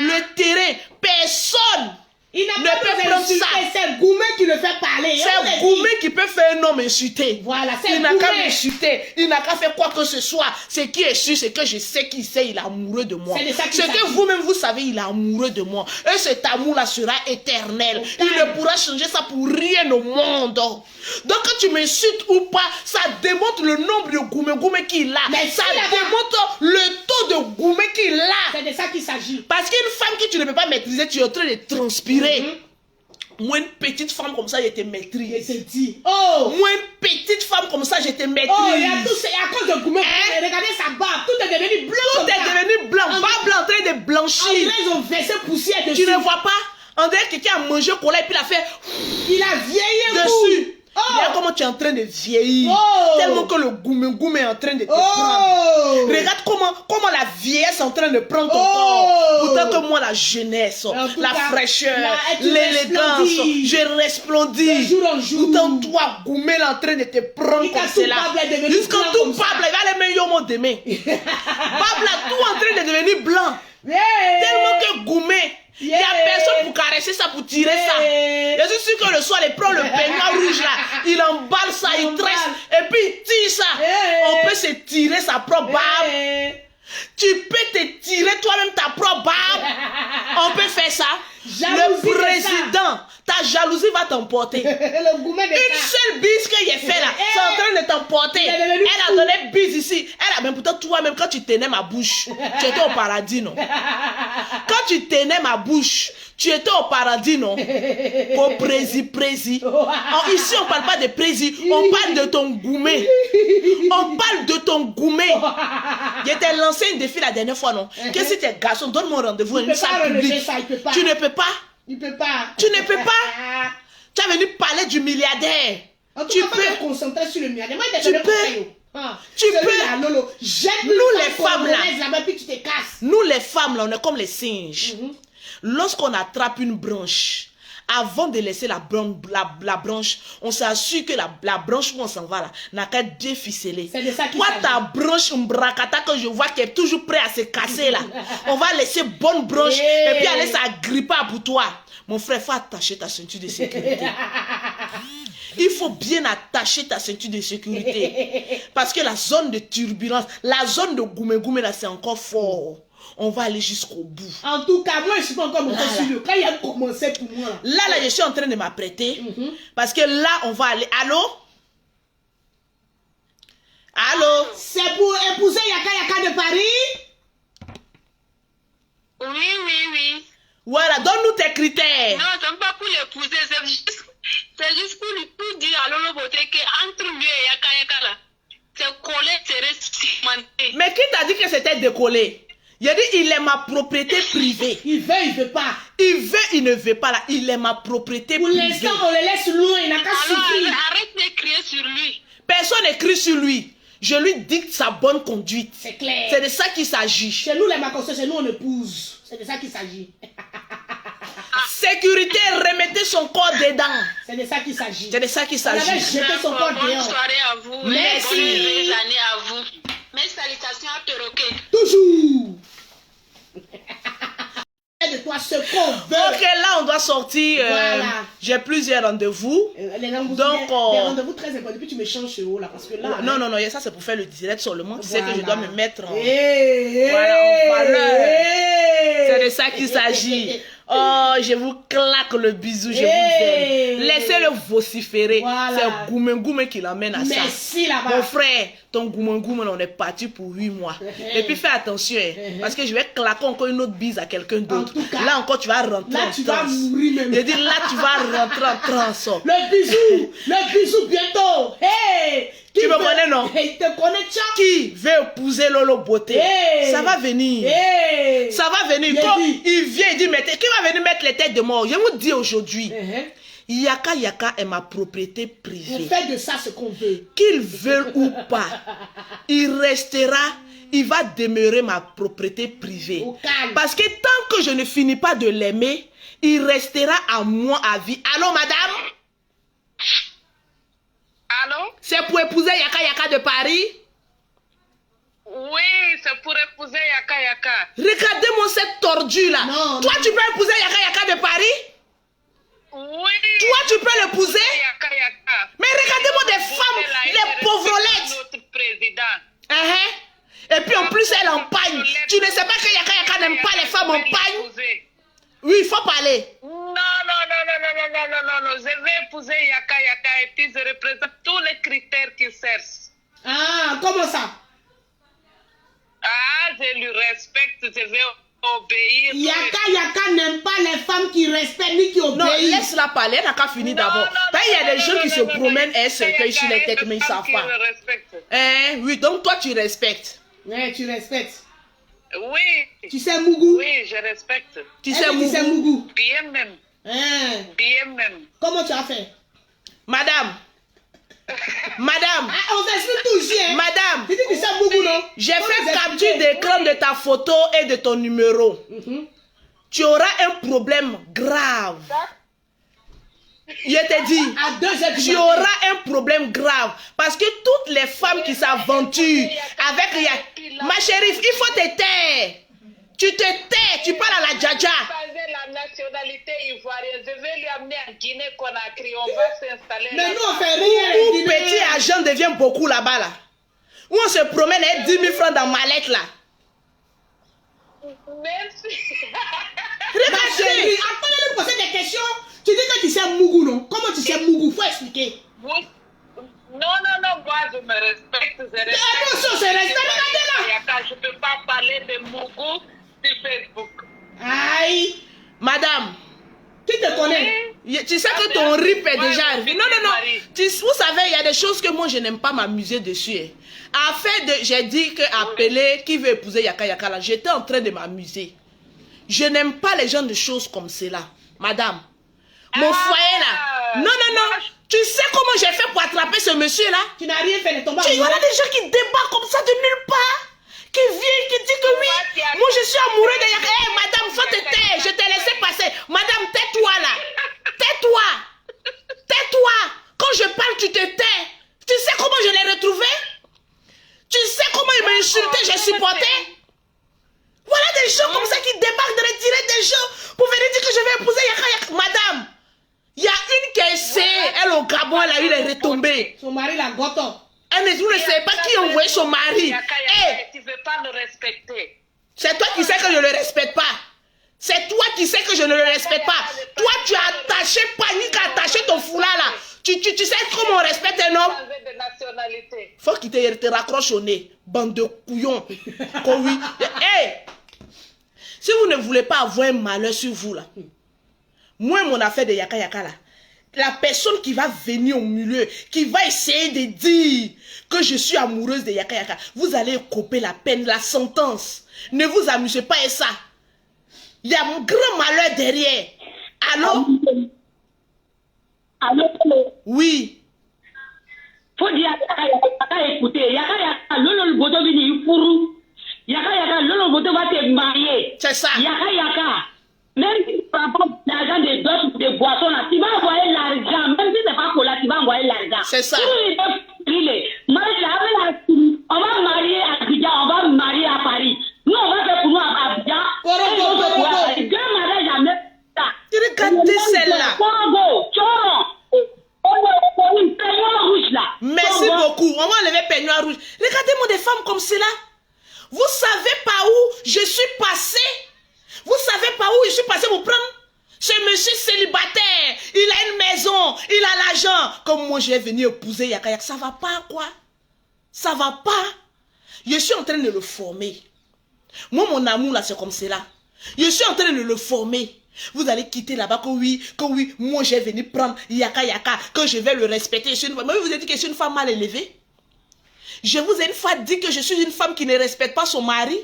Le terrain, personne il n'a pas besoin d'insulter, c'est Goumé qui le fait parler. C'est Goumé qui peut faire un homme insulté. Voilà, c'est il n'a qu'à m'insulter, il n'a qu'à faire quoi que ce soit. Ce qui est sûr, c'est que je sais qu'il sait, il est amoureux de moi. Ce que vous-même vous savez, il est amoureux de moi. Et cet amour-là sera éternel. Il ne pourra changer ça pour rien au monde. Donc quand tu m'insultes ou pas, ça démontre le nombre de Goumé qu'il a. Mais ça démontre le taux de Goumé qu'il a. C'est de ça qu'il s'agit. Parce qu'une femme que tu ne peux pas maîtriser, tu es en train de transpirer. Moi, une petite femme comme ça, je te maîtrise. Je te dis. Oh! Moi, une petite femme comme ça, je te maîtrise. Oh, il y a tout, c'est à cause de Goumé. Regardez sa barbe, tout est devenu blanc. Tout est devenu blanc. Barbe en train de blanchir. Ils ont versé poussière dessus. Tu ne vois pas? On dirait que quelqu'un a mangé au cola et puis il a fait. Il a vieilli dessus. Oh. Regarde comment tu es en train de vieillir. Oh. Tellement que le goumé est en train de te prendre. Regarde comment la vieillesse est en train de prendre ton corps. Pourtant que moi, la jeunesse, la fraîcheur, l'élégance, je resplendis. Pourtant toi, goumé est en train de te prendre comme cela. Jusqu'à tout Pablo, il va aller meilleur mot demain. Pablo a tout en train de devenir blanc. Tellement que goumé. Il n'y a personne pour caresser ça, pour tirer ça. Je suis sûr que le soir, il prend le peignoir rouge là, il emballe ça, il tresse, et puis il tire ça. On peut se tirer sa propre barbe. Tu peux te tirer toi-même ta propre barbe. On peut faire ça. Le président, ta jalousie va t'emporter. Une seule bise que j'ai fait là, c'est en train de t'emporter. Elle a donné bise ici. Elle a même pourtant toi-même quand tu tenais ma bouche, tu étais au paradis, non? Quand tu tenais ma bouche, tu étais au paradis, non? Au prési. Ici, on parle pas de prési, on parle de ton goumé. On parle de ton goumé. Je t'ai lancé un défi la dernière fois, non? Que si tu es garçon, donne-moi rendez-vous à une salle publique. Tu ne peux pas. Il peut pas. Tu ne peux pas. Tu es venu parler du milliardaire. Tu peux te concentrer sur le milliardaire. Moi, tu peux. Tu peux. Nous les femmes là. Puis tu te casses. Nous les femmes là, on est comme les singes. Lorsqu'on attrape une branche, avant de laisser la branche, on s'assure que la branche où on s'en va là n'a qu'à déficeler. Toi, ta branche, un bracata que je vois qui est toujours prêt à se casser là, on va laisser bonne branche et puis aller s'agripper pour toi. Mon frère, faut attacher ta ceinture de sécurité. Il faut bien attacher ta ceinture de sécurité. Parce que la zone de turbulence, la zone de goumé là, c'est encore fort. On va aller jusqu'au bout. En tout cas, moi, je ne suis pas encore monté sur le cas. Il a commencé pour moi. Là, je suis en train de m'apprêter. Parce que là, on va aller. Allô? Allô? C'est pour épouser Yaka de Paris? Oui. Voilà, donne-nous tes critères. Non, ce n'est pas pour l'épouser. C'est juste pour dire à Lolo Beauté qu'entre lui et Yaka là, c'est collé, c'est cimenté. Mais qui t'a dit que c'était décollé? Il a dit, il est ma propriété privée. Il veut pas. Il ne veut pas là. Il est ma propriété privée. Pour l'instant, on le laisse loin, il n'a qu'à suffire. Arrête de crier sur lui. Personne n'écrit sur lui. Je lui dicte sa bonne conduite. C'est clair. C'est de ça qu'il s'agit. Chez nous, les Macossés, chez nous, on épouse. C'est de ça qu'il s'agit. Sécurité, remettez son corps dedans. C'est de ça qu'il s'agit. C'est de ça qu'il s'agit. On avait jeté son corps dehors. Bonne soirée à vous. Merci. Bonne année à vous. Mes salutations à Perroquet. Toujours. De toi ce qu'on veut. Ok, là on doit sortir. Voilà. J'ai plusieurs rendez-vous. Les rendez-vous, donc, des rendez-vous très importants. Puis tu me changes ce haut là parce que là. Non, ça c'est pour faire le direct seulement. Tu sais que je dois me mettre en, voilà, en valeur. C'est de ça qu'il s'agit. Oh, je vous claque le bisou, je vous aime. Laissez-le vociférer. Voilà. C'est Goumé qui l'amène à ça. Merci là-bas. Mon frère, ton Goumé, on est parti pour 8 mois. Et puis fais attention, parce que je vais claquer encore une autre bise à quelqu'un d'autre. Là encore, tu vas rentrer là, en tu transe. vas mourir même. Je dis là, tu vas rentrer en transe. Le bisou bientôt. Hey! Tu me connais, non? Il te connaît, tchao. Qui veut épouser Lolo Beauté? Hey. Ça va venir. Hey. Ça va venir. Quand il vient, il dit, qui va venir mettre les têtes de mort? Je vous dis aujourd'hui, Yaka Yaka est ma propriété privée. On fait de ça ce qu'on veut. Qu'il veuille ou pas, il restera, il va demeurer ma propriété privée. Au calme. Parce que tant que je ne finis pas de l'aimer, il restera à moi à vie. Allô, madame? Allô? C'est pour épouser Yaka Yaka de Paris? Oui, c'est pour épouser Yaka Yaka. Regardez-moi cette tordue là. Non, Toi, non. tu peux épouser Yaka Yaka de Paris? Oui. Toi, tu peux l'épouser? Yaka Yaka. Mais regardez-moi des femmes, les pauvrolettes. Notre président. Et puis en plus, elle empagne. Tu ne sais pas que Yaka Yaka n'aime pas les femmes en pagne? Oui, il faut parler. Non. Je vais épouser Yaka Yaka et puis je représente tous les critères qu'il cherche. Ah, comment ça? Ah, je lui respecte, je vais obéir. Yaka Yaka n'aime pas les femmes qui respectent ni qui Non, obéissent. laisse-la parler, elle n'a qu'à finir d'abord. Il y a des gens qui se promènent, elles se cueillent sur les têtes, mais ils ne savent pas. Oui, donc toi, tu respectes. Ouais, tu respectes. Oui. Tu sais Mougou? Oui, je respecte. Tu Elle sais, dit, tu sais Mougou. Mougou. Bien même. Hein. Bien même. Comment tu as fait? Madame. Madame. Ah, on s'explique toujours, hein? Madame. Tu dis que tu sais Mougou, non? J'ai On fait nous capture expliquait. d'écran de ta photo et de ton numéro. Tu auras un problème grave. Je te dis, À 2 heures du tu matin. auras un problème grave. Parce que toutes les femmes qui s'aventurent avec... Ma chérie, il faut te taire. Tu te tais, tu parles à la djadja. La nationalité ivoirienne, je vais lui amener à Guinée-Conakry, on va s'installer Mais là. nous, on fait rien. Où Guinée. petit argent devient beaucoup là-bas, là. Où on se promène avec 10 000 francs dans ma lettre, là. Merci. Ma chérie, après de poser des questions, tu dis que tu sais Mougou, non? Comment tu sais Mougou? Faut expliquer. Non, moi je me respecte. Attention, c'est respect, regardez là. Je ne peux pas parler de Mougou sur Facebook. Aïe. Madame, Qui te connaît? tu sais que ton rip est déjà arrivé. Non. Marie. Vous savez, il y a des choses que moi, je n'aime pas m'amuser dessus. J'ai dit que appeler qui veut épouser Yaka Yaka là, j'étais en train de m'amuser. Je n'aime pas les gens de choses comme cela. Madame, mon foyer là. Non. Tu sais comment j'ai fait pour attraper ce monsieur là? Tu n'as rien fait, les tombes. Il y en a des gens qui débarquent comme ça de nulle part. Qui viennent, qui disent que oui, moi je suis amoureux de Yaka. Hey, madame, faut te taire, je t'ai laissé passer. Madame, tais-toi là. Tais-toi. Quand je parle, tu te tais. Tu sais comment je l'ai retrouvé? Tu sais comment il m'a insulté, j'ai supporté? Voilà des gens comme ça qui débarquent de retirer des gens pour venir dire que je vais épouser Yaka Yaka. Madame, il y a une qui a essayé, elle au Gabon, elle a eu les retombées. Son mari, la goton. Vous ne savez pas qui a envoyé son mari. Tu ne veux pas le respecter. C'est toi qui sais que je ne le respecte pas. C'est toi qui sais que je ne le respecte pas. Toi, tu as attaché, panique, attaché ton foulard là. Tu sais comment on respecte un homme? De nationalité. Faut qu'il te raccroche au nez. Bande de couillons. Oui. Hey! Si vous ne voulez pas avoir un malheur sur vous là, moi, mon affaire de Yaka Yaka là, la personne qui va venir au milieu, qui va essayer de dire que je suis amoureuse de Yaka Yaka, vous allez couper la peine, la sentence. Ne vous amusez pas à ça. Il y a un grand malheur derrière. Allô? Allô? Oui. Faut dire Yaka, écoutez, Yaka, le boto vini pour Yaka, le boto va te marier. C'est ça. Yaka, même si tu prends pas l'argent des d'autres, des boissons là, tu vas envoyer l'argent, même si c'est pas pour là, tu vas envoyer l'argent. C'est ça. On va marier à Abidjan, on va marier à Paris. Nous, on va faire pour nous à Abidjan. Regardez celle-là. Merci beaucoup. On va enlever peignoir rouge. Regardez-moi des femmes comme cela. Vous savez pas où je suis passé? Vous savez pas où je suis passé pour prendre? Ce monsieur célibataire, il a une maison, il a l'argent. Comme moi, je vais venir épouser Yaka Yaka. Ça va pas, quoi? Ça va pas. Je suis en train de le former. Moi, mon amour, là, c'est comme cela. Je suis en train de le former. Vous allez quitter là-bas que oui, moi, je vais venir prendre Yaka Yaka, que je vais le respecter. Mais vous avez dit que je suis une femme mal élevée? Je vous ai une fois dit que je suis une femme qui ne respecte pas son mari.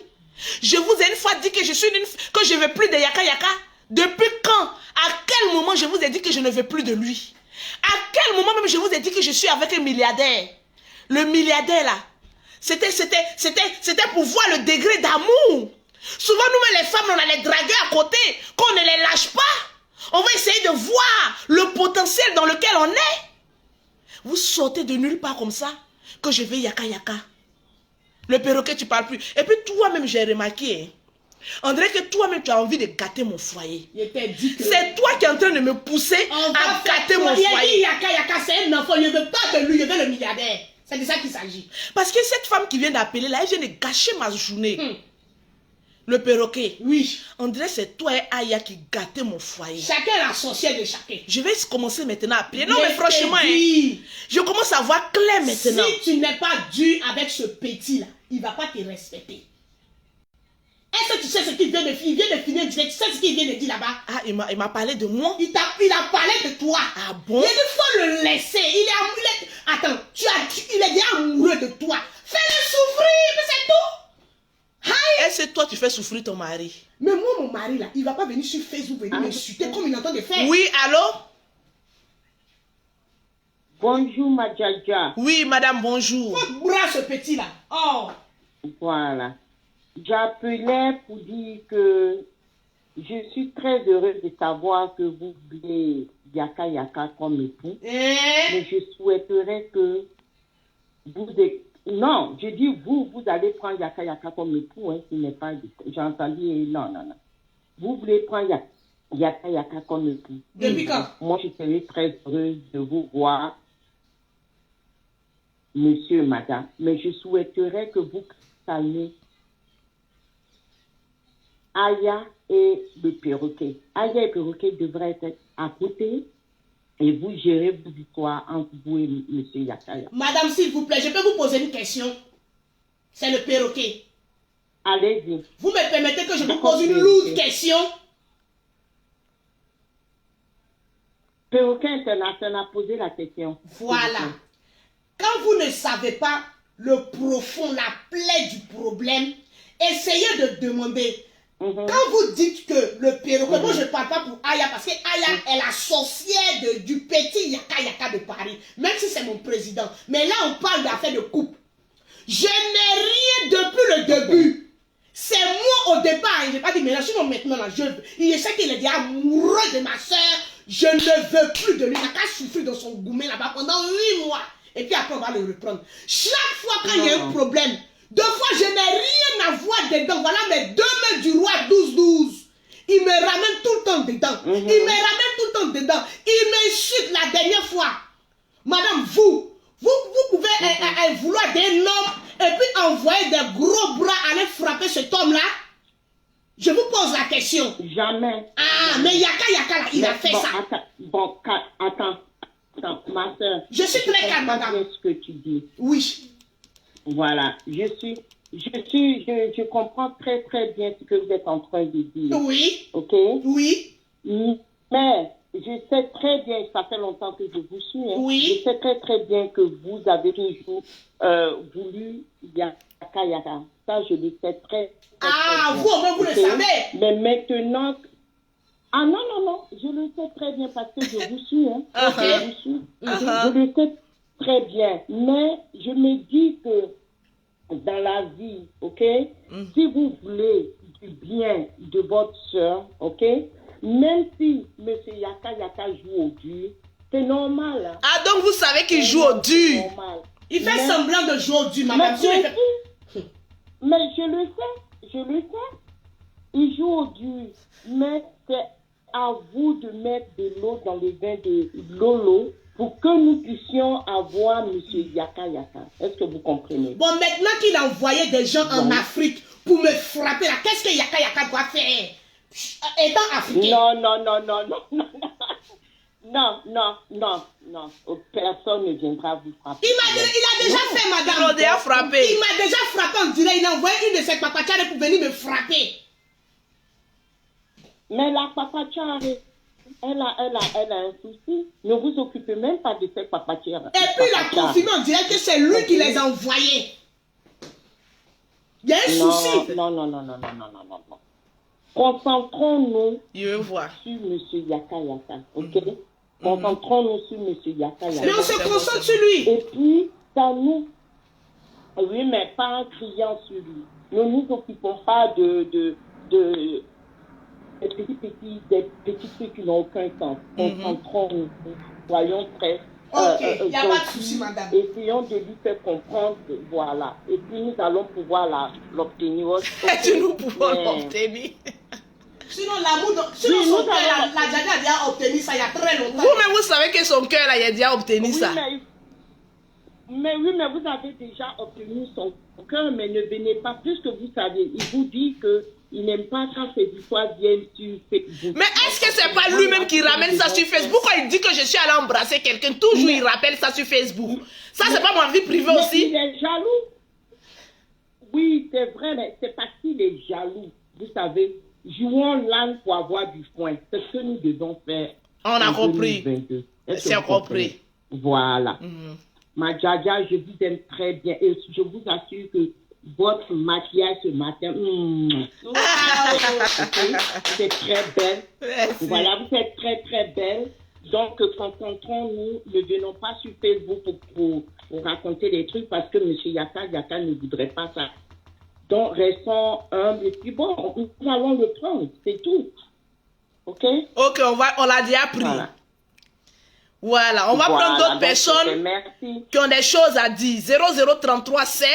Je vous ai une fois dit que je suis que je ne veux plus de Yaka Yaka. Depuis quand? À quel moment je vous ai dit que je ne veux plus de lui? À quel moment même je vous ai dit que je suis avec un milliardaire? Le milliardaire là, c'était pour voir le degré d'amour. Souvent nous les femmes, on a les draguer à côté, qu'on ne les lâche pas. On va essayer de voir le potentiel dans lequel on est. Vous sortez de nulle part comme ça, que je vais Yaka Yaka. Le perroquet, tu parles plus. Et puis toi-même, j'ai remarqué, hein, on dirait que toi-même, tu as envie de gâter mon foyer. C'est toi qui es en train de me pousser à gâter mon foyer. Il dit Yaka Yaka, c'est un enfant, je ne veux pas de lui, je veux le milliardaire. C'est de ça qu'il s'agit. Parce que cette femme qui vient d'appeler là, elle vient de gâcher ma journée. Le perroquet. Oui. On dirait que c'est toi et Aya qui gâtez mon foyer. Chacun la sorcière de chacun. Je vais commencer maintenant à appeler. Non mais franchement, hein, je commence à voir clair maintenant. Si tu n'es pas dû avec ce petit là, il ne va pas te respecter. Est-ce que tu sais ce qu'il vient de finir? Il vient de finir direct. Tu sais ce qu'il vient de dire là-bas? Ah, il m'a parlé de moi. Il a parlé de toi. Ah bon? Il faut le laisser. Attends, il est déjà amoureux de toi. Fais-le souffrir, mais c'est tout. Est-ce que toi tu fais souffrir ton mari? Mais moi, mon mari là, il ne va pas venir sur Facebook venir m'insulter comme il entend de faire. Oui, allô? Bonjour, Madjaja. Oui, madame, bonjour. Faut bourrer ce petit là. Oh. Voilà. J'appelais pour dire que je suis très heureuse de savoir que vous voulez Yaka Yaka comme époux. Mais je souhaiterais que vous... Non, je dis vous allez prendre Yaka Yaka comme époux, hein, ce n'est pas... J'ai entendu, non. Vous voulez prendre Yaka Yaka comme époux. Depuis quand? Moi, je serais très heureuse de vous voir, monsieur et madame, mais je souhaiterais que vous calmez Aya et le perroquet. Aya et le perroquet devraient être à côté et vous gérez vos histoires entre vous et monsieur Yakaya. Madame, s'il vous plaît, je peux vous poser une question? C'est le perroquet. Allez-y. Vous me permettez que je vous pose une lourde question? Perroquet international a posé la question. Voilà. Quand vous ne savez pas le profond, la plaie du problème, essayez de demander. Quand vous dites que le perroquet, moi je ne parle pas pour Aya, parce que Aya est la sorcière du petit Yaka Yaka de Paris, même si c'est mon président. Mais là, on parle d'affaires de couple. Je n'ai rien depuis le début. C'est moi au départ. Je n'ai pas dit, mais là, sinon maintenant, là, il sait qu'il est déjà amoureux de ma soeur. Je ne veux plus de lui. Il n'a qu'à souffrir dans son gourmet là-bas pendant 8 mois. Et puis après, on va le reprendre. Chaque fois quand il y a un problème, 2 fois, je n'ai rien à voir dedans. Voilà mes 2 mains du roi 12-12. Il me ramène tout le temps dedans. Il me ramène tout le temps dedans. Il m'insulte la dernière fois. Madame, vous pouvez vouloir des noms et puis envoyer des gros bras aller frapper cet homme-là. Je vous pose la question. Jamais. Ah, mais Yaka Yaka, là, il a fait ça. Attends, ma soeur. Je suis très calme, madame. Bien ce que tu dis. Oui. Voilà, je comprends très très bien ce que vous êtes en train de dire. Oui. Ok? Oui. Mais je sais très bien, ça fait longtemps que je vous suis. Hein, oui. Je sais très très bien que vous avez toujours voulu Yaka Yaka. Ça, je le sais très bien. Vous au moins vous le savez. Mais maintenant... Ah non, je le sais très bien parce que je vous suis. Hein. Je vous suis. Je le sais très bien. Mais je me dis que dans la vie, ok, si vous voulez du bien de votre soeur, ok, même si M. Yaka Yaka joue au dur, c'est normal. Hein. Ah, donc vous savez qu'il joue au dur. Il fait semblant de jouer au dur, madame. Mais je le sais. Il joue au dur. Mais c'est à vous de mettre de l'eau dans le vin de Lolo pour que nous puissions avoir M. Yaka Yaka. Est-ce que vous comprenez? Bon, maintenant qu'il a envoyé des gens en Afrique pour me frapper, là, qu'est-ce que Yaka Yaka doit faire? Étant africain. Non. Personne ne viendra vous frapper. Il a déjà fait, madame. Il m'a déjà frappé. Il m'a déjà frappé en direct. Il a envoyé une de ses papachades pour venir me frapper. Mais la papachade, elle a un souci. Ne vous occupez même pas de cette papatière. Et puis la confirmée, on dirait que c'est lui qui les a envoyés. Il y a un souci. Non. Concentrons-nous sur M. Yaka Yaka, ok? Concentrons-nous sur M. Yaka Yaka. Mais on se concentre sur lui. Et puis, ça nous... Oui, mais pas en criant sur lui. Ne nous occupons pas des petits trucs qui n'ont aucun sens. Concentrons-nous. Soyons prêts. Ok, il n'y a pas de souci, madame. Essayons de lui faire comprendre, voilà. Et puis nous allons pouvoir l'obtenir. Nous pouvons l'obtenir. Sinon, l'amour, son cœur, la Djadja a déjà obtenu ça il y a très longtemps. Vous-même, vous savez que son cœur, là, il a déjà obtenu ça. Mais vous avez déjà obtenu son cœur, mais ne venez pas, puisque vous savez, il vous dit qu'il n'aime pas quand ces histoires viennent sur Facebook. Mais est-ce que c'est pas lui-même qui ramène ça sur Facebook? Quand il dit que je suis allé embrasser quelqu'un, toujours il rappelle ça sur Facebook. Ça, c'est pas ma vie privée aussi. Il est jaloux. Oui, c'est vrai, mais c'est parce qu'il est jaloux. Vous savez, jouons l'âne pour avoir du foin. C'est ce que nous devons faire. On a compris. C'est compris. Voilà. Ma Djadja, je vous aime très bien et je vous assure que votre maquillage ce matin, c'est très belle. Merci. Voilà, vous êtes très très belle. Donc, concentrons-nous, ne venons pas sur Facebook pour raconter des trucs parce que M. Yaka ne voudrait pas ça. Donc, restons humbles et puis bon, nous allons le prendre, c'est tout. Ok? Ok, on l'a déjà pris. Voilà, on va prendre d'autres personnes qui ont des choses à dire. 0033 7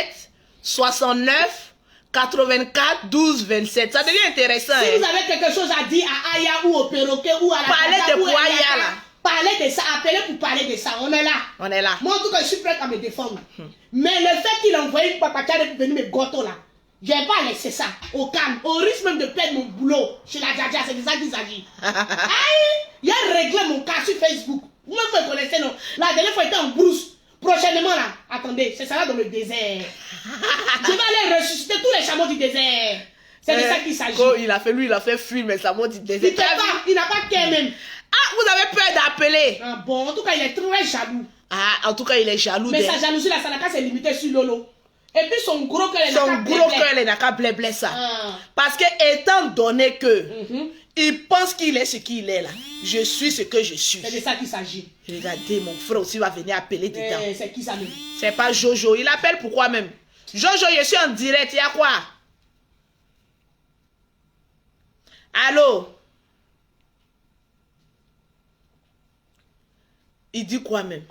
69 84 12 27. Ça devient intéressant. Si vous avez quelque chose à dire à Aya ou au perroquet ou à la parlez de Boya là. Parlez de ça, appelez pour parler de ça. On est là. On est là. Moi, en tout cas, je suis prête à me défendre. Mais le fait qu'il a envoyé une papatière pour venir me gâteau là, je n'ai pas laissé ça au calme. Au risque même de perdre mon boulot chez la Djadja, c'est de ça qu'il s'agit. Aïe, il a réglé mon cas sur Facebook. Vous me connaissez, non? La dernière fois, il était en brousse. Prochainement, là, attendez, c'est ça là dans le désert. Je vais aller ressusciter tous les chameaux du désert. C'est de ça qu'il s'agit. Oh, il a fait fuir mes chameaux du désert. Il n'a pas qu'un même. Ah, vous avez peur d'appeler? Ah bon, en tout cas, il est très jaloux. Ah, en tout cas, il est jaloux. Mais sa jalousie, là, ça n'a qu'à se limiter sur Lolo. Et puis son gros cœur, il n'a qu'à blé ça. Parce que, étant donné que il pense qu'il est ce qu'il est là, je suis ce que je suis. C'est de ça qu'il s'agit. Regardez, mon frère aussi va venir appeler dedans. C'est qui ça même? C'est pas Jojo. Il appelle pourquoi même? Jojo, je suis en direct. Il y a quoi? Allô? Il dit quoi même?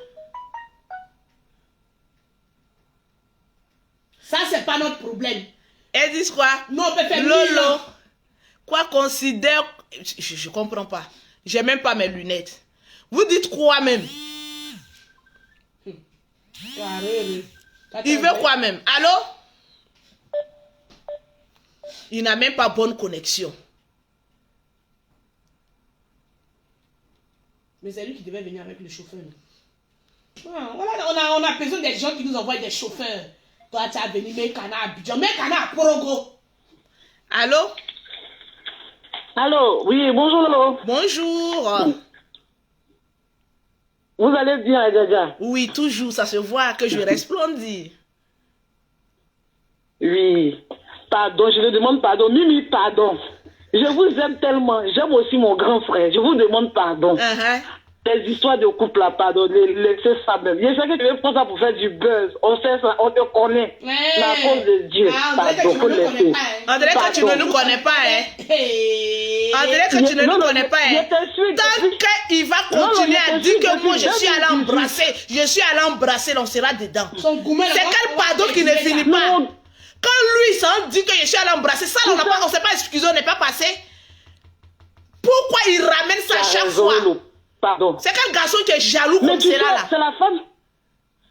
Ça, c'est pas notre problème. Elle dit quoi? Non, on peut faire Lolo. Quoi considère... Je comprends pas. J'ai même pas mes lunettes. Vous dites quoi même? Il veut quoi même? Allô? Il n'a même pas bonne connexion. Mais c'est lui qui devait venir avec le chauffeur. Voilà, on a besoin des gens qui nous envoient des chauffeurs. Toi, tu as venu Mekana à Abidjan, Mekana à Porogo. Allô? Allô, oui, bonjour Lolo. Bonjour. Vous allez bien, Djadja? Oui, toujours, ça se voit que je resplendis. Oui, pardon, je vous demande pardon. Mimi, pardon. Je vous aime tellement, j'aime aussi mon grand frère, je vous demande pardon. Les histoires de couple là, pardon, laissez ça même. Je sais que tu veux prendre ça pour faire du buzz, on sait ça, on te connaît. La cause de Dieu, pardon, faut laisser. On dirait que tu ne nous connais pas, hein. On dirait que tu ne nous connais pas, hein. Tant qu'il va continuer à dire que moi je suis allé embrasser, on sera dedans. C'est quel pardon qui ne finit pas? Quand lui s'en dit que je suis allé embrasser, ça on ne s'est pas excusé, on n'est pas passé. Pourquoi il ramène ça à chaque fois? Pardon. C'est quel garçon qui est jaloux comme cela là? C'est la femme.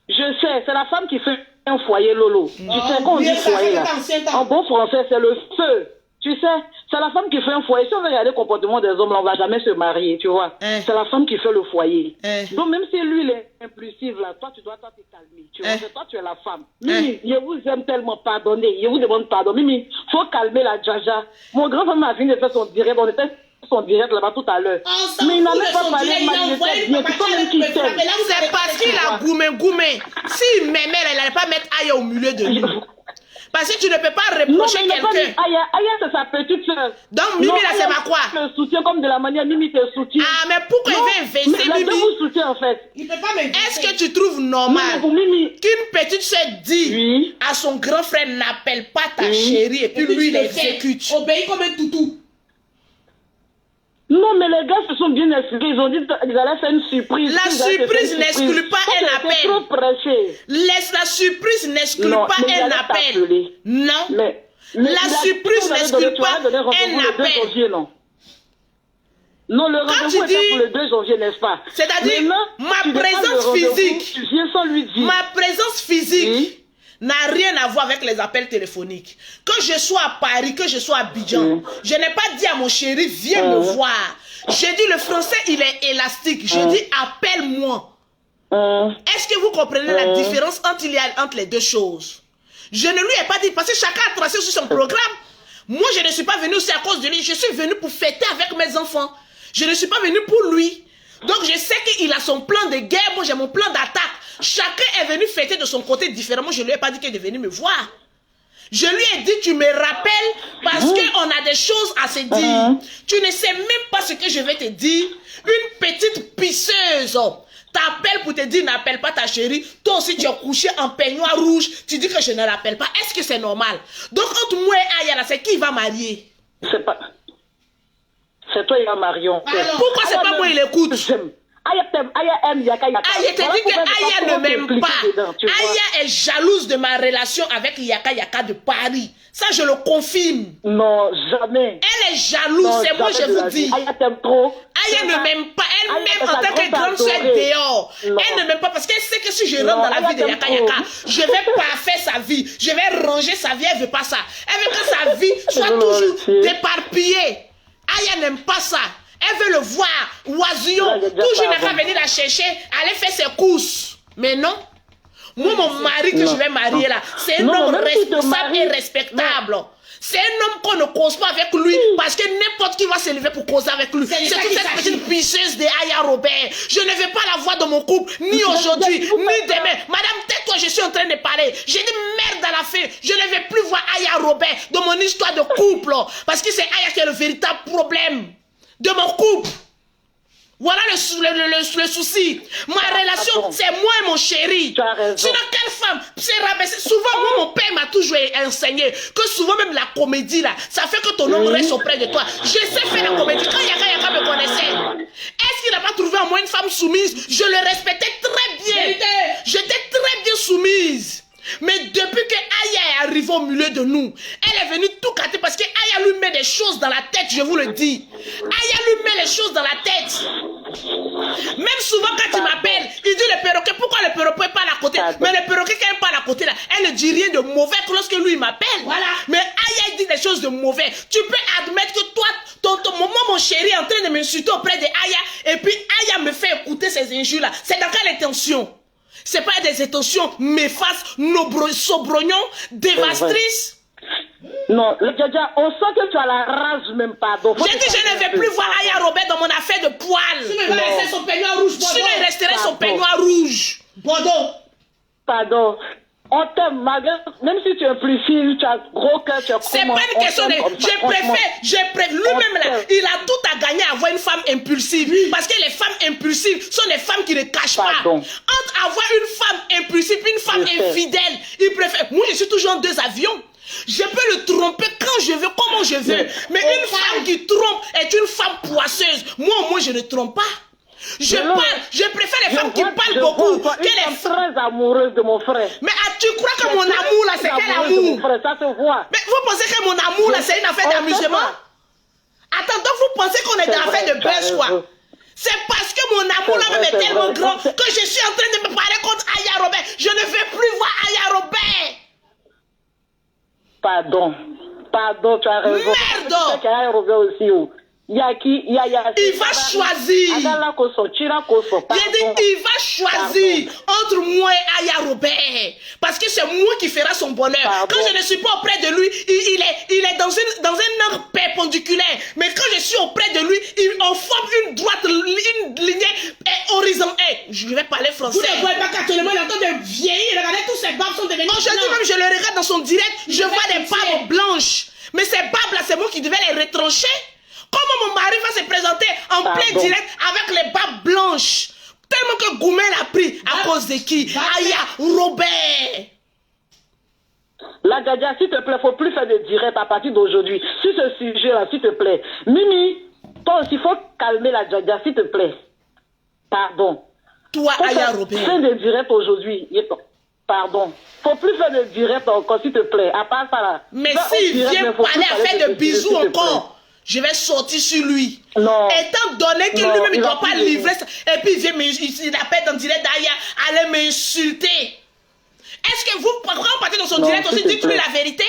Je sais, c'est la femme qui fait un foyer, Lolo. Tu sais, quand on dit foyer là, en bon français, c'est le feu. Tu sais, c'est la femme qui fait un foyer. Si on veut regarder le comportement des hommes, là, on ne va jamais se marier, tu vois. C'est la femme qui fait le foyer. Donc même si lui, il est impulsif, là, toi, tu dois te calmer. Tu vois, toi, tu es la femme. Mimi, je vous aime tellement, pardonnez. Je vous demande pardon. Mimi, il faut calmer la Djadja. Mon grand-père m'a fini de faire son direct. On était son direct là-bas tout à l'heure. Mais il n'a même pas parlé de Marie-Joseph bien. C'est toi-même qui t'aime. C'est parce qu'il a goumé. S'il m'aimait, elle n'allait pas mettre Aya au milieu de nous. Parce que tu ne peux pas reprocher quelqu'un. Aya, c'est sa petite soeur. Donc Mimi là, c'est ma quoi? Je te soutiens comme de la manière Mimi te soutient. Ah, mais pourquoi il veut investir Mimi? vous soutient en fait. Il peut pas m'inviter. Est-ce que tu trouves normal qu'une petite soeur dit à son grand frère n'appelle pas ta chérie et puis lui il exécute? Obéis comme un toutou. Non, mais les gars se sont bien expliqués. Ils ont dit qu'ils allaient faire une surprise. La surprise n'exclut pas un appel. C'est trop pressé. La surprise n'exclut pas un appel. Non. Mais la surprise n'exclut pas un appel. Non, le rendez-vous est pour le 2 janvier, n'est-ce pas? C'est-à-dire, ma présence physique, tu viens sans lui dire. ma présence physique n'a rien à voir avec les appels téléphoniques. Que je sois à Paris, que je sois à Abidjan, je n'ai pas dit à mon chéri, viens me voir. J'ai dit, le français, il est élastique. J'ai dit, appelle-moi. Est-ce que vous comprenez la différence entre les deux choses? Je ne lui ai pas dit, parce que chacun a tracé sur son programme. Moi, je ne suis pas venu aussi à cause de lui. Je suis venu pour fêter avec mes enfants. Je ne suis pas venu pour lui. Donc, je sais qu'il a son plan de guerre. Moi, j'ai mon plan d'attaque. Chacun est venu fêter de son côté différemment. Je ne lui ai pas dit qu'il est venu me voir. Je lui ai dit, tu me rappelles parce qu'on a des choses à se dire. Tu ne sais même pas ce que je vais te dire. Une petite pisseuse t'appelle pour te dire, n'appelle pas ta chérie. Toi aussi, tu es couché en peignoir rouge. Tu dis que je ne l'appelle pas. Est-ce que c'est normal? Donc, entre moi et Aya, c'est qui va marier? C'est pas... C'est toi et Marion. Pourquoi c'est pas moi il écoute? Aya aime Yaka Yaka. Aya te dit que Aya ne m'aime pas. Aya est jalouse de ma relation avec Yaka Yaka de Paris. Ça, je le confirme. Non, jamais. Elle est jalouse, c'est moi, je vous dis. Aya t'aime trop. Aya ne m'aime pas. Elle m'aime en tant que grande soeur dehors. Elle ne m'aime pas parce qu'elle sait que si je rentre dans la vie de Yaka Yaka, je vais parfaire sa vie. Je vais ranger sa vie. Elle veut pas ça. Elle veut que sa vie soit toujours déparpillée. Aya n'aime pas ça. Elle veut le voir. Oisillon. Toujours n'a pas venir la chercher. Aller faire ses courses. Mais non. Moi, mon mari que je vais marier là, c'est un homme responsable et respectable. C'est un homme qu'on ne cause pas avec lui parce que n'importe qui va se lever pour causer avec lui. C'est toute cette petite pisseuse de Aya Robert. Je ne vais pas la voir dans mon couple, ni aujourd'hui, ni demain. Madame, tais-toi, je suis en train de parler. J'ai dit merde à la fin. Je ne vais plus voir Aya Robert dans mon histoire de couple. Parce que c'est Aya qui est le véritable problème de mon couple. Voilà le souci. Ma relation, c'est moi et mon chéri. Sinon, quelle femme c'est rabaissé. Souvent, moi, mon père m'a toujours enseigné que souvent, même la comédie, là, ça fait que ton homme reste auprès de toi. Je sais faire la comédie. Quand Yaka Yaka me connaissait, est-ce qu'il n'a pas trouvé en moi une femme soumise? Je le respectais très bien. J'étais très bien soumise. Mais depuis que Aya est arrivée au milieu de nous, elle est venue tout casser parce que Aya lui met des choses dans la tête, je vous le dis. Aya lui met les choses dans la tête. Même souvent quand il m'appelle, il dit le perroquet, pourquoi le perroquet parle à côté? Mais le perroquet quand il parle à côté là, elle ne dit rien de mauvais que lorsque lui il m'appelle. Voilà. Mais Aya dit des choses de mauvais. Tu peux admettre que toi, mon chéri est en train de m'insulter auprès de Aya et puis Aya me fait écouter ces injures là. C'est dans quelle intention? C'est pas des intentions méfastes, sobrognons, dévastatrices. Non, le Djadja, on sent que tu as la rage même pas. J'ai dit je ne vais plus voir Aya Robert dans mon affaire de poil. Si il va rester son peignoir rouge, si il resterait son peignoir rouge. Pardon. On t'aime, même si tu es plus fine, tu as gros cœur, tu as... C'est pas une question de... Je préfère, lui-même là, il a tout à gagner à avoir une femme impulsive. Parce que les femmes impulsives sont des femmes qui ne cachent pas. Entre avoir une femme impulsive et une femme infidèle, il préfère... Moi, je suis toujours en 2 avions. Je peux le tromper quand je veux, comment je veux. Mais une femme qui trompe est une femme poisseuse. Moi, au moins, je ne trompe pas. Je préfère les femmes qui parlent beaucoup que les femmes très amoureuses de mon frère. Mais tu crois que mon amour là c'est quel amour? Ça se voit. Mais vous pensez que mon amour là c'est une affaire d'amusement? Attends, donc vous pensez qu'on est dans l'affaire de buzz quoi? C'est parce que mon amour là même est tellement grand que je suis en train de me parler contre Aya Robert. Je ne veux plus voir Aya Robert. Pardon, tu as raison. Merde! Aya Robert aussi. Il va choisir. Il va choisir entre moi et Aya Robert. Parce que c'est moi qui fera son bonheur. Quand je ne suis pas auprès de lui, il est dans un angle perpendiculaire. Mais quand je suis auprès de lui, on forme une droite, une lignée horizontale. Je vais parler français. Vous ne voyez pas qu'actuellement il est en train de vieillir. Regardez, tous ces barbes sont devenues. Aujourd'hui même, je le regarde dans son direct, je vois des barbes blanches. Mais ces barbes-là, c'est moi qui devais les retrancher. Comment mon mari va se présenter en plein direct avec les barbes blanches? Tellement que Goumel a pris à cause de qui? Aya Robert. La Djadia, s'il te plaît, faut plus faire de direct à partir d'aujourd'hui. Sur ce sujet-là, s'il te plaît. Mimi, toi aussi, il faut calmer la Djadia, s'il te plaît. Pardon. Toi, Aya Robert. Fais des directs aujourd'hui. Pardon. Faut plus faire de direct encore, s'il te plaît. À part ça là. Mais s'il vient parler à faire de bisous encore, je vais sortir sur lui. Non. Étant donné que lui-même il ne doit pas livrer ça. Et puis il vient il appelle dans le direct d'Aya, allez m'insulter. Est-ce que vous, quand vous partez dans son direct aussi, dites-lui la vérité?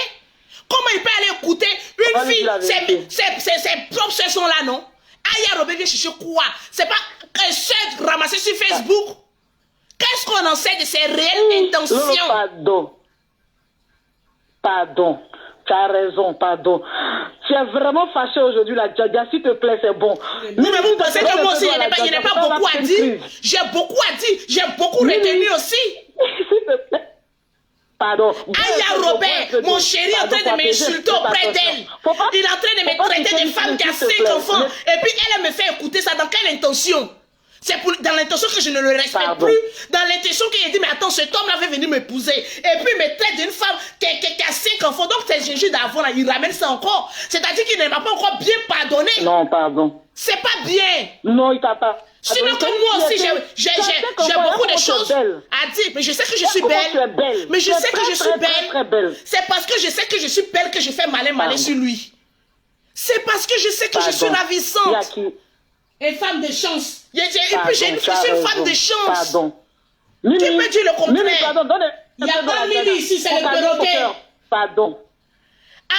Comment il peut aller écouter une fille, ses propres sons là, non? Aya Robert vient chercher quoi? C'est pas un seul ramassé sur Facebook. Qu'est-ce qu'on en sait de ses réelles intentions? Pardon. Tu as raison, pardon. Tu es vraiment fâché aujourd'hui, la Djadia, s'il te plaît, c'est bon. Mais vous pensez que moi aussi, il n'y a pas beaucoup à dire. J'ai beaucoup à dire. J'ai beaucoup retenu aussi. S'il te plaît. Pardon. Aya Robert, mon chéri, est en train de m'insulter auprès d'elle. Il est en train de me traiter de femme qui a 5 enfants. Et puis elle me fait écouter ça. Dans quelle intention? C'est dans l'intention que je ne le respecte plus. Dans l'intention qu'il a dit, mais attends, cet homme-là veut venir m'épouser. Et puis il me traite d'une femme qui a 5 enfants. Donc c'est Jésus d'avant, là, il ramène ça encore. C'est-à-dire qu'il ne m'a pas encore bien pardonné. Non, pardon. C'est pas bien. Non, il t'a pas. Sinon que moi aussi, j'ai beaucoup de choses à dire. Mais je sais que je suis belle. Mais je sais que je suis belle. C'est parce que je sais que je suis belle que je fais malin sur lui. C'est parce que je sais que je suis ravissante. Et femme de chance. Et puis je suis une femme de chance. Pardon. Tu peux dire le contraire. Il n'y a pas Mimi ici, c'est le perroquet. Pardon.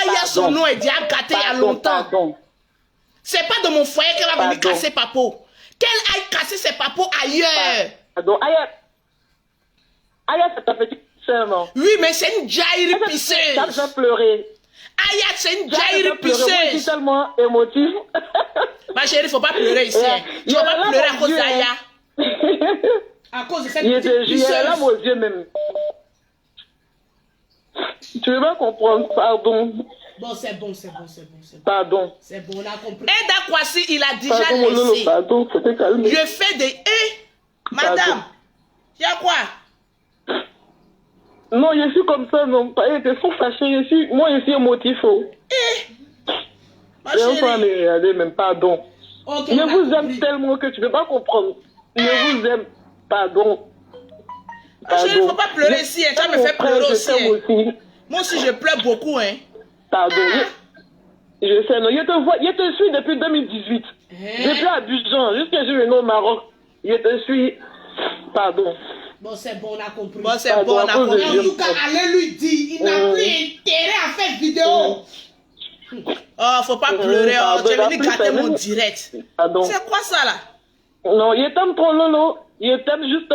Aya, son nom est déjà gâté il y a longtemps. C'est pas de mon foyer qu'elle va venir casser papo. Qu'elle aille casser ses papos ailleurs. Pardon. Aya, c'est ta petite soeur, non? Oui, mais c'est une jaïri pisseuse. Ça fait pleurer. Aya, c'est une jaïri pisseuse. Moi, je suis tellement émotive. Ma chérie, il ne faut pas pleurer ici. Tu vas pas pleurer à cause d'Aya. À cause de cette petite pisseuse. Il a l'âme aux yeux même. Tu veux pas comprendre, pardon. Bon, c'est bon. Pardon. C'est bon, on a compris. Eda Kwasi, il a déjà laissé. Pardon, faut te calmer. Je fais des... madame, il y a quoi? Non, je suis comme ça, non. Je suis trop fâchée. Moi, je suis émotif. Ma je ne vais pas chérie. me regarder, même pardon. Okay, je vous aime tellement que tu ne peux pas comprendre. Je vous aime. Pardon. Ma chérie, il ne faut pas pleurer ici. Ça me fait pleurer aussi. Moi aussi, je pleure beaucoup. Pardon. Je sais, non. Je te suis depuis 2018. Depuis Abidjan, jusqu'à je suis au Maroc. Je te suis. Pardon. Bon, c'est bon, on a compris. Bon, c'est bon, on a compris. En tout cas, allez lui dire, il n'a plus intérêt à faire vidéo. Oh, faut pas pleurer. Tu es venu gâter mon direct. C'est quoi ça là? Non, il t'aime trop, Lolo. Il t'aime juste.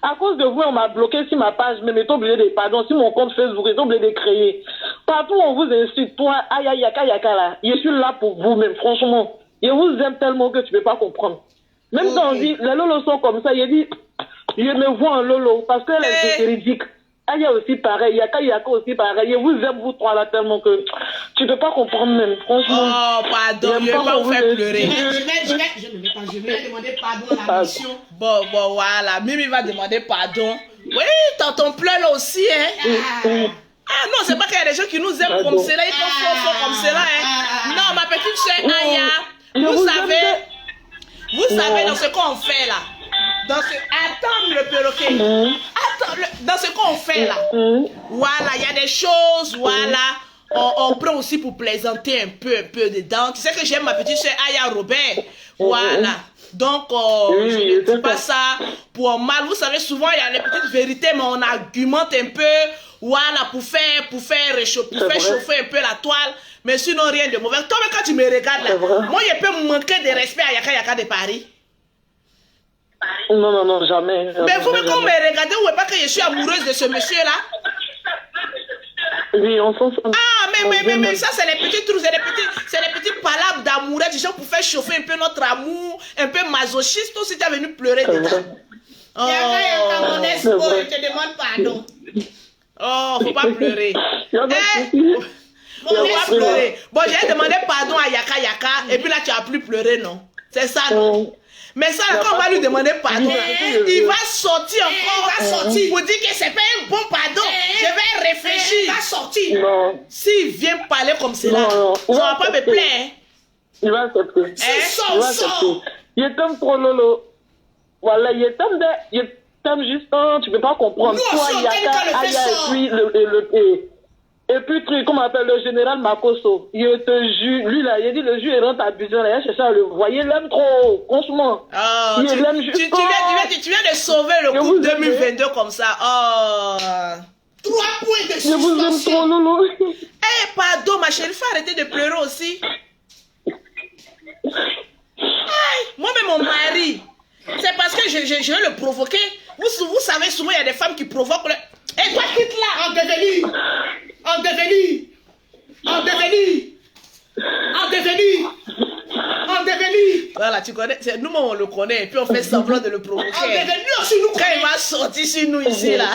À cause de vous, on m'a bloqué sur ma page, mais m'est obligé de. Pardon, sur mon compte Facebook, est obligé de créer. Partout on vous insulte, toi, aïe, yaka, là. Je suis là pour vous, même, franchement. Je vous aime tellement que tu ne peux pas comprendre. Même quand on dit, les Lolo sont comme ça, il dit, je me vois en Lolo, parce qu'elle est véridique. Aïe aussi pareil, yaka aussi pareil. Je vous aime, vous trois là, tellement que tu ne peux pas comprendre même, franchement. Oh, pardon, je ne vais pas vous faire pleurer. Je vais demander pardon à la mission. Bon, voilà. Mimi va demander pardon. Oui, tonton pleure là aussi, Ah non, c'est pas qu'il y a des gens qui nous aiment comme cela, ils sont forts comme cela, Non, ma petite soeur Aya, vous savez dans ce qu'on fait là. Attends le perroquet. Dans ce qu'on fait là. Voilà, il y a des choses, voilà. On prend aussi pour plaisanter un peu dedans. Tu sais que j'aime ma petite soeur Aya Robert. Voilà. Donc, je ne dis pas ça pour mal. Vous savez, souvent, il y a les petites vérités, mais on argumente un peu Voilà, pour faire chauffer un peu la toile. Mais sinon, rien de mauvais. Toi, quand tu me regardes là, moi, je peux manquer de respect à Yaka Yaka de Paris. Non, jamais. Mais vous, quand me regardez, vous ne voyez pas que je suis amoureuse de ce monsieur-là? Oui, on s'en fout. Ah, mais ça, c'est les petits trucs, c'est les petits palabres d'amour, des gens pour faire chauffer un peu notre amour, un peu masochiste, aussi tu es venu pleurer dedans. Yaka, mon espoir, je te demande pardon. Oh, faut pas pleurer. Faut pas pleurer. Bon, j'ai demandé pardon à Yaka Yaka, et puis là, tu as plus pleuré, non? C'est ça, non? Mais ça, quand on va lui demander pardon, il va sortir encore, pour dire que c'est pas un bon pardon. Je vais réfléchir. Il va sortir. S'il vient parler comme cela, ça va pas me plaire. Il va accepter. Il va accepter. Il t'aime trop, Lolo. Voilà, il t'aime juste, tu peux pas comprendre. Toi, Yaka, Aya, et puis, comment on appelle le général Makoso, il te jure, lui là, il a dit le jus est rentre à Abidjan, il a cherché à le voir, il l'aime trop, franchement. Oh, tu viens de sauver le coup 2022 comme ça. Oh. 3 points de suspension. Je vous aime trop, Lolo. Eh, pardon, ma chérie, faut arrêter de pleurer aussi. Moi-même, mon mari, c'est parce que je vais le provoquer. Vous savez, souvent, il y a des femmes qui provoquent le... Et toi, quitte là. En devenu. Voilà, tu connais, nous on le connaît, et puis on fait semblant de le provoquer. En devenu aussi, nous quand il va sortir sur nous ici, là.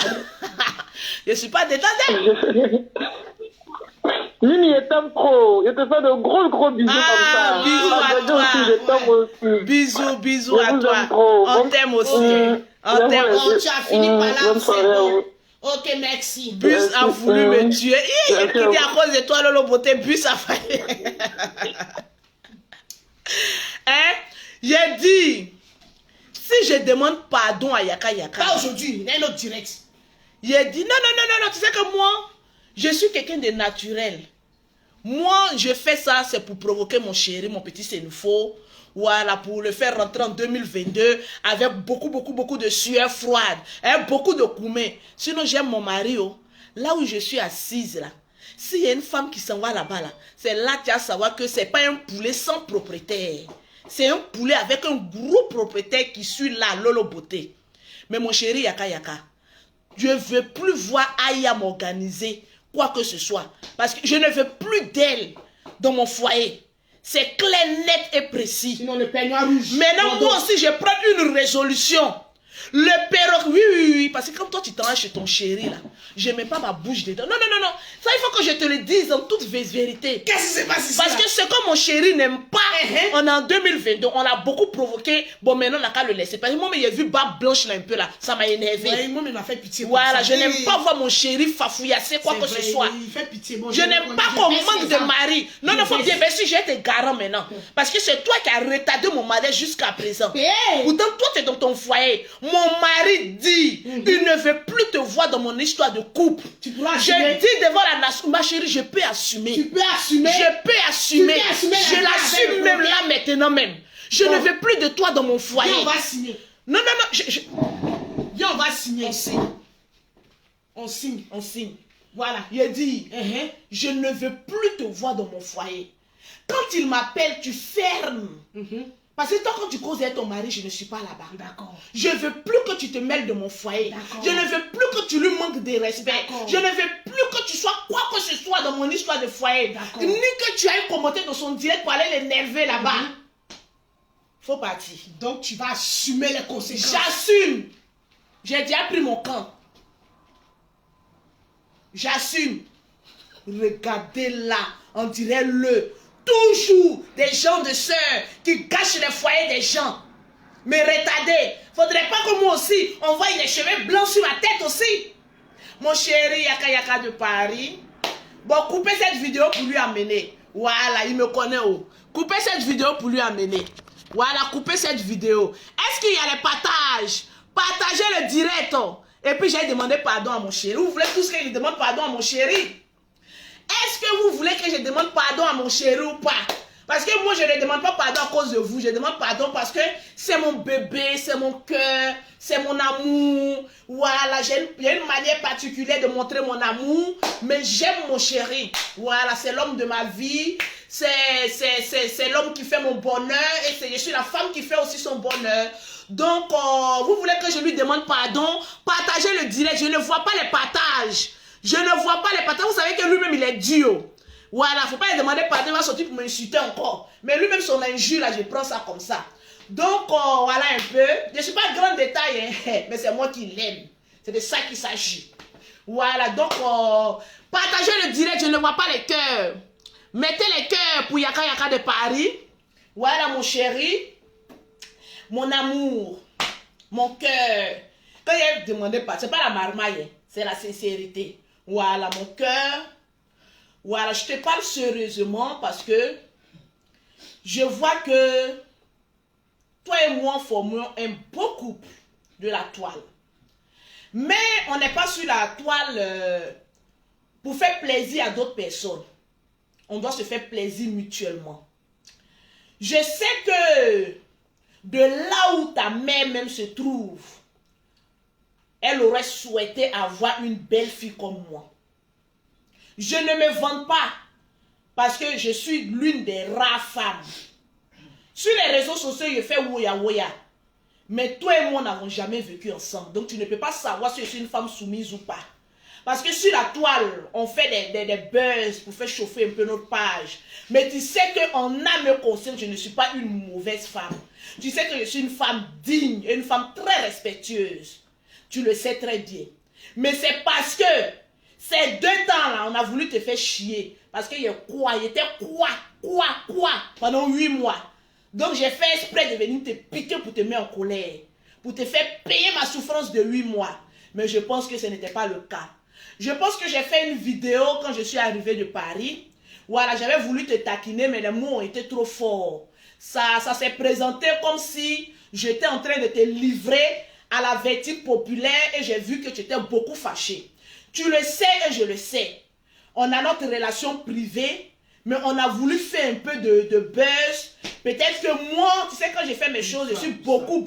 Je suis pas détendue. Lui, il t'aime trop. Il te fait de gros bisous comme ça. Bisous à toi. Je t'aime aussi. Bisous à toi. On t'aime aussi. On t'aime. Oh, tu as fini par là, c'est bon. Ok, merci. Bus a voulu me tuer. Il dit à cause de toi, Lolo Beauté, Bus a failli. Hein? J'ai dit, si je demande pardon à Yaka Yaka. Pas aujourd'hui, il y a un autre direct. J'ai dit, non, tu sais que moi, je suis quelqu'un de naturel. Moi, je fais ça, c'est pour provoquer mon chéri, mon petit Sénoufo. Voilà, pour le faire rentrer en 2022 avec beaucoup de sueur froide, hein, beaucoup de coumets. Sinon, j'aime mon mari. Oh. Là où je suis assise, là, s'il y a une femme qui s'en va là-bas, là, c'est là que tu vas savoir que ce n'est pas un poulet sans propriétaire. C'est un poulet avec un gros propriétaire qui suit là, Lolo Beauté. Mais mon chéri Yaka Yaka, je ne veux plus voir Aya m'organiser quoi que ce soit. Parce que je ne veux plus d'elle dans mon foyer. C'est clair, net et précis. Sinon, le peignoir rouge. Maintenant, moi aussi, je prends une résolution. Le perroquet, oui, parce que comme toi, tu t'en vas chez ton chéri, là, je ne mets pas ma bouche dedans. Non. Ça, il faut que je te le dise en toute vérité. Qu'est-ce qui s'est passé? Parce que ce que mon chéri n'aime pas, on est en 2022, on l'a beaucoup provoqué. Bon, maintenant, on n'a qu'à le laisser. Parce que moi, j'ai vu barbe blanche là un peu là, ça m'a énervé. Ouais, moi, il m'a fait pitié. Voilà, je n'aime pas voir mon chéri fafouillasser quoi que ce soit. Il fait pitié. Bon, je n'aime pas qu'on manque de mari. Non, faut bien faire si j'ai tes garants maintenant. Parce que c'est toi qui as retardé mon mariage jusqu'à présent. Pourtant, toi, tu es dans ton foyer. Mon mari dit, il ne veut plus te voir dans mon histoire de couple. Tu pourras assumer. Je dis devant la nation, ma chérie, je peux assumer. Tu peux assumer. Je peux assumer. Je l'assume même là maintenant même. Je ne veux plus de toi dans mon foyer. Viens, on va signer. Non. Viens, on va signer. On signe. Voilà, il dit, je ne veux plus te voir dans mon foyer. Quand il m'appelle, tu fermes. Parce que toi, quand tu causes avec ton mari, je ne suis pas là-bas. D'accord. Je ne veux plus que tu te mêles de mon foyer. Je ne veux plus que tu lui manques de respect. Je ne veux plus que tu sois quoi que ce soit dans mon histoire de foyer. Ni que tu ailles commenter dans son direct pour aller l'énerver là-bas. Faut partir. Donc, tu vas assumer les conséquences. J'assume. J'ai déjà pris mon camp. J'assume. Regardez là, on dirait toujours des gens de sœurs qui gâchent les foyers des gens. Mais retardez. Faudrait pas que moi aussi, on voie les cheveux blancs sur ma tête aussi. Mon chéri Yaka Yaka de Paris. Bon, coupez cette vidéo pour lui amener. Voilà, il me connaît où. Coupez cette vidéo pour lui amener. Voilà, coupez cette vidéo. Est-ce qu'il y a les partages? Partagez le direct. Et puis j'ai demandé pardon à mon chéri. Vous voulez tous que je demande pardon à mon chéri? Est-ce que vous voulez que je demande pardon à mon chéri ou pas? Parce que moi, je ne demande pas pardon à cause de vous. Je demande pardon parce que c'est mon bébé, c'est mon cœur, c'est mon amour. Voilà, j'ai une manière particulière de montrer mon amour. Mais j'aime mon chéri. Voilà, c'est l'homme de ma vie. C'est l'homme qui fait mon bonheur. Et je suis la femme qui fait aussi son bonheur. Donc, vous voulez que je lui demande pardon? Partagez le direct. Je ne vois pas les partages. Je ne vois pas les partages. Vous savez que lui-même, il est dur. Voilà, il ne faut pas lui demander pardon, il va sortir pour m'insulter encore. Mais lui-même, son injure, là, je prends ça comme ça. Donc, voilà un peu. Je ne suis pas grand détail, hein, mais c'est moi qui l'aime. C'est de ça qu'il s'agit. Voilà, donc, partagez le direct, je ne vois pas les cœurs. Mettez les cœurs pour Yaka Yaka de Paris. Voilà, mon chéri. Mon amour. Mon cœur. Quand il demandé pas, c'est pas la marmaille, c'est la sincérité. Voilà, mon cœur. Voilà, je te parle sérieusement parce que je vois que toi et moi formons un beau couple de la toile. Mais on n'est pas sur la toile pour faire plaisir à d'autres personnes. On doit se faire plaisir mutuellement. Je sais que de là où ta mère même se trouve, elle aurait souhaité avoir une belle fille comme moi. Je ne me vante pas parce que je suis l'une des rares femmes. Sur les réseaux sociaux, je fais woya woya. Mais toi et moi n'avons jamais vécu ensemble. Donc tu ne peux pas savoir si je suis une femme soumise ou pas. Parce que sur la toile, on fait des buzz pour faire chauffer un peu notre page. Mais tu sais qu'en âme et conscience, je ne suis pas une mauvaise femme. Tu sais que je suis une femme digne, une femme très respectueuse. Tu le sais très bien. Mais c'est parce que ces 2 temps-là, on a voulu te faire chier. Parce qu'il était quoi pendant 8 mois. Donc j'ai fait exprès de venir te piquer pour te mettre en colère. Pour te faire payer ma souffrance de 8 mois. Mais je pense que ce n'était pas le cas. Je pense que j'ai fait une vidéo quand je suis arrivée de Paris. Voilà, j'avais voulu te taquiner, mais les mots ont été trop forts. Ça s'est présenté comme si j'étais en train de te livrer à la vertu populaire et j'ai vu que tu étais beaucoup fâché. Tu le sais et je le sais. On a notre relation privée, mais on a voulu faire un peu de buzz. Peut-être que moi, tu sais, quand j'ai fait mes choses, je suis beaucoup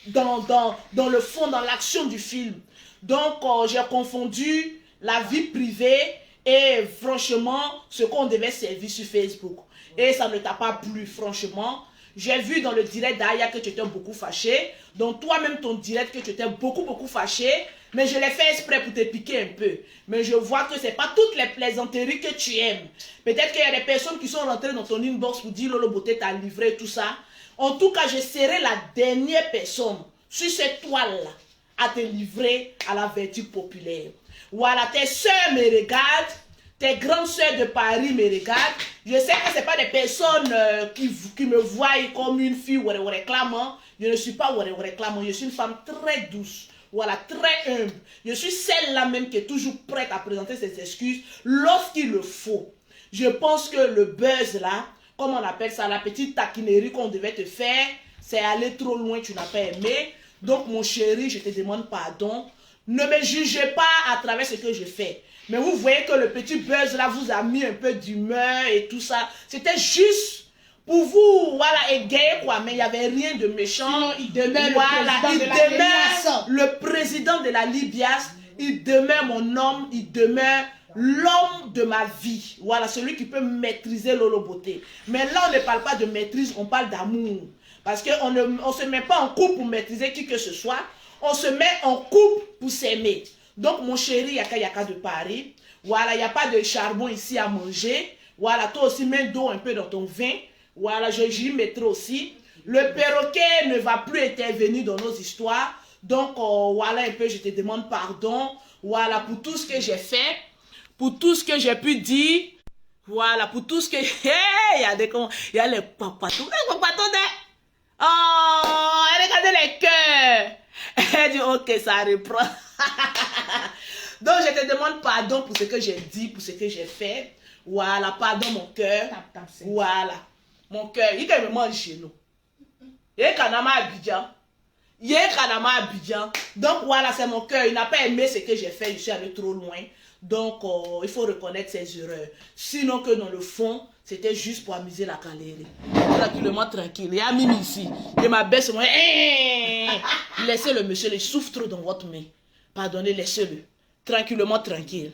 dans le fond, dans l'action du film. Donc, j'ai confondu la vie privée et franchement, ce qu'on devait servir sur Facebook. Et ça ne t'a pas plu, franchement. J'ai vu dans le direct d'Aya que tu étais beaucoup fâché. Donc, toi-même, ton direct, que tu étais beaucoup fâché. Mais je l'ai fait exprès pour te piquer un peu. Mais je vois que ce n'est pas toutes les plaisanteries que tu aimes. Peut-être qu'il y a des personnes qui sont rentrées dans ton inbox pour dire Lolo Beauté t'a livré tout ça. En tout cas, je serai la dernière personne sur cette toile-là à te livrer à la vertu populaire. Voilà, tes soeurs me regardent. Tes grandes soeurs de Paris me regardent. Je sais que ce n'est pas des personnes qui me voient comme une fille ou réclamant. Je ne suis pas réclamant. Je suis une femme très douce. Voilà, très humble. Je suis celle-là même qui est toujours prête à présenter ses excuses lorsqu'il le faut. Je pense que le buzz là, comme on appelle ça, la petite taquinerie qu'on devait te faire, c'est aller trop loin, tu n'as pas aimé. Donc mon chéri, je te demande pardon. Ne me jugez pas à travers ce que je fais. Mais vous voyez que le petit buzz là vous a mis un peu d'humeur et tout ça. C'était juste pour vous, voilà, égayer quoi. Mais il n'y avait rien de méchant. Sinon, il demeure le président de la Libias. Il demeure mon homme. Il demeure l'homme de ma vie. Voilà, celui qui peut maîtriser Lolo Beauté. Mais là, on ne parle pas de maîtrise, on parle d'amour. Parce qu'on ne se met pas en couple pour maîtriser qui que ce soit. On se met en couple pour s'aimer. Donc, mon chéri Yaka Yaka de Paris, voilà, il n'y a pas de charbon ici à manger. Voilà, toi aussi, mets d'eau un peu dans ton vin. Voilà, j'y mettrai aussi. Le perroquet ne va plus intervenir dans nos histoires. Donc, voilà un peu, je te demande pardon. Voilà, pour tout ce que j'ai fait. Pour tout ce que j'ai pu dire. Voilà, pour tout ce que... Hey, il y a les papatons. Les papatons, oh, regardez les cœurs. Elle dit, ok, ça reprend. Donc, je te demande pardon pour ce que j'ai dit, pour ce que j'ai fait. Voilà, pardon mon cœur. Voilà, mon cœur. Il me mange chez nous. Il est Kanama Abidjan. Il est Kanama Abidjan. Donc, voilà, c'est mon cœur. Il n'a pas aimé ce que j'ai fait. Je suis allé trop loin. Donc, il faut reconnaître ses erreurs. Sinon que dans le fond, c'était juste pour amuser la galerie. Tranquillement, tranquille. Il y a Mimi ici. Et ma baisse, moi, laissez le monsieur, il souffre trop dans votre main. Pardonnez, laissez-le. Tranquillement, tranquille.